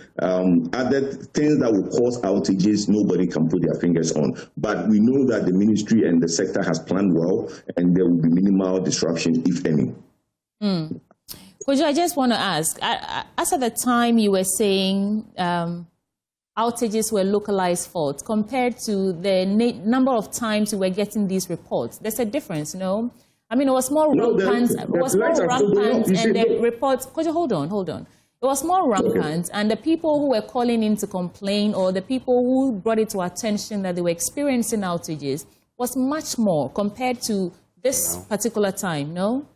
other things that will cause outages, nobody can put their fingers on. But we know that the ministry and the sector has planned well, and there will be minimal disruption, if any. Kojo, I just want to ask, as at the time you were saying outages were localized faults, compared to the number of times you were getting these reports, there's a difference, no? I mean, it was more rampant, and the reports, Kojo, hold on. It was more rampant, and the people who were calling in to complain, or the people who brought it to attention that they were experiencing outages, was much more compared to this particular time, no?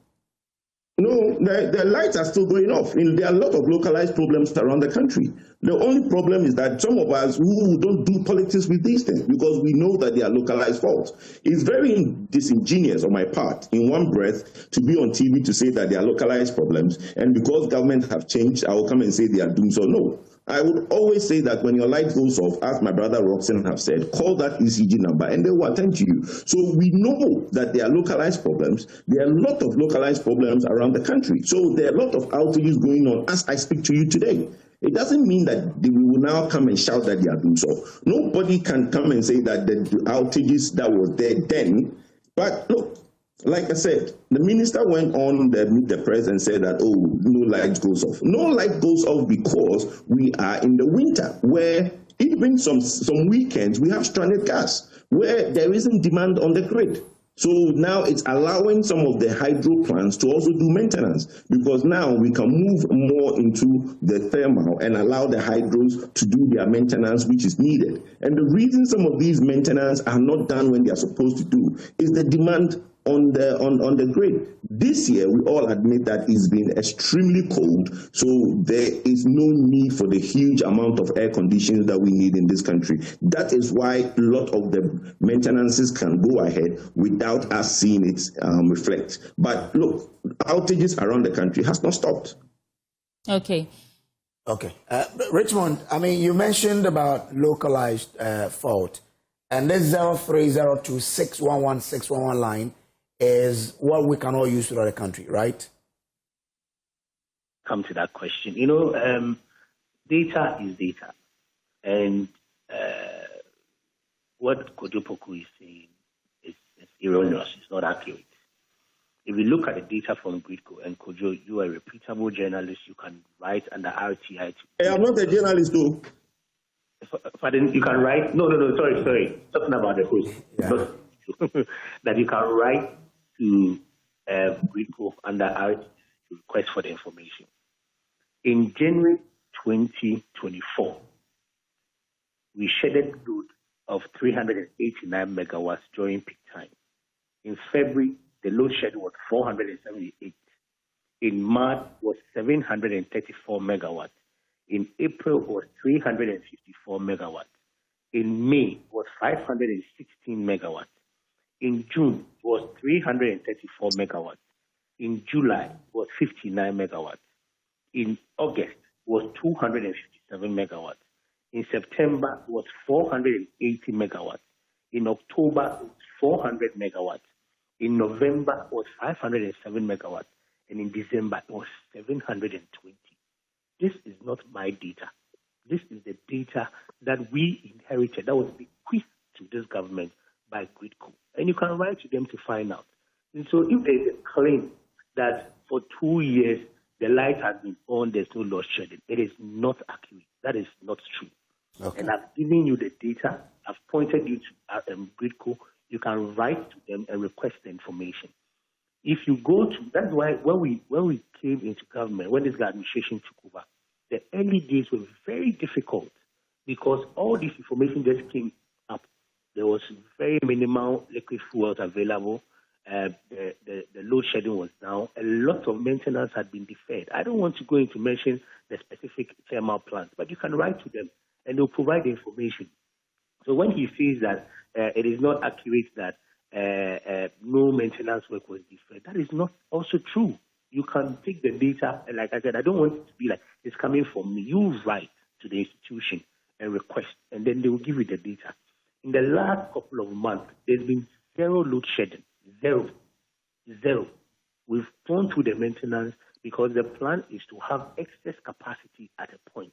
No, the lights are still going off. There are a lot of localized problems around the country. The only problem is that some of us who don't do politics with these things, because we know that they are localized faults. It's very disingenuous on my part, in one breath, to be on TV to say that they are localized problems, and because government have changed, I will come and say they are doing so. No. I would always say that when your light goes off, as my brother Roxanne have said, call that ECG number and they will attend to you. So we know that there are localized problems. There are a lot of localized problems around the country. So there are a lot of outages going on as I speak to you today. It doesn't mean that we will now come and shout that they are doing so. Nobody can come and say that the outages that was there then. But look, like I said, the minister went on the press and said that, no light goes off. No light goes off because we are in the winter, where even some weekends we have stranded gas, where there isn't demand on the grid. So now it's allowing some of the hydro plants to also do maintenance, because now we can move more into the thermal and allow the hydros to do their maintenance, which is needed. And the reason some of these maintenance are not done when they are supposed to do is the demand on the grid. This year, we all admit that it's been extremely cold, so there is no need for the huge amount of air conditioning that we need in this country. That is why a lot of the maintenances can go ahead without us seeing it reflect. But look, outages around the country has not stopped. Okay. Richmond, I mean, you mentioned about localized fault, and this 0302611611 line is what we can all use throughout the country, right? Come to that question. Data is data. And what Kojo Poku is saying is erroneous. It's not accurate. If you look at the data from Gridco, and Kojo, you are a reputable journalist, you can write under RTI. I'm not a journalist, though. Pardon, you can write? No, sorry. Talking about the host. Yeah. That you can write to Gridco under RTI to request for the information. In January 2024, we shedded load of 389 megawatts during peak time. In February, the load shed was 478. In March, was 734 megawatts. In April, was 354 megawatts. In May, was 516 megawatts. In June, was 334 megawatts. In July, was 59 megawatts. In August, was 257 megawatts. In September, was 480 megawatts. In October, was 400 megawatts. In November, was 507 megawatts. And in December, it was 720. This is not my data. This is the data that we inherited, that was bequeathed to this government by Gridco. And you can write to them to find out. And so if there's a claim that for 2 years the light has been on, there's no load shedding, it is not accurate. That is not true. Okay. And I've given you the data. I've pointed you to Gridco. You can write to them and request the information. If you go to, that's why when we came into government, when this administration took over, the early days were very difficult because all this information just came up. There was very minimal liquid fuels available. The load shedding was down. A lot of maintenance had been deferred. I don't want to go into mention the specific thermal plants, but you can write to them and they'll provide the information. So when he says that it is not accurate that no maintenance work was deferred, that is not also true. You can take the data, and like I said, I don't want it to be like it's coming from me. You write to the institution and request, and then they will give you the data. In the last couple of months, there's been zero load shedding. Zero. We've gone through the maintenance because the plan is to have excess capacity at a point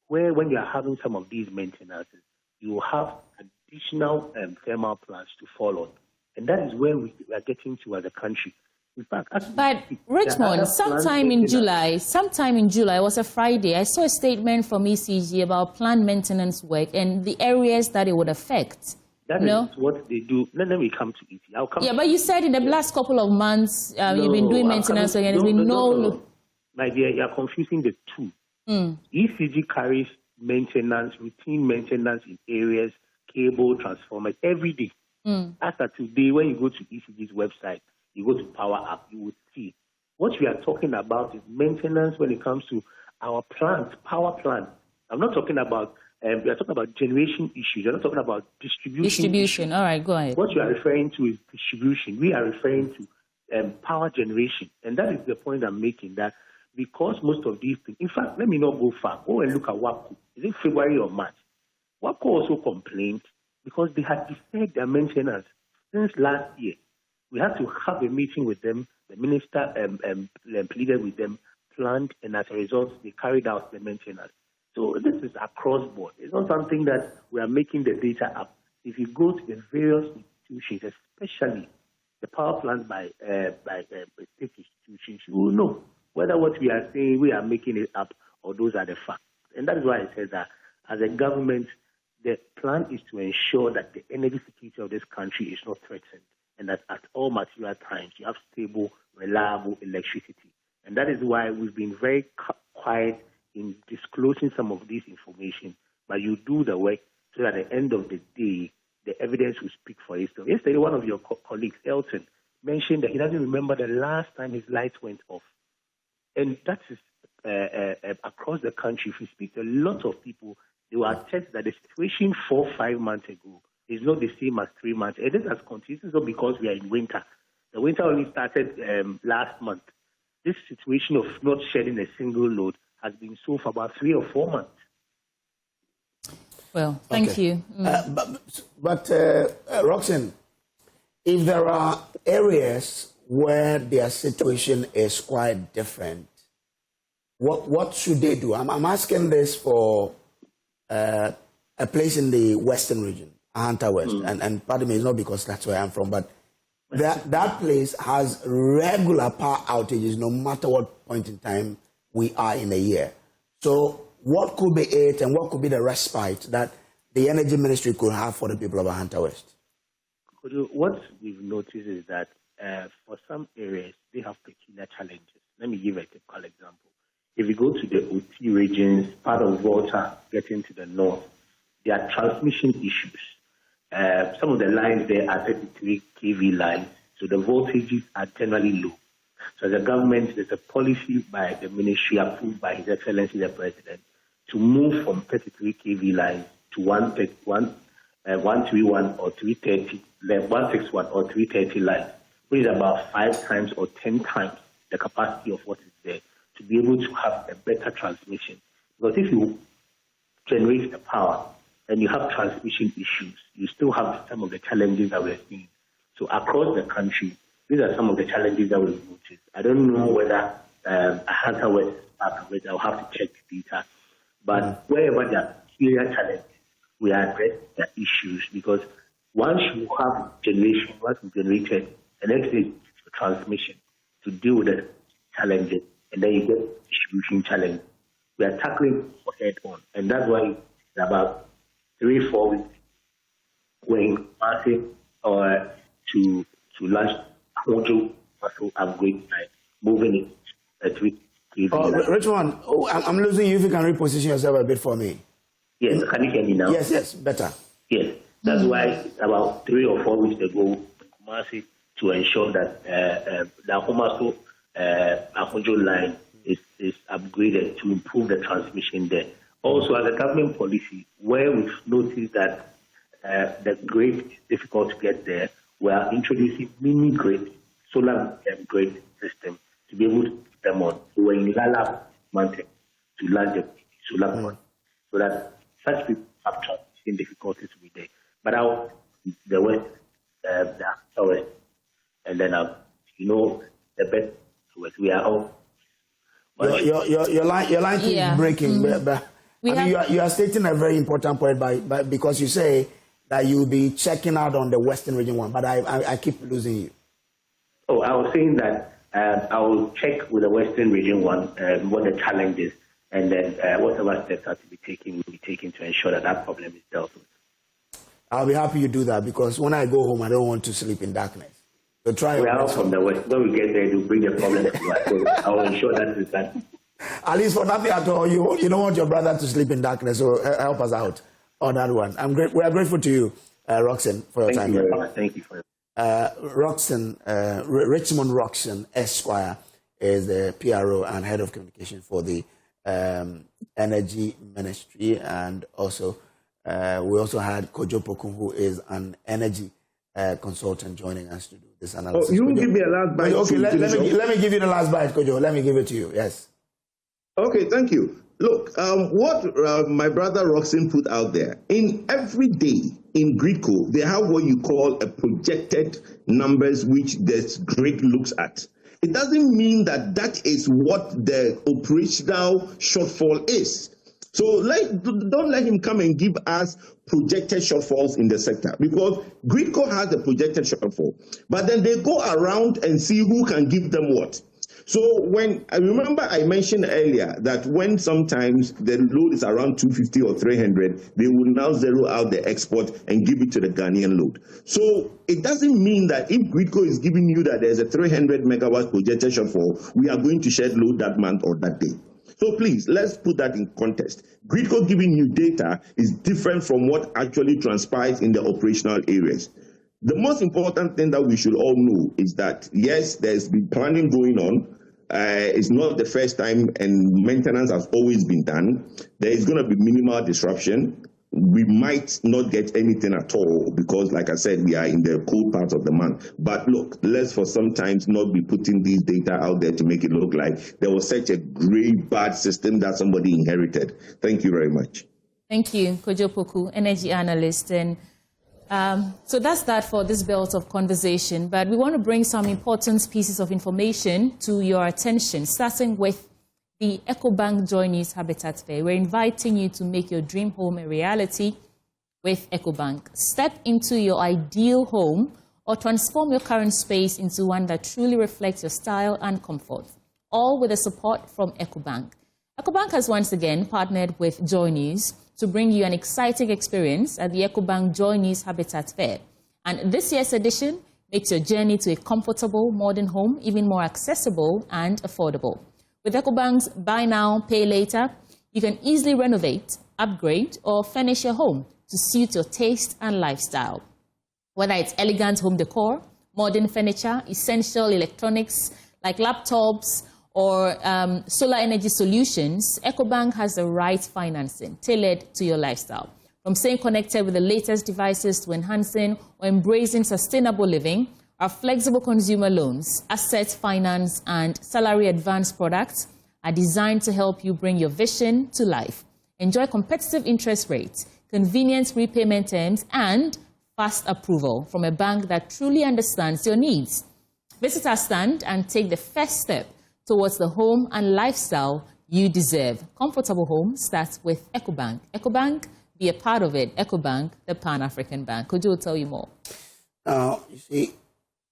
where when you are having some of these maintenances, you will have additional thermal plants to follow. And that is where we are getting to as a country. In fact, but Richmond, sometime in July, it was a Friday, I saw a statement from ECG about plant maintenance work and the areas that it would affect. That is what they do. Let me come to it. I'll come. Yeah, but you said in the last couple of months you've been doing maintenance and there's been no. My dear, you are confusing the two. ECG carries maintenance, routine maintenance in areas, cable, transformers, every day. As of today, when you go to ECG's website, you go to Power App, you will see. What we are talking about is maintenance when it comes to our plants, power plants. I'm not talking about, we are talking about generation issues. We're not talking about distribution issues. All right, go ahead. What you are referring to is distribution. We are referring to power generation. And that is the point I'm making, that because most of these things, in fact, let me not go far. Go and look at WAPCO. Is it February or March? WAPCO also complained because they had deferred their maintenance since last year. We had to have a meeting with them. The minister pleaded with them, planned, and as a result, they carried out the maintenance. So this is across board. It's not something that we are making the data up. If you go to the various institutions, especially the power plants by state institutions, you will know whether what we are saying, we are making it up, or those are the facts. And that is why I said that as a government, the plan is to ensure that the energy security of this country is not threatened, and that at all material times you have stable, reliable electricity. And that is why we've been very quiet in disclosing some of this information. But you do the work so that at the end of the day, the evidence will speak for itself. Yesterday, one of your colleagues, Elton, mentioned that he doesn't remember the last time his lights went off. And that is across the country. If you speak to a lot of people, they will attest that the situation 4 or 5 months ago is not the same as 3 months. And this has continued because we are in winter. The winter only started last month. This situation of not shedding a single load has been so for about 3 or 4 months. Well, thank you. But Roxanne, if there are areas where their situation is quite different, what should they do? I'm asking this for a place in the western region, Ahanta West, and pardon me, it's not because that's where I'm from, but that place has regular power outages no matter what point in time we are in a year. So what could be it, and what could be the respite that the Energy Ministry could have for the people of Ahanta West? What we've noticed is that for some areas, they have peculiar challenges. Let me give a typical example. If you go to the OT regions, part of Volta, getting to the north, there are transmission issues. Some of the lines there are 33 kV lines, so the voltages are generally low. So the government, there's a policy by the ministry approved by His Excellency the President to move from 33 kV lines to 131 or 330, 161 or 330 lines, which is about 5 times or 10 times the capacity of what is there, to be able to have a better transmission. Because if you generate the power and you have transmission issues, you still have some of the challenges that we're seeing. So across the country, these are some of the challenges that we've noticed. I don't know whether Ahanta West is part of it. I'll have to check the data. But wherever there are clear challenges, we address the issues, because once you have generation, once you generated, the next day transmission to deal with the challenges, and then you get distribution challenge. We are tackling head on, and that's why it's about 3-4 weeks going massive or to launch module muscle upgrade time, moving it at week. Richmond, I'm losing you. If you can reposition yourself a bit for me. Yes, can you hear me now? Yes, better. Yes, that's why about 3 or 4 weeks ago, Kumasi to ensure that the Komaso Akonjo line is upgraded to improve the transmission there. Also, as a government policy, where we've noticed that the grid is difficult to get there, we are introducing mini grid, solar grid system to be able to put them on. So we're in Lala Mountain to land the solar panel, so that such people have transition difficulties with there. But out the west, the west, and then the best west. We are all. Your line keeps breaking, but you are stating a very important point by because you say that you'll be checking out on the Western Region one, but I keep losing you. Oh, I was saying that I will check with the Western Region one what the challenge is, and then whatever steps have to be taken will be taken to ensure that problem is dealt with. I'll be happy you do that, because when I go home, I don't want to sleep in darkness. So try. We are all from the West. When we get there, to bring the problem to us. So I will ensure that is done. At least for nothing at all, you don't want your brother to sleep in darkness, so help us out on that one. We are grateful to you, Roxanne, for your time. Thank you for it. Roxanne, Richmond Roxanne Esquire is the PRO and Head of Communication for the Energy Ministry, and also we also had Kojo Poku, who is an energy consultant, joining us to do this analysis. Oh, you give me a last bite. Okay, let me give you the last bite, Kojo. Let me give it to you. Yes. Okay, thank you. Look, what my brother Roxanne put out there, in every day in GRIDCO, they have what you call a projected numbers which this grid looks at. It doesn't mean that that is what the operational shortfall is. So don't let him come and give us projected shortfalls in the sector, because GRIDCO has the projected shortfall, but then they go around and see who can give them what. So when I remember I mentioned earlier that when sometimes the load is around 250 or 300, they will now zero out the export and give it to the Ghanaian load. So it doesn't mean that if GRIDCO is giving you that there's a 300 megawatts projected shortfall, we are going to shed load that month or that day. So please, let's put that in context. GRIDCO giving you data is different from what actually transpires in the operational areas. The most important thing that we should all know is that, yes, there's been planning going on. It's not the first time, and maintenance has always been done. There is going to be minimal disruption. We might not get anything at all because, like I said, we are in the cold part of the month. But look, let's for sometimes not be putting these data out there to make it look like there was such a great bad system that somebody inherited. Thank you very much. Thank you, Kojo Poku, energy analyst. And so that's that for this belt of conversation. But we want to bring some important pieces of information to your attention, starting with the EcoBank Journeys Habitat Fair. We're inviting you to make your dream home a reality with EcoBank. Step into your ideal home or transform your current space into one that truly reflects your style and comfort, all with the support from EcoBank. EcoBank has once again partnered with Journeys to bring you an exciting experience at the EcoBank Journeys Habitat Fair. And this year's edition makes your journey to a comfortable modern home even more accessible and affordable. With EcoBank's Buy Now, Pay Later, you can easily renovate, upgrade, or furnish your home to suit your taste and lifestyle. Whether it's elegant home decor, modern furniture, essential electronics like laptops, or solar energy solutions, EcoBank has the right financing tailored to your lifestyle. From staying connected with the latest devices to enhancing or embracing sustainable living, our flexible consumer loans, asset finance, and salary advance products are designed to help you bring your vision to life. Enjoy competitive interest rates, convenient repayment terms, and fast approval from a bank that truly understands your needs. Visit our stand and take the first step towards the home and lifestyle you deserve. Comfortable home starts with EcoBank. EcoBank, be a part of it. EcoBank, the Pan-African Bank. Could you tell you more? You see,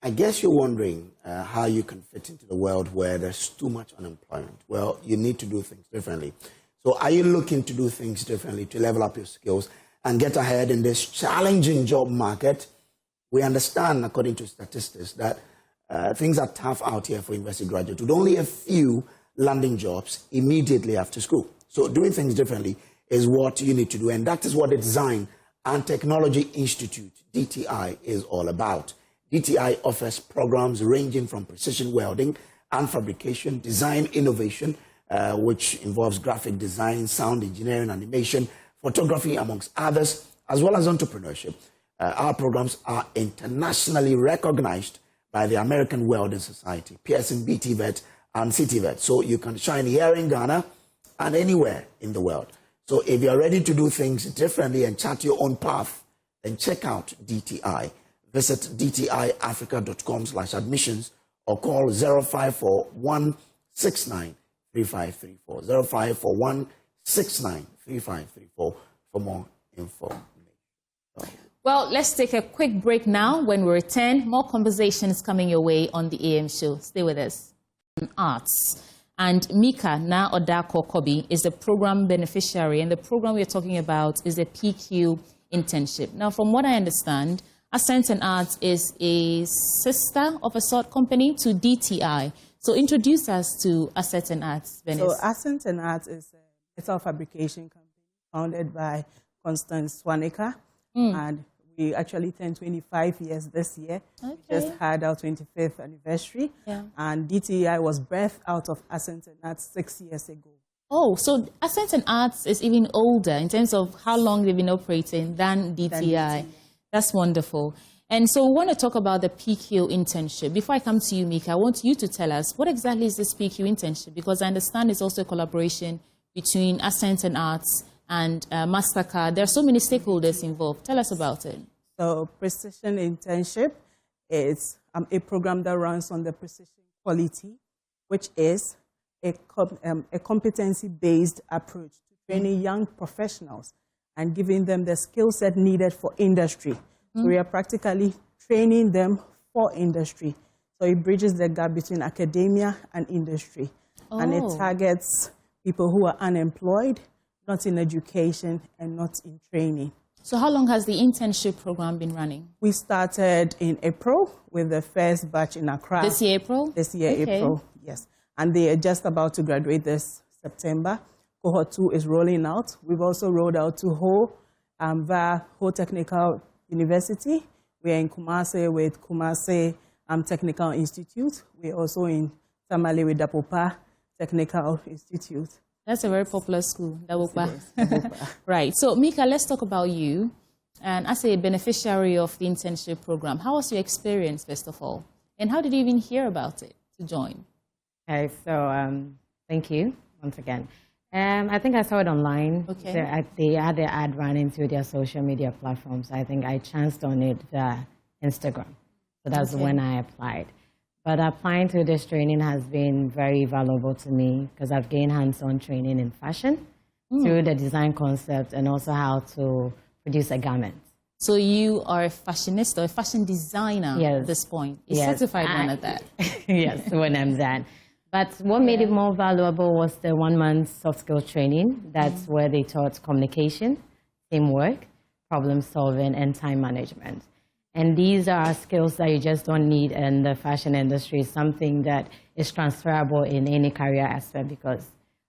I guess you're wondering how you can fit into the world where there's too much unemployment. Well, you need to do things differently. So are you looking to do things differently to level up your skills and get ahead in this challenging job market? We understand, according to statistics, that things are tough out here for university graduates, with only a few landing jobs immediately after school. So doing things differently is what you need to do, and that is what the Design and Technology Institute, DTI, is all about. DTI offers programs ranging from precision welding and fabrication, design innovation, which involves graphic design, sound engineering, animation, photography, amongst others, as well as entrepreneurship. Our programs are internationally recognized by the American Welding Society, Pearson, BTVET, and CTVET. So you can shine here in Ghana and anywhere in the world. So if you're ready to do things differently and chart your own path, then check out DTI. Visit dtiafrica.com/admissions or call 0541693534. 0541693534 for more info. Well, let's take a quick break now. When we return, more conversations coming your way on the AM show. Stay with us. Arts. And Mika Na Odako Kobi is the program beneficiary, and the program we're talking about is a PQ internship. Now, from what I understand, Ascent and Arts is a sister of a sort company to DTI. So introduce us to Ascent and Arts, Venice. So Ascent and Arts is a metal fabrication company founded by Constance Swaneker, and we actually turned 25 years this year. Okay. We just had our 25th anniversary, and DTI was birthed out of Ascent and Arts 6 years ago. Oh, so Ascent and Arts is even older in terms of how long they've been operating than DTI. That's wonderful. And so we want to talk about the PQ internship. Before I come to you, Mika, I want you to tell us what exactly is this PQ internship, because I understand it's also a collaboration between Ascent and Arts and MasterCard. There are so many stakeholders involved. Tell us about it. So Precision Internship is a program that runs on the Precision Quality, which is a competency-based approach to training young professionals and giving them the skill set needed for industry. So we are practically training them for industry. So it bridges the gap between academia and industry. And it targets people who are unemployed, not in education, and not in training. So how long has the internship program been running? We started in April with the first batch in Accra. This year, April? This year, April, yes. And they are just about to graduate this September. Cohort 2 is rolling out. We've also rolled out to Ho via Ho Technical University. We're in Kumasi with Kumasi Technical Institute. We're also in Tamale with Dapopa Technical Institute. That's a very popular school, Dapopa. Right. So, Mika, let's talk about you. And as a beneficiary of the internship program, how was your experience, first of all? And how did you even hear about it to join? Okay, so thank you once again. I think I saw it online. Okay. So they had the ad running through their social media platforms. I think I chanced on it via Instagram. So that's when I applied. But applying to this training has been very valuable to me because I've gained hands-on training in fashion through the design concept and also how to produce a garment. So you are a fashionista, a fashion designer at this point. A certified one at that. Yes, when I'm done. But what made it more valuable was the 1 month soft skill training. That's where they taught communication, teamwork, problem solving, and time management. And these are skills that you just don't need in the fashion industry, something that is transferable in any career aspect, because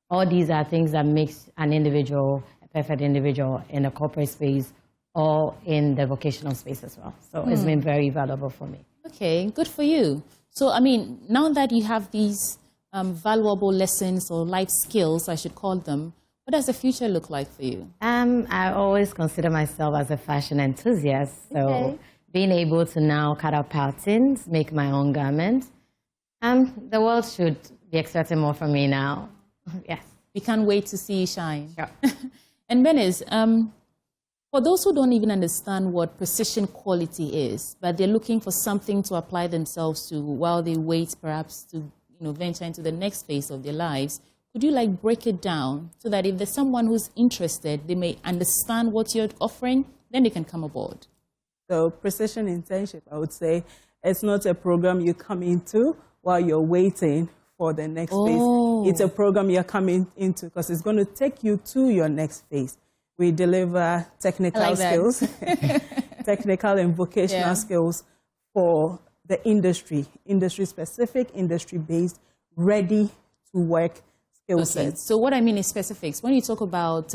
all these are things that makes an individual a perfect individual in the corporate space or in the vocational space as well. So it's been very valuable for me. Okay, good for you. So, I mean, now that you have these valuable lessons or life skills, I should call them, what does the future look like for you? I always consider myself as a fashion enthusiast. So being able to now cut out patterns, make my own garments, the world should be expecting more from me now. Yes. We can't wait to see you shine. Sure. And Venice, for those who don't even understand what precision quality is, but they're looking for something to apply themselves to while they wait perhaps to venture into the next phase of their lives, could you break it down so that if there's someone who's interested, they may understand what you're offering, then they can come aboard? So precision internship, I would say, It's not a program you come into while you're waiting for the next phase. It's a program you're coming into because it's going to take you to your next phase. We deliver technical skills, technical and vocational skills for the industry-specific, industry-based, ready-to-work skill sets. So what I mean is specifics. When you talk about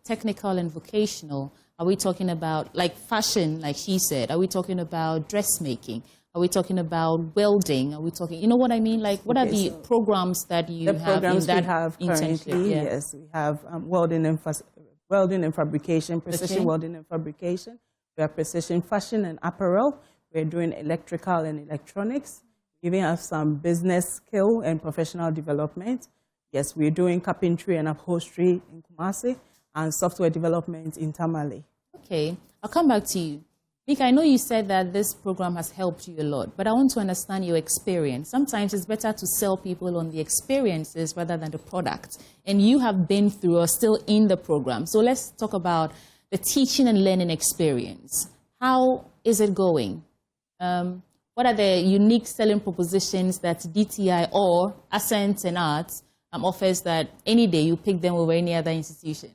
technical and vocational, are we talking about like fashion, like she said? Are we talking about dressmaking? Are we talking about welding? Are we talking, you know what I mean? Like, what are the programs that you have in that internship? Yes, we have welding and fabrication, precision welding and fabrication. We have precision fashion and apparel. We're doing electrical and electronics. We even have some business skill and professional development. Yes, we're doing carpentry and upholstery in Kumasi and software development in Tamale. Okay, I'll come back to you. Mika, I know you said that this program has helped you a lot, but I want to understand your experience. Sometimes it's better to sell people on the experiences rather than the product. And you have been through or still in the program. So let's talk about the teaching and learning experience. How is it going? What are the unique selling propositions that DTI or Ascent and Arts offers that any day you pick them over any other institution?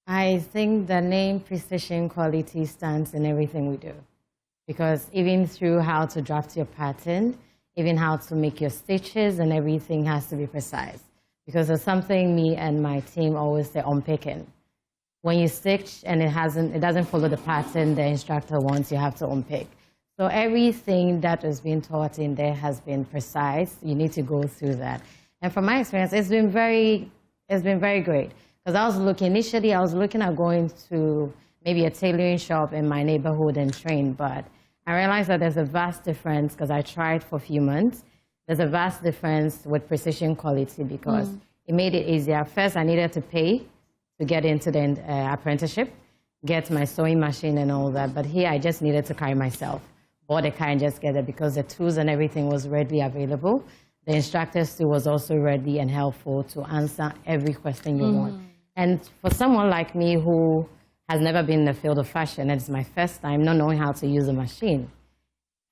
I think the name Precision Quality stands in everything we do. Because even through how to draft your pattern, even how to make your stitches and everything has to be precise. Because there's something me and my team always say on picking. When you stitch and it doesn't follow the pattern the instructor wants, you have to unpick. So everything that is being taught in there has been precise. You need to go through that. And from my experience, it's been very great. Because initially I was looking at going to maybe a tailoring shop in my neighborhood and train, but I realized that there's a vast difference because I tried for a few months. There's a vast difference with Precision Quality because it made it easier. First, I needed to pay to get into the apprenticeship, get my sewing machine and all that, but here I just needed to carry myself. Bought a car and just get it because the tools and everything was readily available. The instructors too was also ready and helpful to answer every question you want. And for someone like me who has never been in the field of fashion, and it's my first time not knowing how to use a machine,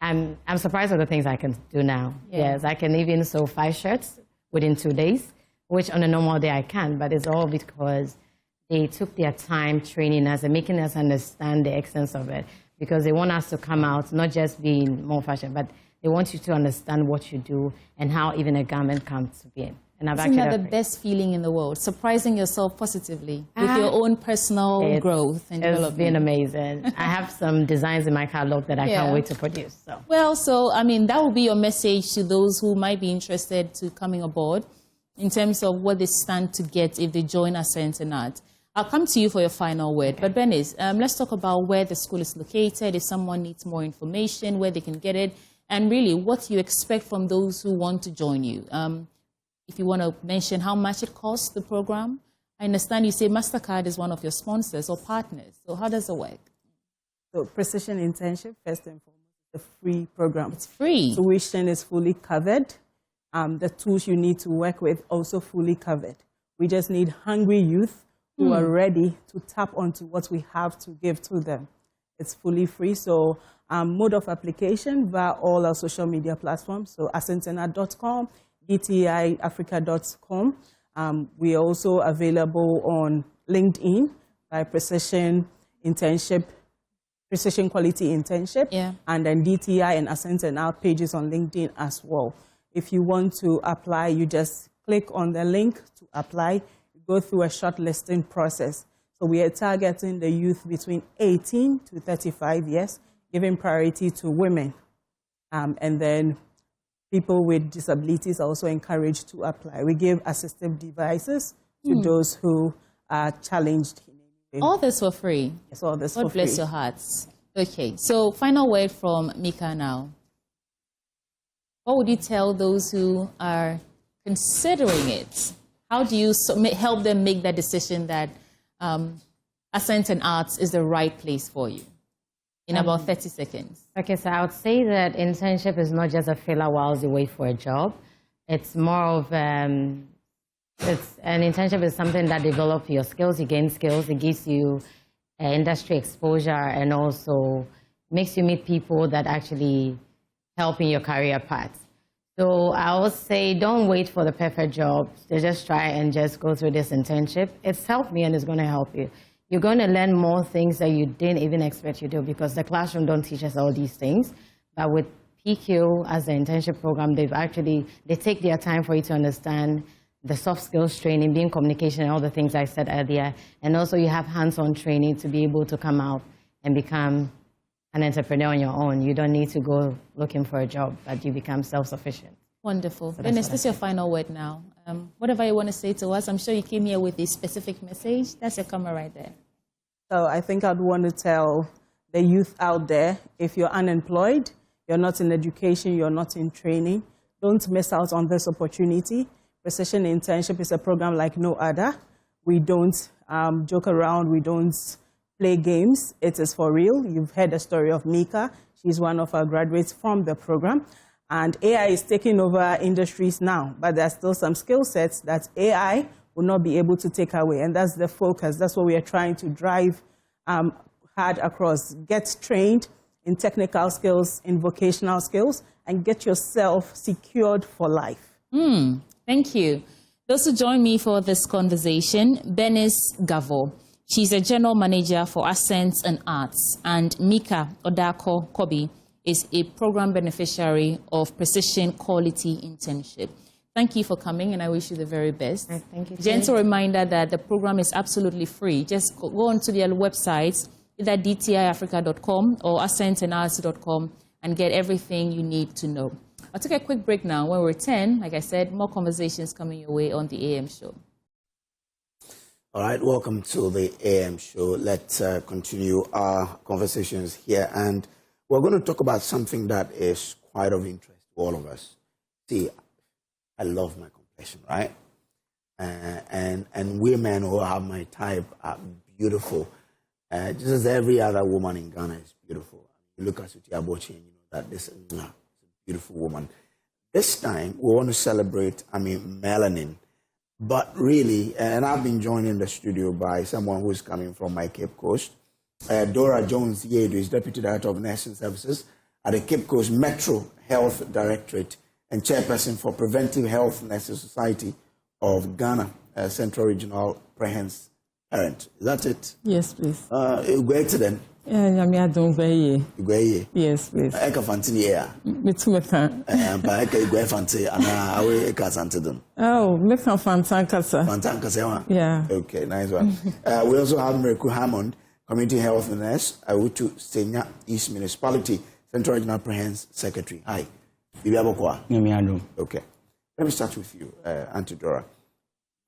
I'm surprised at the things I can do now. Yes, I can even sew 5 shirts within 2 days, which on a normal day I can, but it's all because they took their time training us and making us understand the essence of it, because they want us to come out not just being more fashion, but they want you to understand what you do and how even a garment comes to be. And Isn't that the best feeling in the world? Surprising yourself positively with your own personal growth and development. It's been amazing. I have some designs in my catalog that I can't wait to produce. So. Well, I mean, that will be your message to those who might be interested to coming aboard in terms of what they stand to get if they join Ascent and Arts. I'll come to you for your final word. But Bernice, let's talk about where the school is located, if someone needs more information, where they can get it, and really what you expect from those who want to join you. If you want to mention how much it costs, the program. I understand you say MasterCard is one of your sponsors or partners. So how does it work? So Precision Internship, first and foremost, is a free program. It's free. Tuition is fully covered. The tools you need to work with also fully covered. We just need hungry youth who are ready to tap onto what we have to give to them. It's fully free. So mode of application via all our social media platforms. So ascentena.com, dtiafrica.com. We are also available on LinkedIn by Precision Quality Internship, and then DTI and Ascent and our pages on LinkedIn as well. If you want to apply, you just click on the link to apply, go through a shortlisting process. So we are targeting the youth between 18 to 35 years, giving priority to women. And then people with disabilities are also encouraged to apply. We give assistive devices to those who are challenged. All this for free? Yes, all this for free. God bless your hearts. Okay, so final word from Mika now. What would you tell those who are considering it? How do you help them make that decision that Ascent and Arts is the right place for you? In about 30 seconds. Okay, so I would say that internship is not just a filler while you wait for a job. It's more of, an internship is something that develops your skills, you gain skills, it gives you industry exposure and also makes you meet people that actually help in your career path. So I would say don't wait for the perfect job. Just try and just go through this internship. It's helped me and it's going to help you. You're going to learn more things that you didn't even expect you to, because the classroom don't teach us all these things. But with PQ as the internship program, they take their time for you to understand the soft skills training, being communication, and all the things I said earlier. And also you have hands-on training to be able to come out and become an entrepreneur on your own. You don't need to go looking for a job, but you become self-sufficient. Wonderful. Dennis, this is your final word now. Whatever you want to say to us, I'm sure you came here with a specific message. That's your camera right there. So I think I'd want to tell the youth out there, if you're unemployed, you're not in education, you're not in training, don't miss out on this opportunity. Precision Internship is a program like no other. We don't joke around, we don't play games. It is for real. You've heard the story of Mika. She's one of our graduates from the program. And AI is taking over industries now, but there's still some skill sets that AI will not be able to take away. And that's the focus. That's what we are trying to drive hard across. Get trained in technical skills, in vocational skills, and get yourself secured for life. Thank you. Those who join me for this conversation, Bernice Gavo. She's a general manager for Ascent and Arts, and Mika Odako Kobi is a program beneficiary of Precision Quality Internship. Thank you for coming, and I wish you the very best. Thank you. Gentle reminder that the program is absolutely free. Just go onto their websites, either dtiafrica.com or ascentandarts.com, and get everything you need to know. I'll take a quick break now. When we return, like I said, more conversations coming your way on the AM show. All right, welcome to the AM show. Let's continue our conversations here. And we're going to talk about something that is quite of interest to all of us. See, I love my complexion, right? And women who have my type are beautiful. Just as every other woman in Ghana is beautiful. You look at Suti Abochi and you know that this is a beautiful woman. This time, we want to celebrate, melanin. But really, and I've been joined in the studio by someone who's coming from my Cape Coast. Dora Jones-Yedu is Deputy Director of Nursing Services at the Cape Coast Metro Health Directorate and Chairperson for Preventive Health Nurses Society of Ghana, Central Regional Prehen's parent. Is that it? Yes, please. You go to them. Yes, please. Eka fantini ya. Mitumeka. Ba eka igwe fanti ana awe eka santidum. Oh, meka fantankasa. Fantankasa wa. Yeah. Okay, nice one. We also have Miracle Hammond, Community Health Nurse, Awutu Senya East Municipality, Central Regional Prehen's Secretary. Hi. Bibi Abokwa. Okay. Let me start with you, Auntie Dora.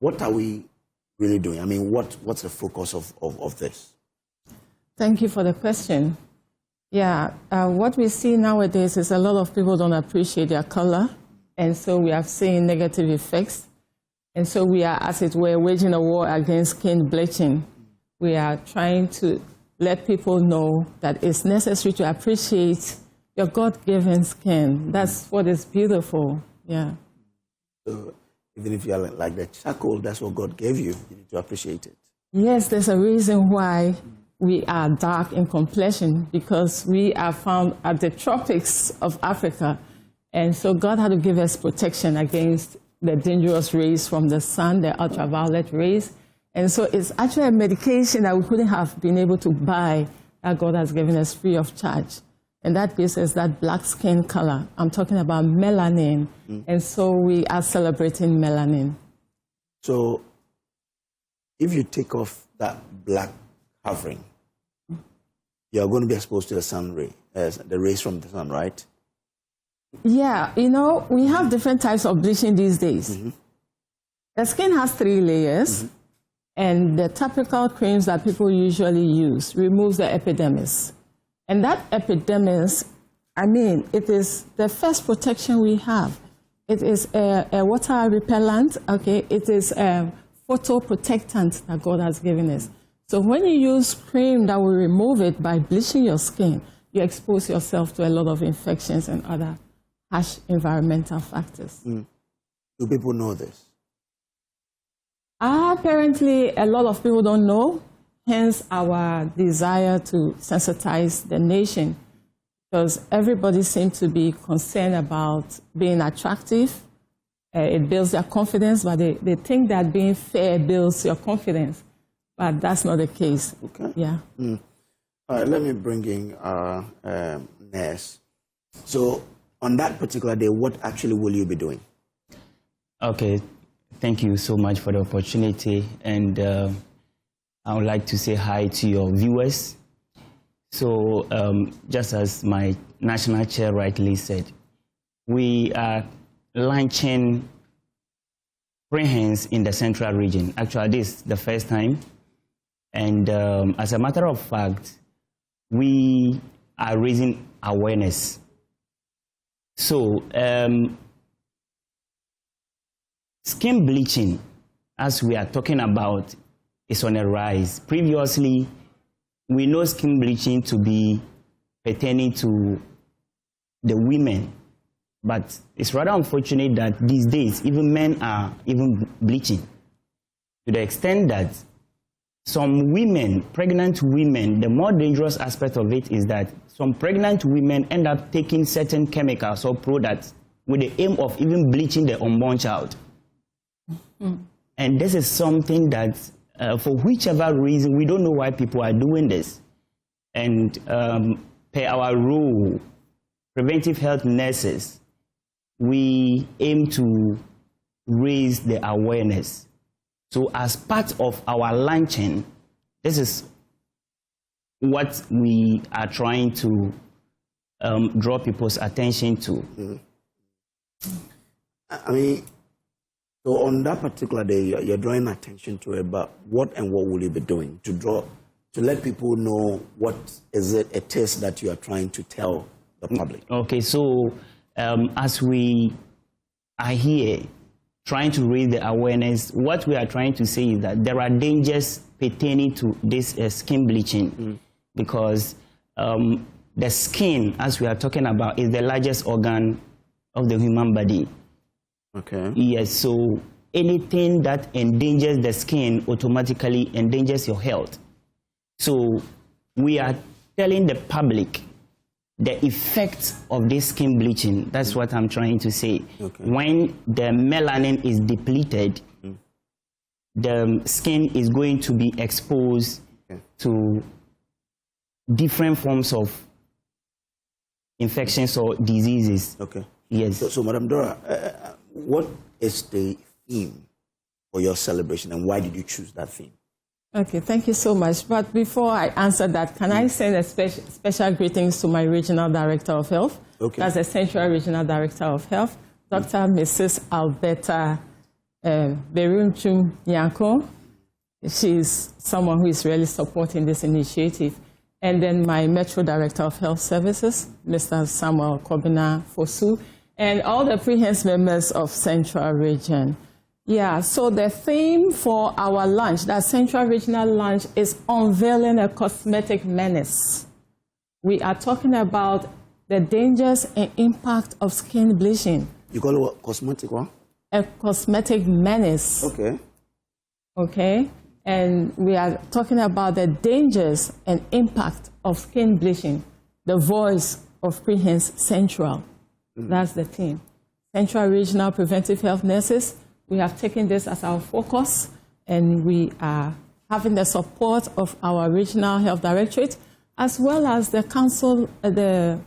What are we really doing? What's the focus of this? Thank you for the question. Yeah, what we see nowadays is a lot of people don't appreciate their color, and so we are seeing negative effects. And so we are, as it were, waging a war against skin bleaching. We are trying to let people know that it's necessary to appreciate your God-given skin. That's what is beautiful, yeah. So even if you are like the charcoal, that's what God gave you. You need to appreciate it. Yes, there's a reason why we are dark in complexion, because we are found at the tropics of Africa. And so God had to give us protection against the dangerous rays from the sun, the ultraviolet rays. And so it's actually a medication that we couldn't have been able to buy that God has given us free of charge. And that gives us that black skin color. I'm talking about melanin. And so we are celebrating melanin. So if you take off that black covering, you're going to be exposed to the sun ray, the rays from the sun, right? Yeah, we have different types of bleaching these days. The skin has 3 layers, and the topical creams that people usually use removes the epidermis. And that epidermis, it is the first protection we have. It is a water repellent, okay? It is a photoprotectant that God has given us. So when you use cream that will remove it by bleaching your skin, you expose yourself to a lot of infections and other harsh environmental factors. Do people know this? Apparently, a lot of people don't know, hence our desire to sensitize the nation. because everybody seems to be concerned about being attractive. It builds their confidence, but they think that being fair builds your confidence. But that's not the case. Okay. Yeah. All right, let me bring in our nurse. So on that particular day, what actually will you be doing? Okay, thank you so much for the opportunity. And I would like to say hi to your viewers. So just as my national chair rightly said, we are launching prehense in the central region. Actually, this is the first time. And as a matter of fact, we are raising awareness. So skin bleaching, as we are talking about, is on a rise. Previously, we know skin bleaching to be pertaining to the women, but it's rather unfortunate that these days even men are even bleaching, to the extent that some women, pregnant women, the more dangerous aspect of it is that some pregnant women end up taking certain chemicals or products with the aim of even bleaching the unborn child. And this is something that, for whichever reason, we don't know why people are doing this. And per our role, preventive health nurses, we aim to raise the awareness. So as part of our launching, this is what we are trying to draw people's attention to. I mean, so on that particular day, you're drawing attention to it, but what and what will you be doing to let people know what is it is that you are trying to tell the public? Okay, so as we are here trying to raise the awareness, what we are trying to say is that there are dangers pertaining to this skin bleaching, because the skin, as we are talking about, is the largest organ of the human body. Okay. Yes, so anything that endangers the skin automatically endangers your health. So we are telling the public the effects of this skin bleaching. That's what I'm trying to say. Okay. When the melanin is depleted, the skin is going to be exposed to different forms of infections or diseases. Okay. Yes. So Madam Dora, what is the theme for your celebration and why did you choose that theme? Okay, thank you so much. But before I answer that, can I send a special greetings to my Regional Director of Health? Okay. That's the Central Regional Director of Health, Dr. Mrs. Alberta Berunchum Yanko. She's someone who is really supporting this initiative. And then my Metro Director of Health Services, Mr. Samuel Kobina Fosu, and all the prehense members of Central Region. Yeah, so the theme for our launch, that Central Regional launch, is unveiling a cosmetic menace. We are talking about the dangers and impact of skin bleaching. You call it what? Cosmetic what? A cosmetic menace. Okay. Okay, and we are talking about the dangers and impact of skin bleaching. The voice of Prehense Central. That's the theme. Central Regional Preventive Health Nurses. We have taken this as our focus, and we are having the support of our Regional Health Directorate, as well as the Council, the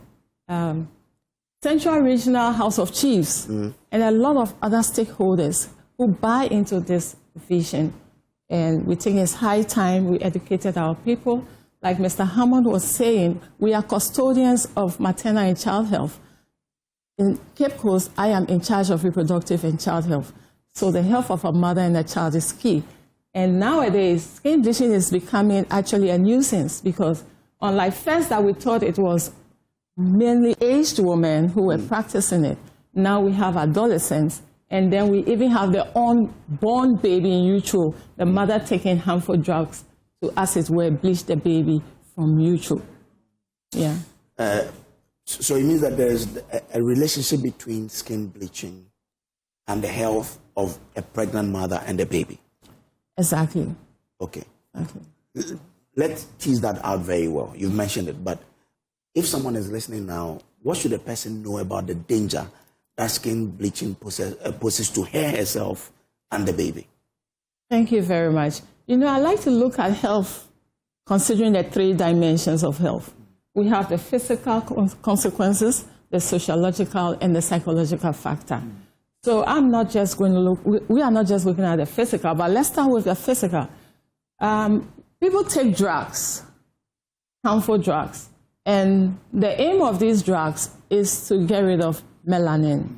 Central Regional House of Chiefs, and a lot of other stakeholders who buy into this vision. And we think it's high time we educated our people. Like Mr. Hammond was saying, we are custodians of maternal and child health. In Cape Coast, I am in charge of reproductive and child health. So the health of a mother and a child is key. And nowadays, skin bleaching is becoming actually a nuisance, because unlike first that we thought it was mainly aged women who were practicing it, now we have adolescents, and then we even have the unborn baby in utero, the mother taking harmful drugs to, as it were, bleach the baby from utero. Yeah. So it means that there's a relationship between skin bleaching and the health of a pregnant mother and the baby. Exactly. Okay. Okay. Let's tease that out very well. You've mentioned it, but if someone is listening now, what should a person know about the danger that skin bleaching poses to her herself and the baby? Thank you very much. You know, I like to look at health considering the 3 dimensions of health. We have the physical consequences, the sociological, and the psychological factor. So I'm not just going to look, we are not just looking at the physical, but let's start with the physical. People take drugs, harmful drugs, and the aim of these drugs is to get rid of melanin.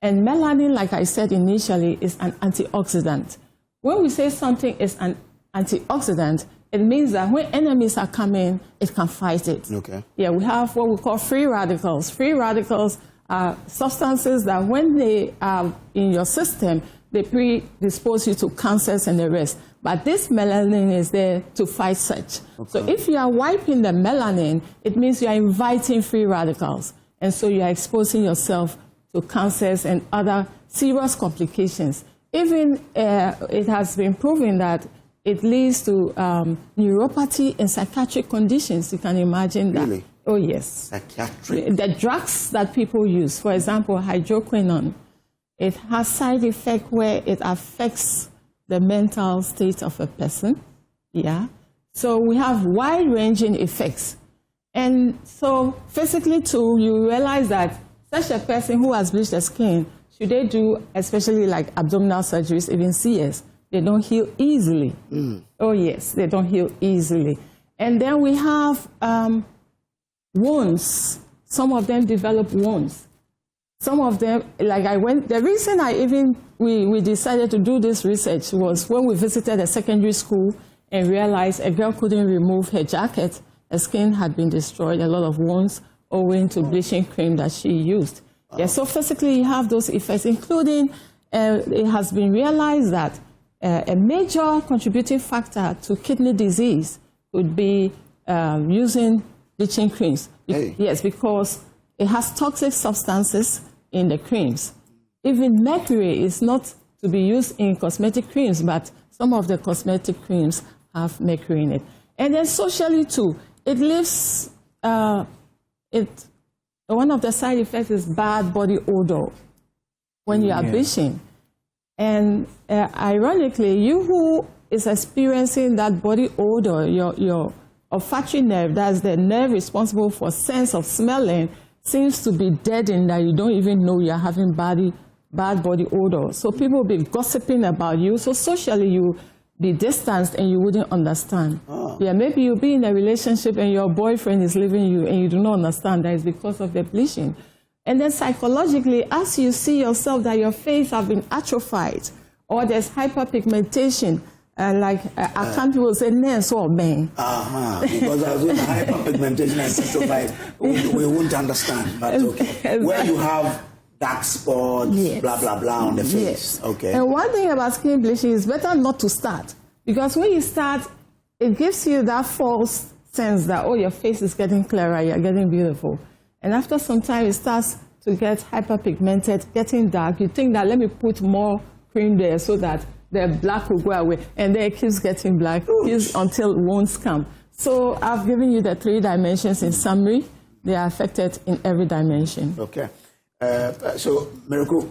And melanin, like I said initially, is an antioxidant. When we say something is an antioxidant, it means that when enemies are coming, it can fight it. Okay. Yeah, we have what we call free radicals. Free radicals are substances that when they are in your system, they predispose you to cancers and the rest. But this melanin is there to fight such. Okay. So if you are wiping the melanin, it means you are inviting free radicals. And so you are exposing yourself to cancers and other serious complications. Even it has been proven that it leads to neuropathy and psychiatric conditions. You can imagine that. Really? Oh, yes. Psychiatric? The drugs that people use, for example, hydroquinone, it has side effect where it affects the mental state of a person. Yeah. So we have wide-ranging effects. And so physically, too, you realize that such a person who has bleached the skin, should they do, especially like abdominal surgeries, even CS, they don't heal easily. Oh, yes, they don't heal easily. And then we have wounds. Some of them develop wounds. Some of them, the reason we decided to do this research was when we visited a secondary school and realized a girl couldn't remove her jacket. Her skin had been destroyed, a lot of wounds owing to bleaching cream that she used. Yeah, so physically you have those effects, including it has been realized that a major contributing factor to kidney disease would be using bleaching creams. Hey. Yes, because it has toxic substances in the creams. Even mercury is not to be used in cosmetic creams, but some of the cosmetic creams have mercury in it. And then socially too, it leaves, one of the side effects is bad body odor when you are bleaching. And ironically, you who is experiencing that body odor, your olfactory nerve, that's the nerve responsible for sense of smelling, seems to be deadened that you don't even know you're having bad body odor. So people will be gossiping about you. So socially, you be distanced and you wouldn't understand. Yeah, maybe you'll be in a relationship and your boyfriend is leaving you and you do not understand that it's because of the bleaching. And then psychologically, as you see yourself that your face have been atrophied or there's hyperpigmentation, I can't people say, "Nes or man." Because I was doing hyperpigmentation and atrophied, we won't understand. But okay. Where you have dark spots, yes, blah, blah, blah on the face. Yes. Okay. And one thing about skin bleaching is better not to start. Because when you start, it gives you that false sense that, oh, your face is getting clearer, you're getting beautiful. And after some time, it starts to get hyperpigmented, getting dark. You think that, let me put more cream there so that the black will go away. And then it keeps getting black until wounds come. So I've given you the 3 dimensions in summary. They are affected in every dimension. Okay. So, Miracle,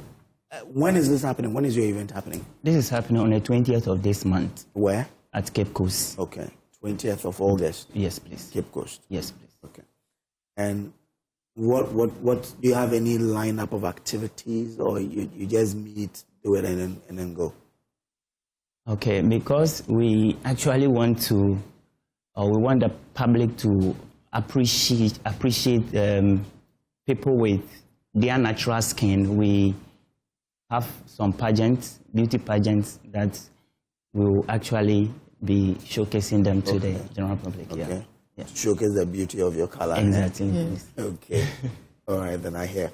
when is this happening? When is your event happening? This is happening on the 20th of this month. Where? At Cape Coast. Okay. 20th of August. Yes, please. Cape Coast. Yes, please. Okay. And what do you have any lineup of activities, or you just meet, do it, and then go? Okay, because we actually want to, we want the public to appreciate people with their natural skin. We have some pageants, beauty pageants, that will actually be showcasing them to the general public. Okay. Yeah. Showcase the beauty of your color. Exactly. Yes. Okay. All right, then I hear.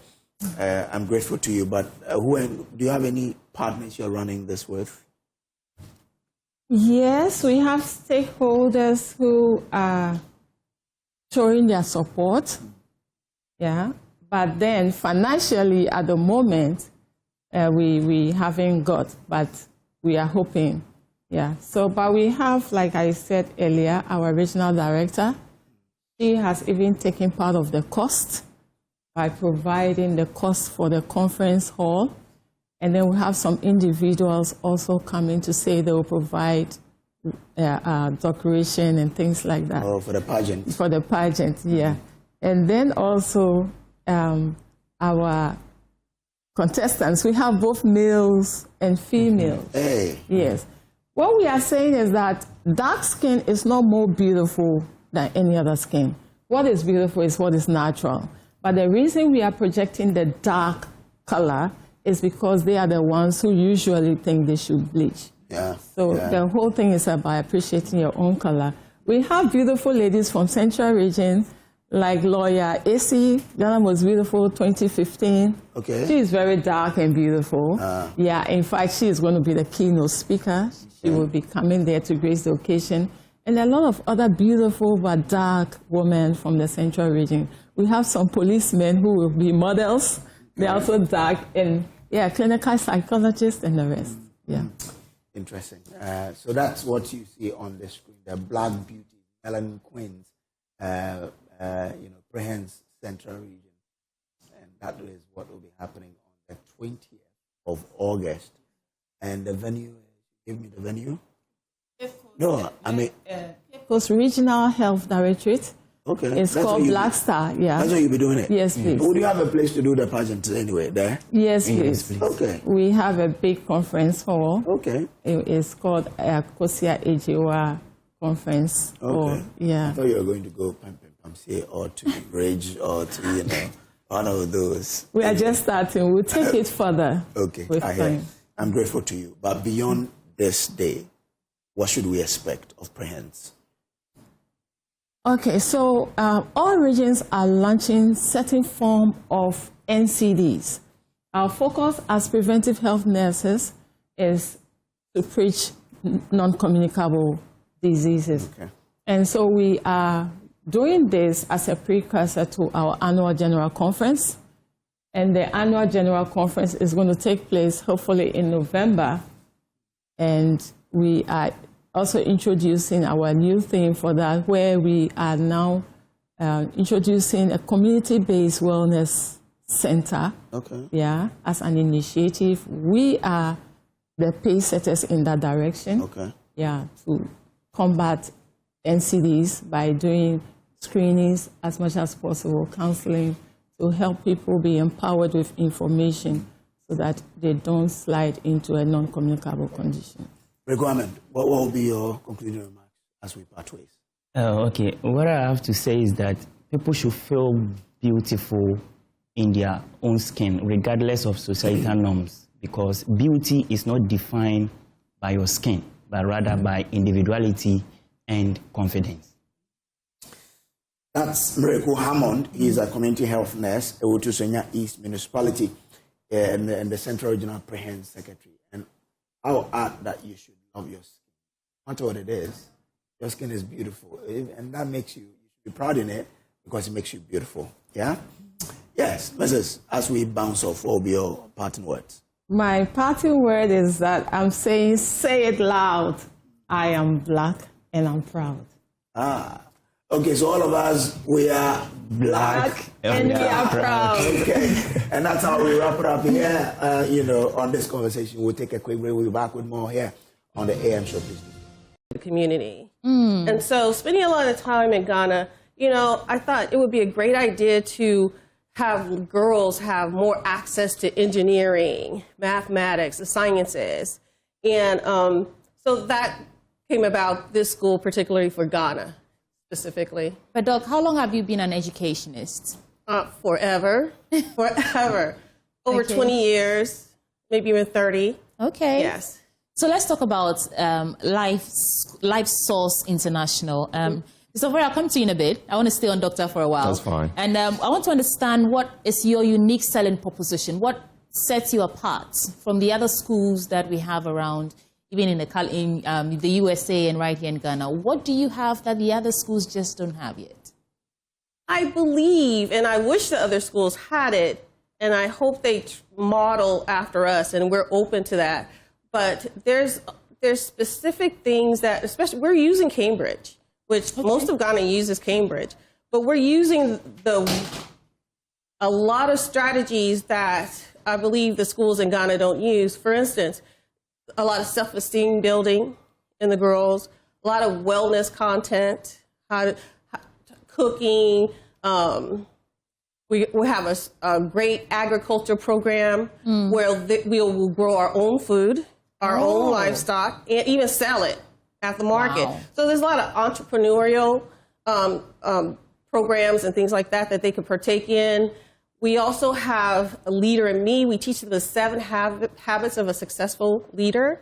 I'm grateful to you, but do you have any partners you're running this with? Yes, we have stakeholders who are showing their support. Yeah. But then financially, at the moment, we haven't got, but we are hoping. Yeah. So, but we have, like I said earlier, our regional director. She has even taken part of the cost by providing the cost for the conference hall. And then we have some individuals also coming to say they will provide decoration and things like that. Oh, for the pageant. For the pageant, yeah. And then also our contestants, we have both males and females. Hey. Yes. What we are saying is that dark skin is not more beautiful than any other skin. What is beautiful is what is natural. But the reason we are projecting the dark color is because they are the ones who usually think they should bleach. Yeah. So the whole thing is about appreciating your own color. We have beautiful ladies from Central Region, like lawyer AC. Ghana was beautiful 2015. Okay. She is very dark and beautiful. Yeah, in fact, she is going to be the keynote speaker. She will be coming there to grace the occasion. And a lot of other beautiful but dark women from the Central Region. We have some policemen who will be models. They're also dark, and clinical psychologists and the rest. Yeah. Interesting. So that's what you see on the screen, the Black Beauty, Melanin Queens, Prehens Central Region. And that is what will be happening on the 20th of August. And the venue, give me the venue. No, I mean... Cape Coast Regional Health Directorate. Okay. It's called Black Star, yeah. That's where you'll be doing it? Yes, please. Would you have a place to do the pageant anyway, there? Yes, please. Okay. We have a big conference hall. Okay. It's called Kosia Ejiwa Conference Hall. Okay. Yeah. I thought you were going to go Pamsi or to Bridge or to, one of those. We are just starting. We'll take it further. Okay. With time. I'm grateful to you. But beyond this day, what should we expect of Prehens? Okay, so all regions are launching certain form of NCDs. Our focus as preventive health nurses is to preach non-communicable diseases. Okay. And so we are doing this as a precursor to our annual general conference. And the annual general conference is going to take place hopefully in November. And we are also introducing our new theme for that, where we are now introducing a community-based wellness center. Okay. Yeah, as an initiative. We are the pace setters in that direction. Okay. Yeah, to combat NCDs by doing screenings as much as possible, counseling, to help people be empowered with information so that they don't slide into a non-communicable condition. Requirement, what will be your concluding remarks as we part ways? Okay, what I have to say is that people should feel beautiful in their own skin, regardless of societal norms, because beauty is not defined by your skin, but rather by individuality and confidence. That's Miracle Hammond. He is a community health nurse at Otusenya East Municipality and the Central Regional Prehens Secretary. And I'll add that you should love your skin. No matter what it is, your skin is beautiful. And that makes you should be proud in it because it makes you beautiful. Yeah? Yes, Mrs., as we bounce off, what will be your parting words? My parting word is that I'm saying, say it loud. I am black and I'm proud. Okay, so all of us, we are black and we are proud. Okay, and that's how we wrap it up here. On this conversation, we'll take a quick break. We'll be back with more here on the AM show, please. The community. And so spending a lot of time in Ghana, I thought it would be a great idea to have girls have more access to engineering, mathematics, the sciences. And so that came about this school, particularly for Ghana. Specifically. But Doc, how long have you been an educationist? Forever. Over 20 years, maybe even 30. Okay. Yes. So let's talk about Life Source International. So I'll come to you in a bit. I want to stay on Doctor for a while. That's fine. And I want to understand what is your unique selling proposition. What sets you apart from the other schools that we have around, even in the USA and right here in Ghana? What do you have that the other schools just don't have yet? I believe, and I wish the other schools had it, and I hope they model after us, and we're open to that. But there's specific things that, especially, we're using Cambridge, which most of Ghana uses Cambridge. but we're using a lot of strategies that I believe the schools in Ghana don't use. For instance, a lot of self-esteem building in the girls, a lot of wellness content, cooking. We have a great agriculture program where we will grow our own food, our own livestock, and even sell it at the market. Wow. So there's a lot of entrepreneurial programs and things like that they could partake in. We also have a leader in me. We teach them the 7 habits of a successful leader.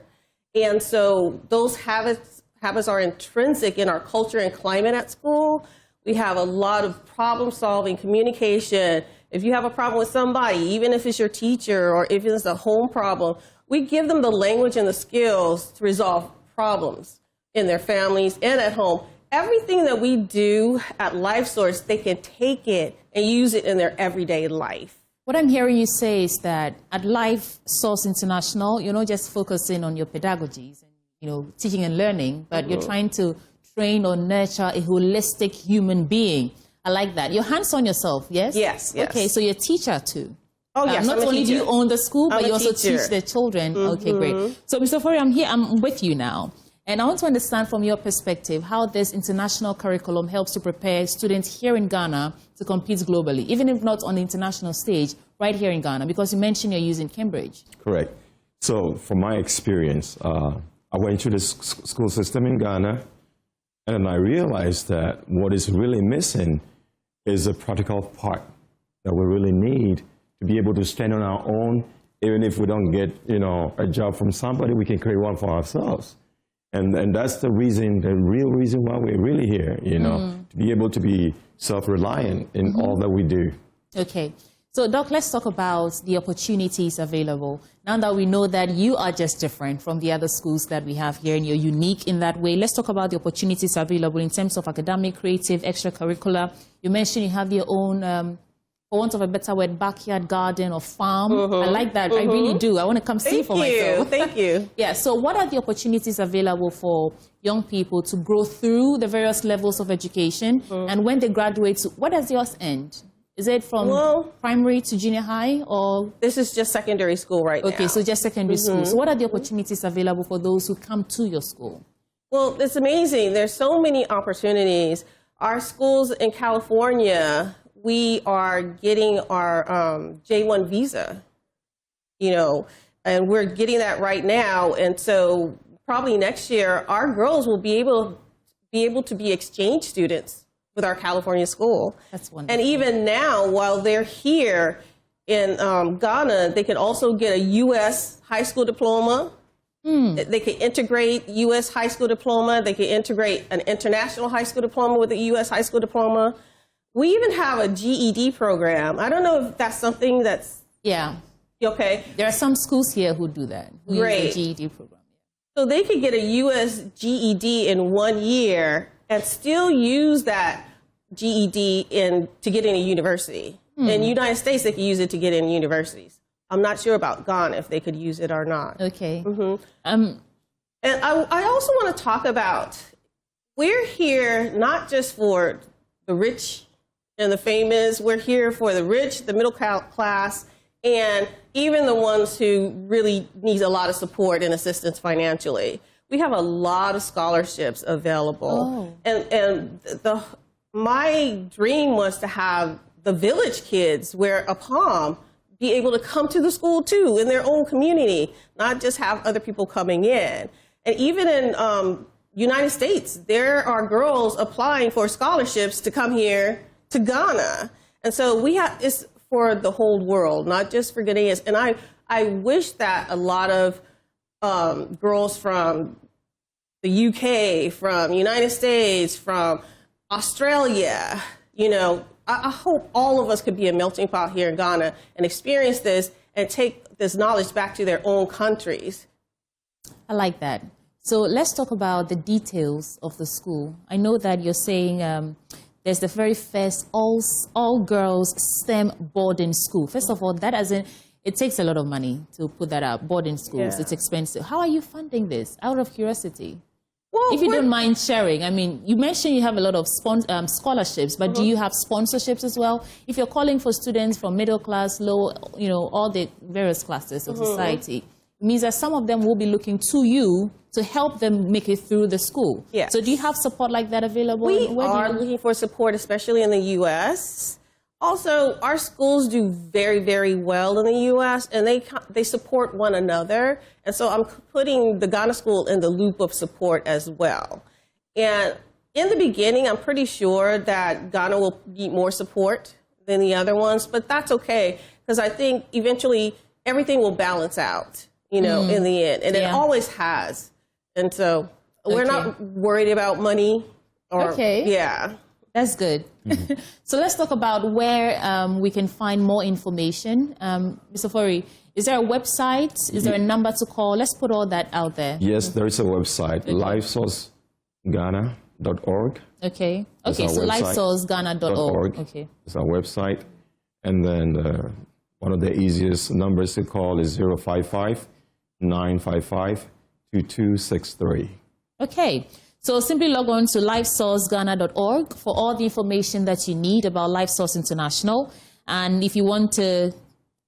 And so those habits are intrinsic in our culture and climate at school. We have a lot of problem solving, communication. If you have a problem with somebody, even if it's your teacher or if it's a home problem, we give them the language and the skills to resolve problems in their families and at home. Everything that we do at LifeSource, they can take it and use it in their everyday life. What I'm hearing you say is that at LifeSource International, you're not just focusing on your pedagogies and teaching and learning, but you're trying to train or nurture a holistic human being. I like that. You're hands-on yourself, yes? Yes. Okay, so you're a teacher too. Oh, yes, not only do you own the school, but you also teach the children. Okay, great. So, Mr. Ofori, I'm with you now. And I want to understand from your perspective how this international curriculum helps to prepare students here in Ghana to compete globally, even if not on the international stage, right here in Ghana, because you mentioned you're using Cambridge. Correct. So from my experience, I went through the school system in Ghana, and I realized that what is really missing is a practical part that we really need to be able to stand on our own. Even if we don't get, a job from somebody, we can create one for ourselves. And that's the reason, the real reason why we're really here, to be able to be self-reliant in all that we do. Okay. So, Doc, let's talk about the opportunities available. Now that we know that you are just different from the other schools that we have here and you're unique in that way, let's talk about the opportunities available in terms of academic, creative, extracurricular. You mentioned you have your own, for want of a better word, backyard garden or farm. I like that. I really do. I want to come see for myself. Thank you. Yeah, so what are the opportunities available for young people to grow through the various levels of education? And when they graduate, what does yours end? Is it from primary to junior high, or? This is just secondary school right now. Okay, so just secondary school. So what are the opportunities available for those who come to your school? Well, it's amazing. There's so many opportunities. Our schools in California, we are getting our J1 visa, and we're getting that right now. And so probably next year, our girls will be able to be exchange students with our California school. That's wonderful. And even now, while they're here in Ghana, they can also get a U.S. high school diploma. They can integrate U.S. high school diploma. They can integrate an international high school diploma with a U.S. high school diploma. We even have a GED program. I don't know if that's something that's... Yeah. Okay. There are some schools here who do that, who use the GED program. So they could get a U.S. GED in 1 year and still use that GED to get in a university. In the United States, they could use it to get in universities. I'm not sure about Ghana if they could use it or not. Okay. And I also want to talk about, we're here not just for the rich and the famous. We're here for the rich, the middle class, and even the ones who really need a lot of support and assistance financially. We have a lot of scholarships available. And my dream was to have the village kids wear a palm, be able to come to the school too in their own community, not just have other people coming in. And even in United States, there are girls applying for scholarships to come here to Ghana. And so it's for the whole world, not just for Ghanaians. And I wish that a lot of girls from the UK, from United States, from Australia, I hope all of us could be a melting pot here in Ghana and experience this and take this knowledge back to their own countries. I like that. So let's talk about the details of the school. I know that you're saying there's the very first all-girls STEM boarding school. First of all, it takes a lot of money to put that up. Boarding schools, It's expensive. How are you funding this? Out of curiosity. Well, if you don't mind sharing, I mean, you mentioned you have a lot of scholarships, but do you have sponsorships as well? If you're calling for students from middle class, low, all the various classes of society, it means that some of them will be looking to you to help them make it through the school. Yes. So do you have support like that available? We are looking for support, especially in the U.S. Also, our schools do very, very well in the U.S., and they support one another. And so I'm putting the Ghana school in the loop of support as well. And in the beginning, I'm pretty sure that Ghana will need more support than the other ones, but that's okay, because I think eventually everything will balance out, in the end. And it always has. And so we're not worried about money. Yeah. That's good. So let's talk about where we can find more information. Mr. Fori, is there a website? Is there a number to call? Let's put all that out there. Yes, there is a website, lifesourceghana.org. Okay. Okay, so lifesourceghana.org. Okay. It's our website. And then one of the easiest numbers to call is 055-955-2263. Okay. So simply log on to lifesourceghana.org for all the information that you need about LifeSource International. And if you want to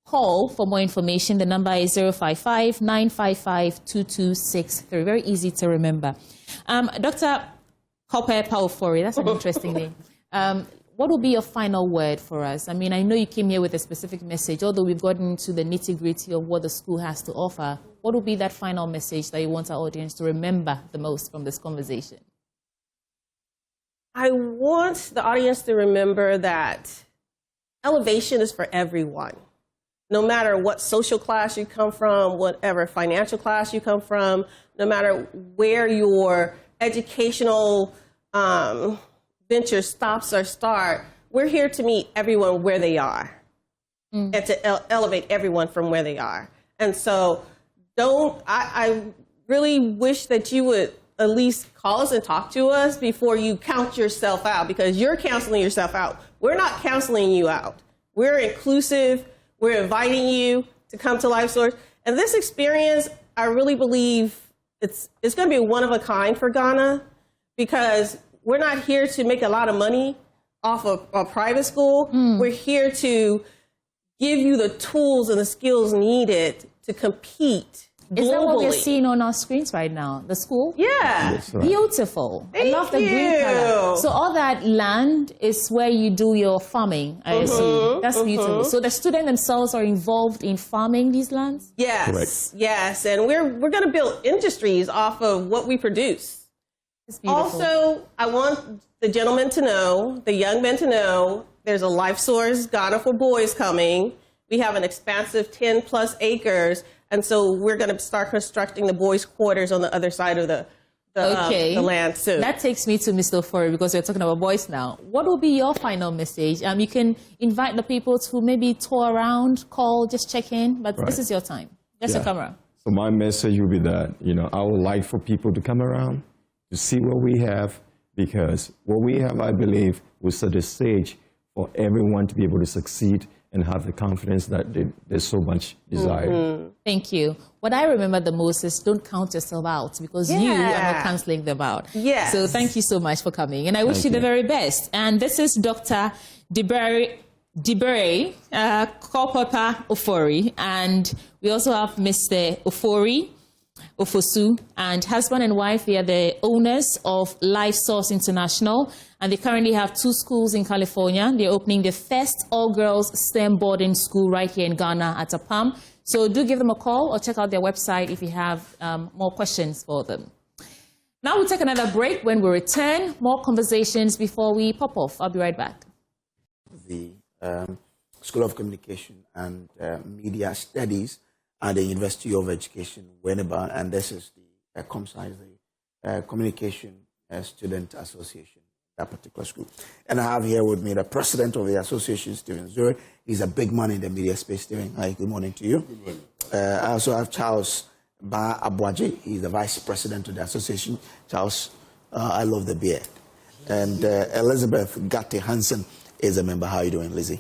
call for more information, the number is 055-955-2263. Very easy to remember. Dr. Kofi Kapito, that's an interesting name. What will be your final word for us? I mean, I know you came here with a specific message, although we've gotten into the nitty-gritty of what the school has to offer. What will be that final message that you want our audience to remember the most from this conversation? I want the audience to remember that elevation is for everyone. No matter what social class you come from, whatever financial class you come from, no matter where your educational venture stops or start, we're here to meet everyone where they are and to elevate everyone from where they are. And so I really wish that you would at least call us and talk to us before you count yourself out, because you're counseling yourself out. We're not counseling you out. We're inclusive. We're inviting you to come to LifeSource. And this experience, I really believe it's going to be one of a kind for Ghana, because we're not here to make a lot of money off of a private school. We're here to give you the tools and the skills needed to compete globally. Is that what we're seeing on our screens right now? The school? Yeah. Right. Beautiful. Thank I love the green color. So all that land is where you do your farming, I assume. That's beautiful. So the students themselves are involved in farming these lands? Yes. Correct. Yes. And we're going to build industries off of what we produce. Also, I want the gentlemen to know, the young men to know, there's a LifeSource Ghana for Boys coming. We have an expansive 10+ acres, and so we're going to start constructing the boys' quarters on the other side of the land soon. That takes me to Mr. Fori, because we're talking about boys now. What will be your final message? You can invite the people to maybe tour around, call, just check in, but this is your time. That's your camera. So my message will be that, I would like for people to come around, to see what we have, because what we have, I believe, will set the stage for everyone to be able to succeed and have the confidence that there's so much desire. Thank you. What I remember the most is don't count yourself out, because you are not canceling them out. Yes. So thank you so much for coming, and I wish you the very best. And this is Dr. Dibere Kofi Ofori, and we also have Mr. Ofosu, and husband and wife. They are the owners of LifeSource International, and they currently have 2 schools in California. They're opening the first all-girls STEM boarding school right here in Ghana at Apam. So do give them a call or check out their website if you have more questions for them. Now we'll take another break. When we return, more conversations before we pop off. I'll be right back. The School of Communication and Media Studies at the University of Education, Winneba, and this is the COMSA, the Communication Student Association, that particular school. And I have here with me the president of the association, Stephen Zuri. He's a big man in the media space. Stephen, hi, good morning to you. Good morning. I also have Charles Ba Abuaji. He's the vice president of the association. Charles, I love the beard. And Elizabeth Gatti Hansen is a member. How are you doing, Lizzie?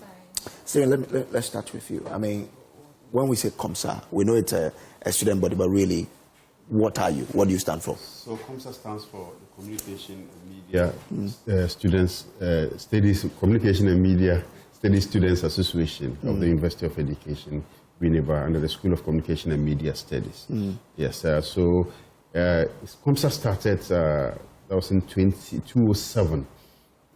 Stephen, let's start with you. I mean, when we say COMSA, we know it's a student body, but really, what are you? What do you stand for? So COMSA stands for the Communication and Media Students Studies, Communication and Media Studies Students Association of the University of Education, Winneba, under the School of Communication and Media Studies. Yes, so COMSA started, that was in 2007,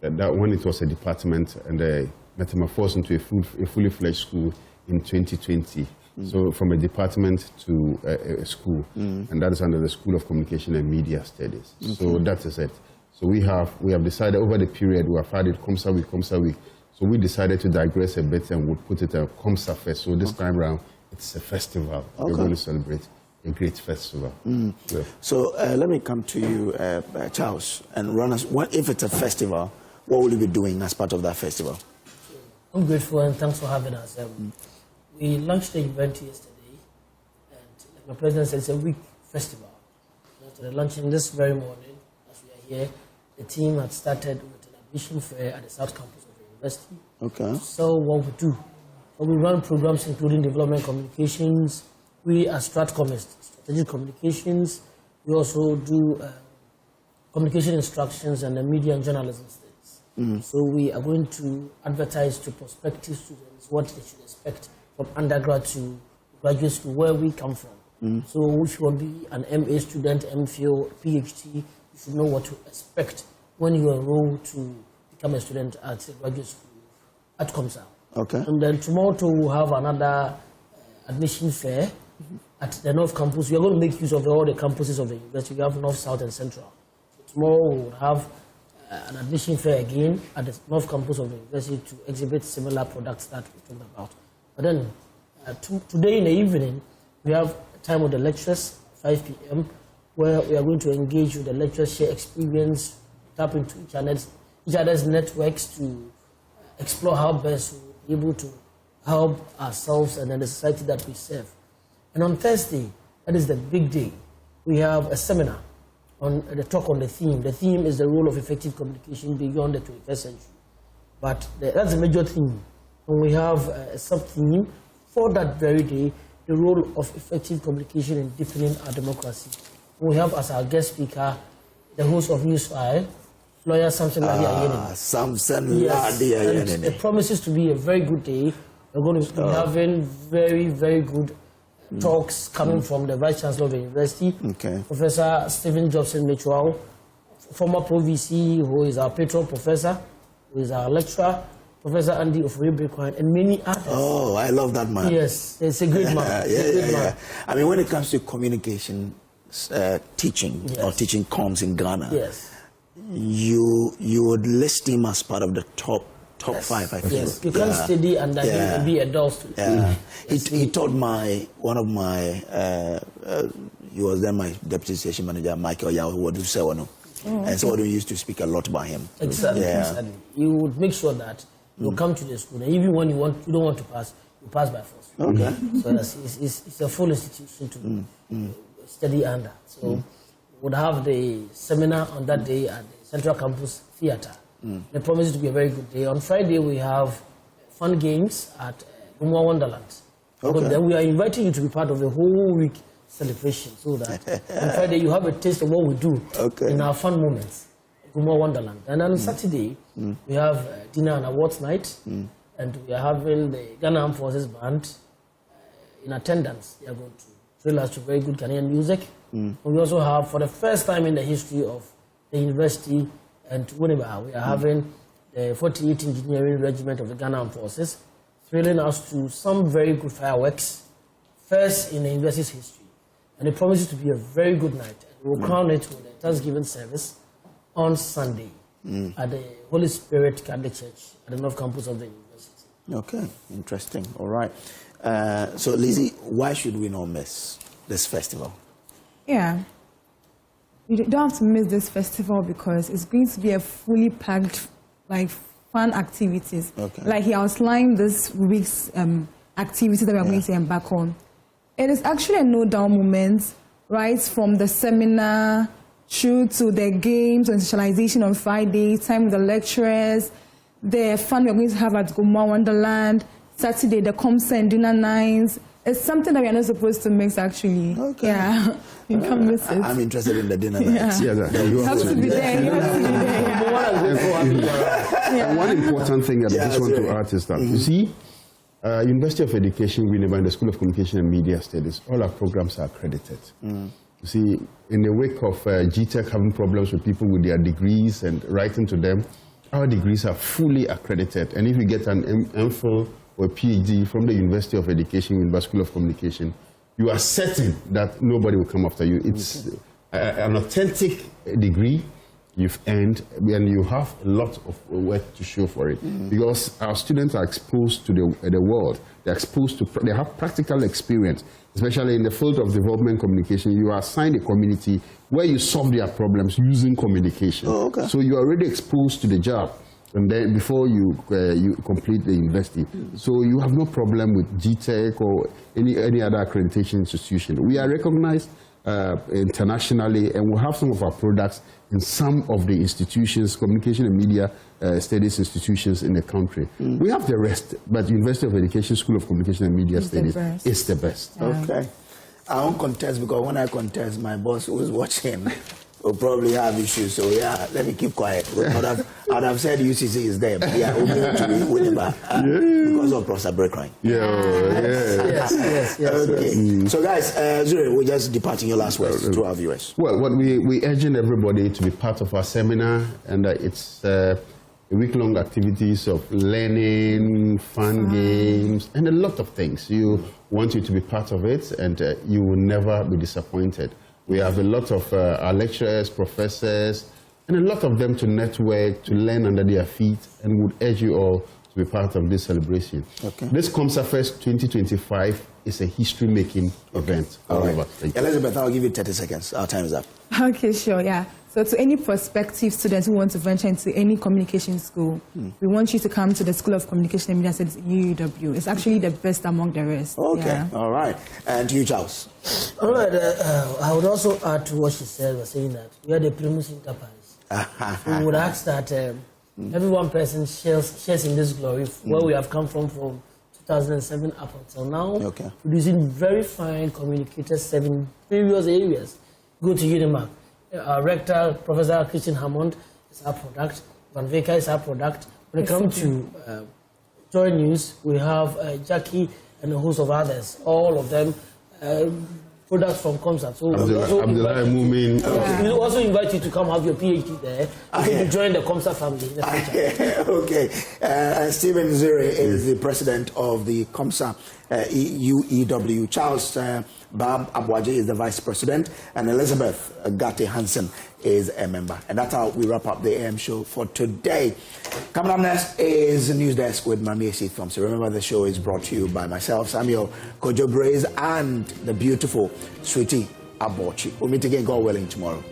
that when it was a department, and metamorphosed into a fully fledged school in 2020. So from a department to a school, and that is under the School of Communication and Media Studies. So that is it. So we have decided over the period we have had it COMSA Week. So we decided to digress a bit and we'll put it a COMSA Fest. So this time around, it's a festival. We're going to celebrate a great festival. Yeah. So let me come to you, Charles, and run us. What if it's a festival? What will you be doing as part of that festival? I'm grateful and thanks for having us. We launched the event yesterday, and like my president said, it's a week festival. So they're launching this very morning as we are here. The team had started with an admission fair at the South Campus of the university. Okay. So what we do, so we run programs including development communications. We as Stratcom, strategic communications. We also do communication instructions and the media and journalism studies. So we are going to advertise to prospective students what they should expect from undergrad to graduate school, where we come from. So if you want to be an MA student, MPhil, PhD, you should know what to expect when you enroll to become a student at graduate school at COMSA. Okay. And then tomorrow we'll have another admission fair at the North Campus. We are going to make use of all the campuses of the university. We have North, South, and Central. So tomorrow we'll have an admission fair again at the North Campus of the university to exhibit similar products that we talked about. But then today in the evening, we have time with the lecturers, 5 p.m., where we are going to engage with the lecturers, share experience, tap into each other's networks to explore how best we'll be able to help ourselves and then the society that we serve. And on Thursday, that is the big day, we have a seminar on the talk on the theme. The theme is the role of effective communication beyond the 21st century. But that's a major theme. And we have a sub-theme for that very day, the role of effective communication in deepening our democracy. We have as our guest speaker, the host of Newsfile, lawyer Samson Ladi Ayenene. Samson Ladi Ayenene. It promises to be a very good day. We're going to be having very, very good talks coming from the Vice Chancellor of the University, Professor Stephen Jobson Mitchell, former Pro VC, who is our patron professor, who is our lecturer, Professor Andy Ofori-Brequine, and many others. Oh, I love that man. Yes, it's a great man. Yeah. I mean, when it comes to communication teaching or teaching comms in Ghana, you would list him as part of the top 5, I think. Yes, you can't study and then be a dull student. Yeah. He taught one of my, he was then my deputy station manager, Michael Yao, who would say, and so we used to speak a lot about him. Exactly. You would make sure that you come to the school, and even when you don't want to pass, you pass by force. Okay. So it's a full institution to study under. So we would have the seminar on that day at the Central Campus Theatre. It promises to be a very good day. On Friday, we have fun games at Gumwa Wonderland. Okay. Then we are inviting you to be part of the whole week celebration, so that on Friday you have a taste of what we do in our fun moments, Gumwa Wonderland. And on Saturday, we have dinner and awards night, and we are having the Ghana Armed Forces Band in attendance. They are going to thrill us to very good Ghanaian music. And we also have, for the first time in the history of the university and Winneba, we are having the 48th Engineering Regiment of the Ghana Armed Forces, thrilling us to some very good fireworks, first in the university's history. And it promises to be a very good night. And we'll crown it with a Thanksgiving service on Sunday at the Holy Spirit Catholic Church at the North Campus of the university. Okay, interesting. All right. So, Lizzie, why should we not miss this festival? Yeah. You don't have to miss this festival because it's going to be a fully packed, fun activities. Okay. Like he outlined this week's activities that we are going to embark on. It is actually a no-down moment, right from the seminar through to the games and socialization on Friday, time with the lecturers, the fun we're going to have at Gumwa Wonderland, Saturday, the COMSA and dinner nights, It's something that we are not supposed to mix, actually. Okay. Yeah. You can't miss it. I'm interested in the dinner Yeah. nights. You have to be there. You have to be there. And one important thing that I just want to add is that, you see, University of Education, Winneba, and the School of Communication and Media Studies, all our programs are accredited. You see, in the wake of GTech having problems with people with their degrees and writing to them, our degrees are fully accredited. And if you get an MPhil or a PhD from the University of Education, Winneba School of Communication, you are certain that nobody will come after you. It's an authentic degree you've earned, and you have a lot of work to show for it. Because our students are exposed to the world. They're exposed to, they have practical experience, especially in the field of development communication. You are assigned a community where you solve their problems using communication. So you're already exposed to the job. And then before you complete the university. So you have no problem with GTech or any other accreditation institution. We are recognized internationally, and we have some of our products in some of the institutions, communication and media studies institutions in the country. We have the rest, but University of Education, School of Communication and Media Studies is the best. Okay. I won't contest because when I contest, my boss who's watching will probably have issues. So yeah, let me keep quiet. I'd have said UCC is there, but yeah, we'll go to Winneba because of Professor Breakline. Yes. Okay. So guys, Zuri, we're just departing your last words to our viewers. Well, what we urging everybody to be part of our seminar, and it's a week-long activities of learning, fun games, and a lot of things. You want you to be part of it, and you will never be disappointed. We have a lot of our lecturers, professors, and a lot of them to network, to learn under their feet, and would urge you all to be part of this celebration. This COMSA Fest 2025 is a history-making event. All right. Elizabeth, I'll give you 30 seconds. Our time is up. Okay, sure, yeah. So to any prospective students who want to venture into any communication school, we want you to come to the School of Communication and Media Studies in UW. It's actually the best among the rest. Okay, all right. And you, Charles? All right, I would also add to what she said, was saying that we are the primus inter pares. So we would ask that every one person shares in this glory where we have come from 2007 up until now, producing very fine communicators in various areas. Go to UNIMA. Our rector, Professor Christian Hammond, is our product. Van Veka is our product. When it comes to Joy News, we have Jackie and a host of others. All of them products from COMSA. So we also invite you to come have your PhD there. To join the COMSA family. Okay. Stephen Zuri is the president of the COMSA UEW. Charles Bab Abwaje is the vice president, and Elizabeth Gatti Hansen is a member. And that's how we wrap up the AM show for today. Coming up next is the News Desk with Mami Esi Thompson. Remember, the show is brought to you by myself, Samuel Kojo Braze, and the beautiful Sweetie Abochi. We'll meet again, God willing, tomorrow.